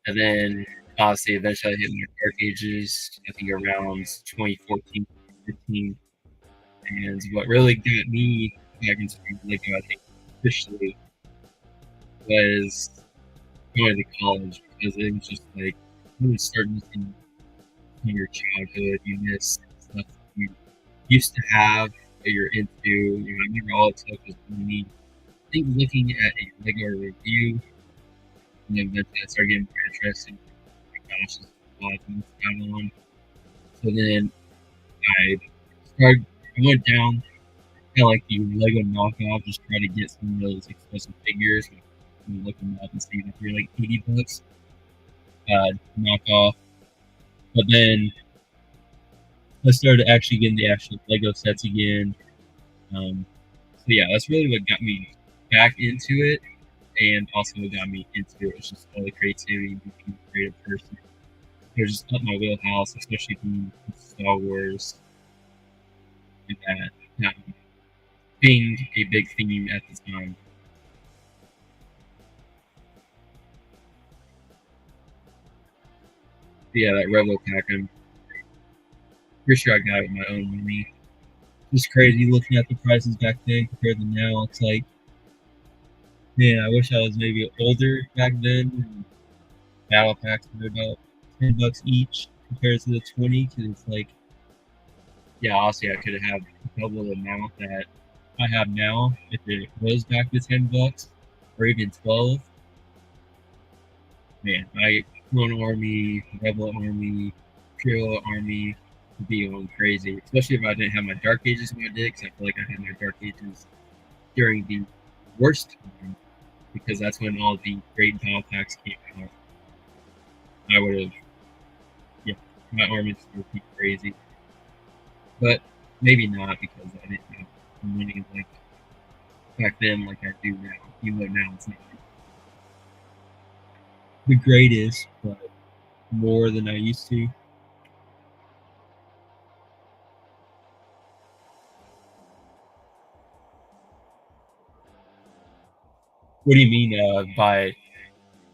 And then honestly, eventually I hit my dark ages, I think around 2014, 15. And what really got me back into Lego, I think, officially was going to college because it was just like you would start missing from your childhood. You miss stuff you used to have that you're into. You know, I remember all it took was me, I think, looking at a Lego review, and then eventually I started getting more interested. Oh my gosh, this is a lot of things going on. So then I went down kind of like the Lego knockoff, just try to get some of those expensive figures. And look them up and see that they're like $80 knockoff. But then I started actually getting the actual Lego sets again. So yeah, that's really what got me back into it, and also what got me into it was just all the creativity, being a creative person. It was just up my wheelhouse, especially from Star Wars, and that being a big theme at the time. But yeah, that Rebel pack, I'm pretty sure I got it with my own money. Just crazy looking at the prices back then compared to now. It's like, man, I wish I was maybe older back then. Battle packs were about $10 each compared to the 20, because it's like, yeah, honestly, I could have had double the amount that I have now if it was back to $10 or even 12. Man, clone army, rebel army, imperial army would be going crazy. Especially if I didn't have my dark ages in my day, because I feel like I had my dark ages during the worst time, because that's when all the great battle packs came out. I would have, yeah, my armies would be crazy. But maybe not, because I didn't have money like back then like I do now. Even though now it's not the greatest, but more than I used to. What do you mean by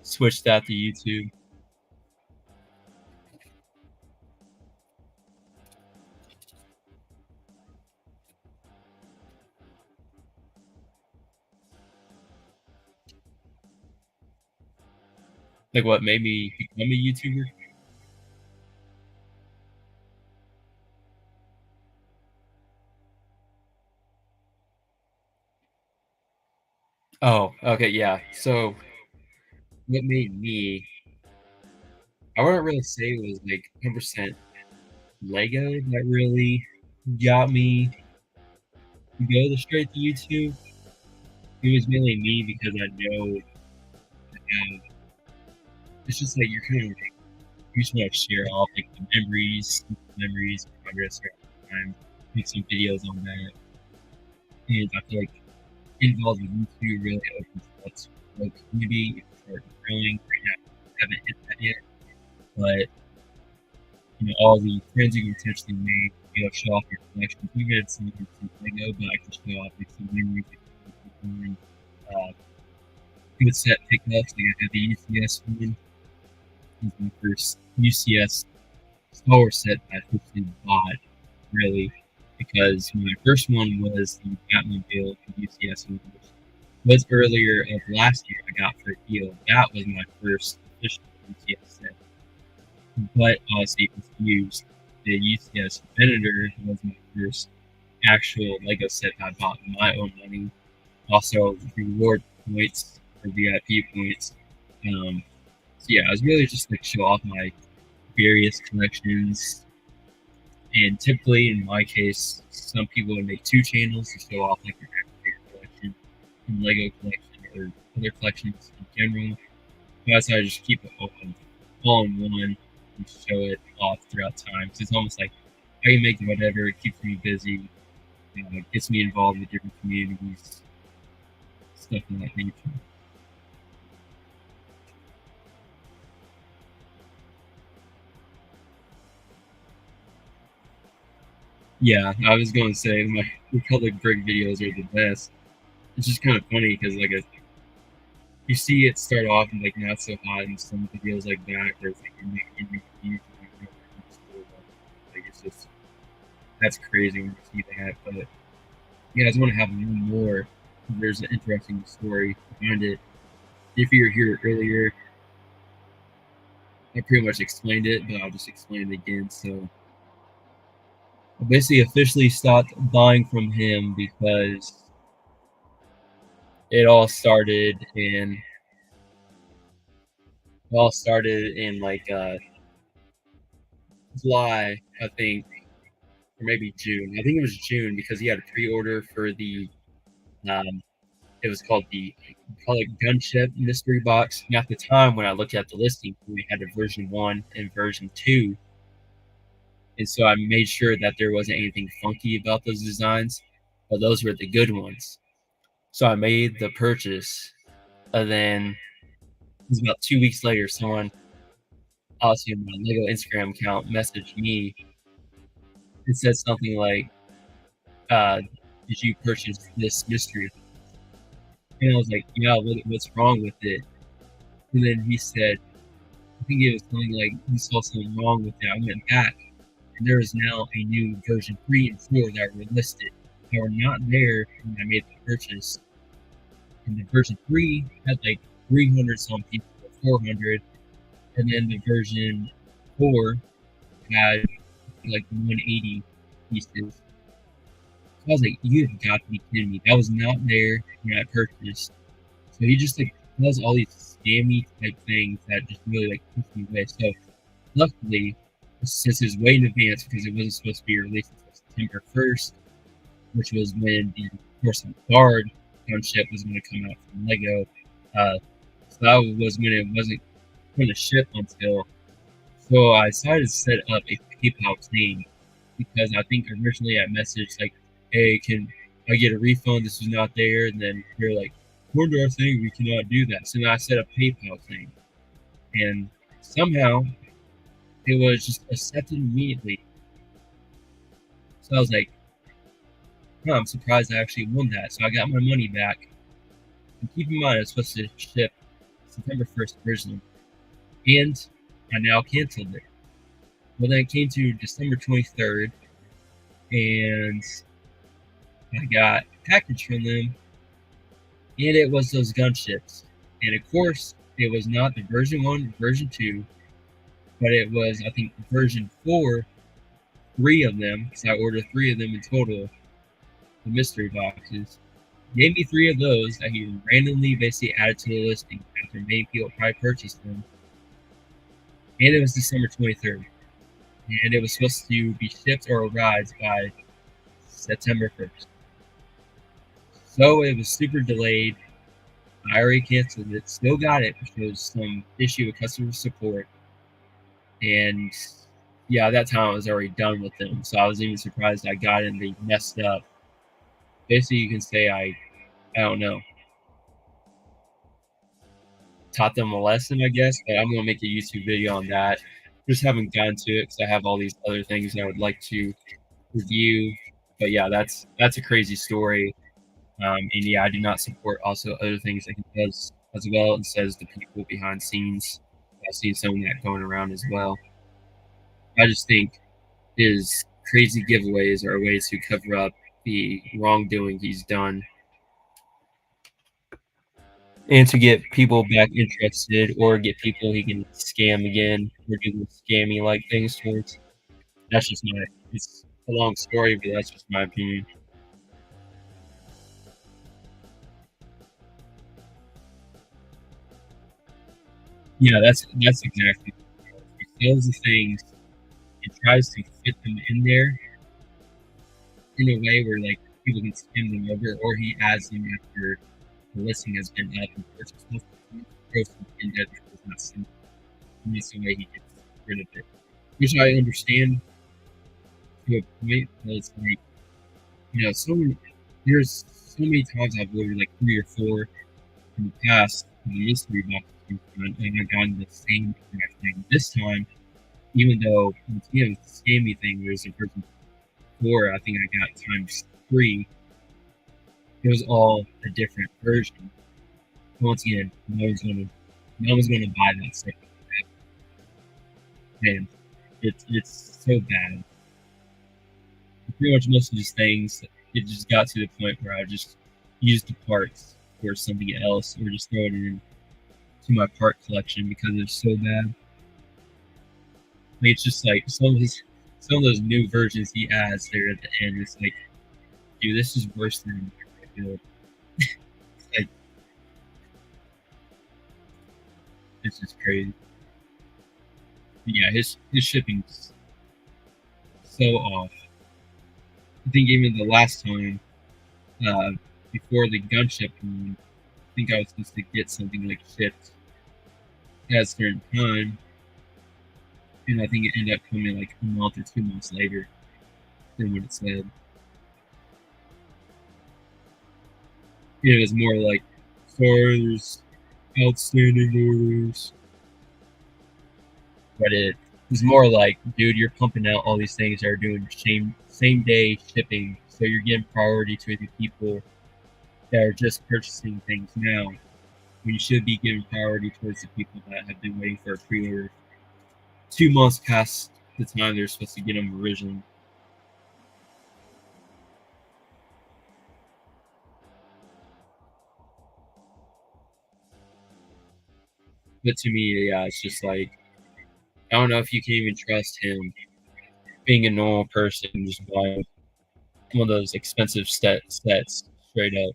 switch that to YouTube? Like what made me become a YouTuber? Oh, okay, yeah. So what made me, I wouldn't really say it was like 100% Lego that really got me to go the straight to YouTube. It was mainly me because I know it's just like you're kind of like, you just want to share off like the memories, progress throughout time, make some videos on that. And I feel like involved with YouTube really opens up to the community. If you start growing right now, I haven't hit that yet, but all the friends you can potentially make, show off your collections. We get some Lego, but I can show off like some memories and good set pickups. Like I had the UCS one. It was my first UCS Star Wars set that I officially bought, really, because my first one was the Batmobile UCS one, which was earlier of last year. I got for a deal. That was my first official UCS set. But honestly confused. The UCS Venator was my first actual Lego set I bought with my own money. Also, reward points or VIP points. So yeah, I was really just like show off my various collections. And typically, in my case, some people would make two channels to show off like their action collection and Lego collection or other collections in general. That's how I just keep it all in one and show it off throughout time. So it's almost like I can make whatever. It keeps me busy, gets me involved with different communities, stuff of that nature. Yeah, I was going to say my Republic Brick videos are the best. It's just kind of funny because you see it start off and like not so hot in some videos like that, where it's like you're making like it's just that's crazy when you see that. But yeah, I just want to have one more. There's an interesting story behind it. If you're here earlier, I pretty much explained it, but I'll just explain it again. So I basically officially stopped buying from him because it all started in like July, I think, or maybe June. I think it was June because he had a pre-order for the um, it was called the Gunship mystery box. And at the time when I looked at the listing, we had a version 1 and version 2. And so I made sure that there wasn't anything funky about those designs, but those were the good ones. So I made the purchase, and then it was about 2 weeks later, someone, obviously on my Lego Instagram account, messaged me. It said something like, "Did you purchase this mystery?" And I was like, "Yeah, what's wrong with it?" And then he said, I think it was something like he saw something wrong with it. I went back, and there is now a new version 3 and 4 that were listed. They were not there when I made the purchase. And the version 3 had like 300 some people, 400, and then the version 4 had like 180 pieces. So I was like, you have got to be kidding me. That was not there when I purchased. So he just like does all these scammy type things that just really like push me away. So luckily, since it was way in advance because it wasn't supposed to be released until September 1st, which was when the Coruscant Guard gunship was going to come out from Lego. So that was when it wasn't going to ship until. So I decided to set up a PayPal claim because I think originally I messaged like, "Hey, can I get a refund? This was not there." And then they're like, "According to our thing, we cannot do that." So now I set up PayPal claim, and somehow it was just accepted immediately. So I was like, "Oh, I'm surprised I actually won that." So I got my money back. And keep in mind, it's supposed to ship September 1st originally, and I now canceled it. Well, then it came to December 23rd, and I got a package from them, and it was those gunships. And of course, it was not the version 1, version 2, but it was, I think, version 4, 3 of them, because I ordered 3 of them in total, the mystery boxes. Gave me 3 of those that he randomly basically added to the listing after many people probably purchased them. And it was December 23rd. And it was supposed to be shipped or arrived by September 1st. So it was super delayed. I already canceled it. Still got it, which was some issue with customer support. And yeah, that time I was already done with them. So I was even surprised I got it and they messed up. Basically, you can say I don't know, taught them a lesson, I guess. But I'm gonna make a YouTube video on that. Just haven't gotten to it because I have all these other things I would like to review. But yeah, that's a crazy story. And yeah, I do not support also other things that he does as well, and says the people behind scenes. I've seen some of that going around as well. I just think his crazy giveaways are a way to cover up the wrongdoing he's done and to get people back interested or get people he can scam again or do scammy like things towards. That's just my, it's a long story, but that's just my opinion. Yeah, that's exactly. He sells the things and tries to fit them in there in a way where like people can skim them over, or he adds them after the listing has been up and purchased. Throws them in there because it's not seen. And that's the way he gets rid of it. Which I understand to a point, but it's like, so many, there's so many times I've ordered like 3 or 4 in the past in the mystery box and I've gotten the same exact thing. This time, even though it's the scammy thing, there's a person 4, I think I got times 3. It was all a different version. Once again, no one's gonna buy that second. Man, it's so bad. Pretty much most of these things, it just got to the point where I just used the parts for something else, or just throw it in to my part collection because it's so bad. Like, it's just like some of those new versions he adds there at the end. It's like, dude, this is worse than good. Like, it's just crazy. But yeah, his shipping's so off. I think even the last time, uh, before the gunship came, I think I was supposed to get something like shipped at a certain time, and I think it ended up coming like a month or 2 months later than what it said. It was more like, sorry, there's outstanding orders. But it was more like, dude, you're pumping out all these things that are doing same day shipping, so you're getting priority to the people that are just purchasing things now, when you should be giving priority towards the people that have been waiting for a pre-order 2 months past the time they're supposed to get them originally. But to me, yeah, it's just like, I don't know if you can even trust him being a normal person, just buying one of those expensive sets straight up.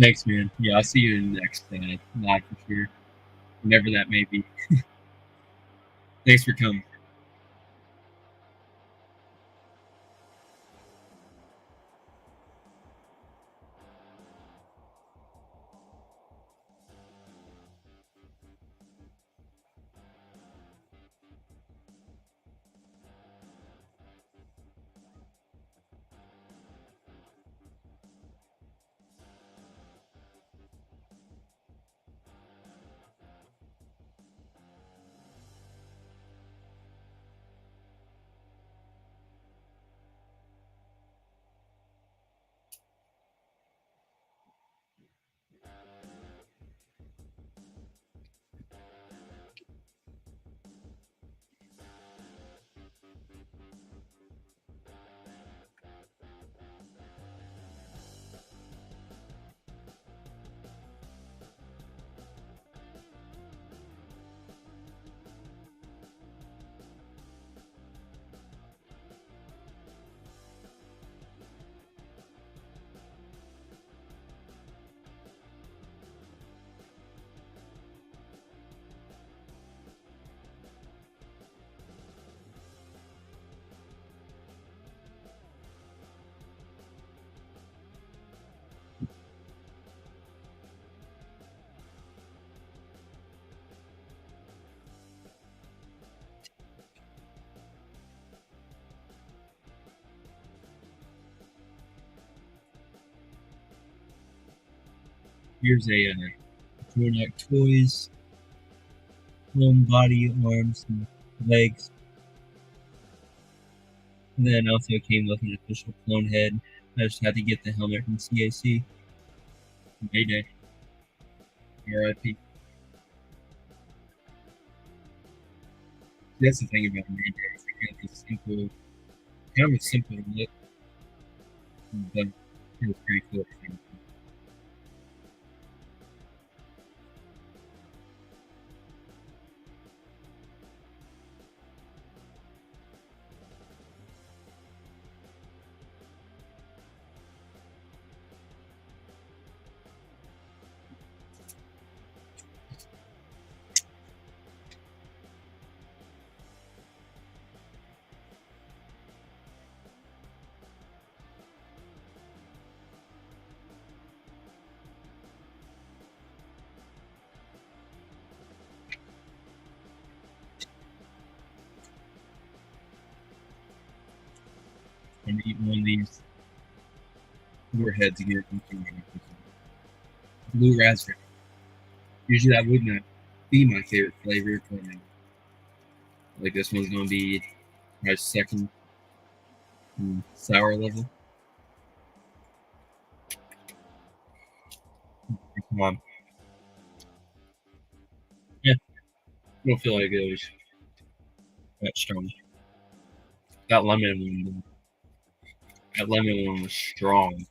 Thanks, man. Yeah, I'll see you in the next live for sure, whenever that may be. Thanks for coming. Here's a Tornak Toys, clone body, arms, and legs. And then also came with an official clone head. I just had to get the helmet from CAC. Mayday. RIP. That's the thing about Mayday. It's kind of a simple, look, but it was pretty cool. I'm gonna eat one of these warheads again. Blue raspberry. Usually that would not be my favorite flavor, but like this one's gonna be my second sour level. Come on. Yeah, I don't feel like it was that strong. That lemon one was strong.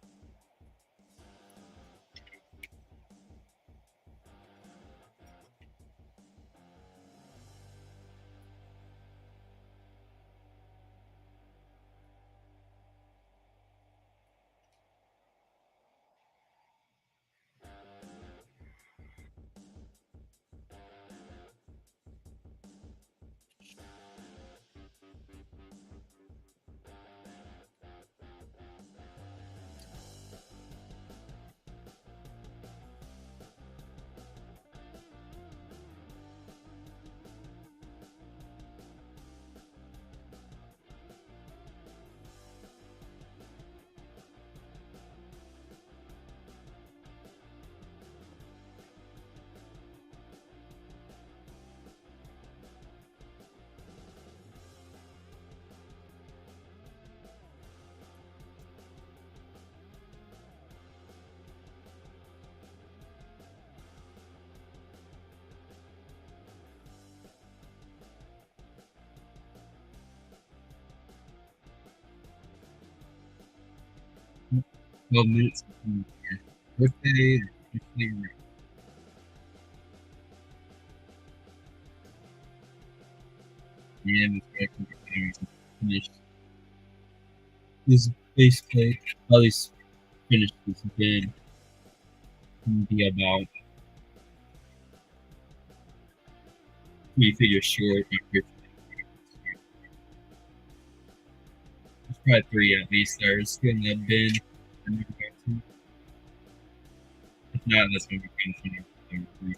Well, minutes. Birthday. And finished this base plate. At least finished this again. be about minifigure short. There's probably 3 at least that are still in that bin. If not, that's going to be kind of funny.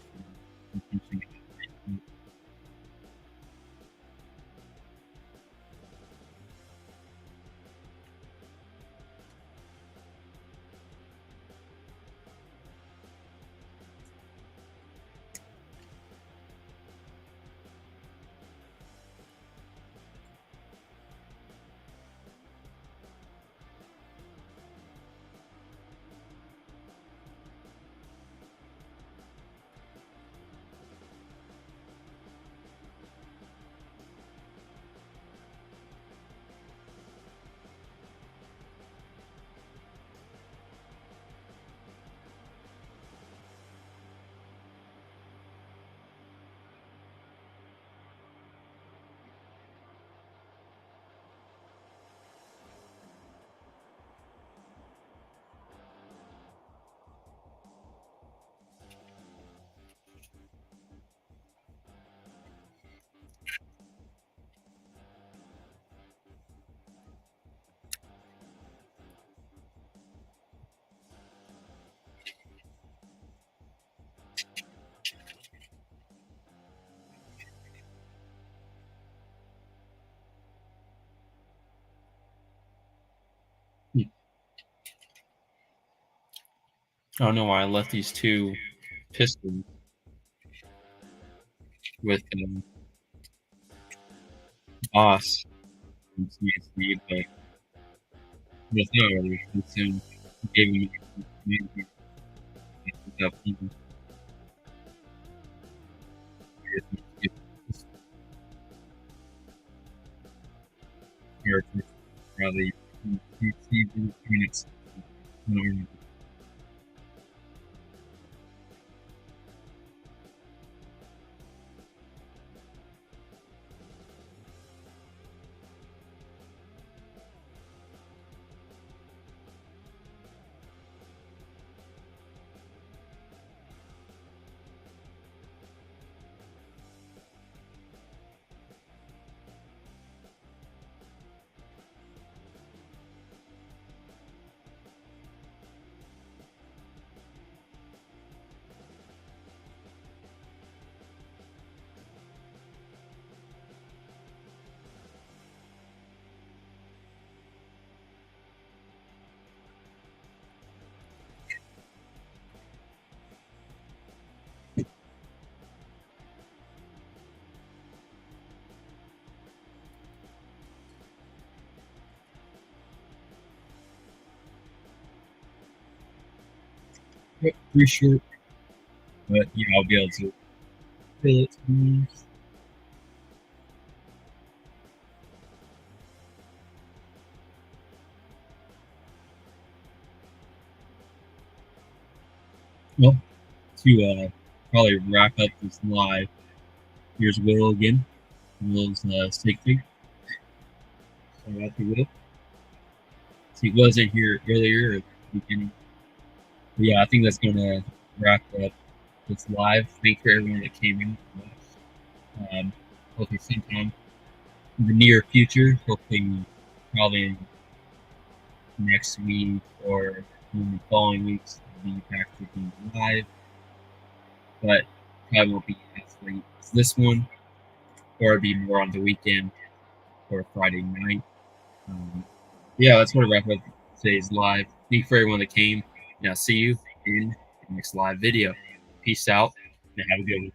I don't know why I left these 2 pistons with Boss from CSD, but that's not really too soon. Gave me without people. Probably 2 minutes. Pretty short, but yeah, I'll be able to fill it. Well, to probably wrap up this live, here's Will again. Will's stick thing. So after Will. So he wasn't here earlier at the beginning. But yeah, I think that's gonna wrap up this live. Thanks for everyone that came in. Hopefully sometime in the near future, hopefully probably next week or in the following weeks, we'll be back to being live. But probably won't be as late as this one, or it'll be more on the weekend or Friday night. Yeah, that's going to wrap up today's live. Thank you for everyone that came. And I'll see you in the next live video. Peace out and have a good one.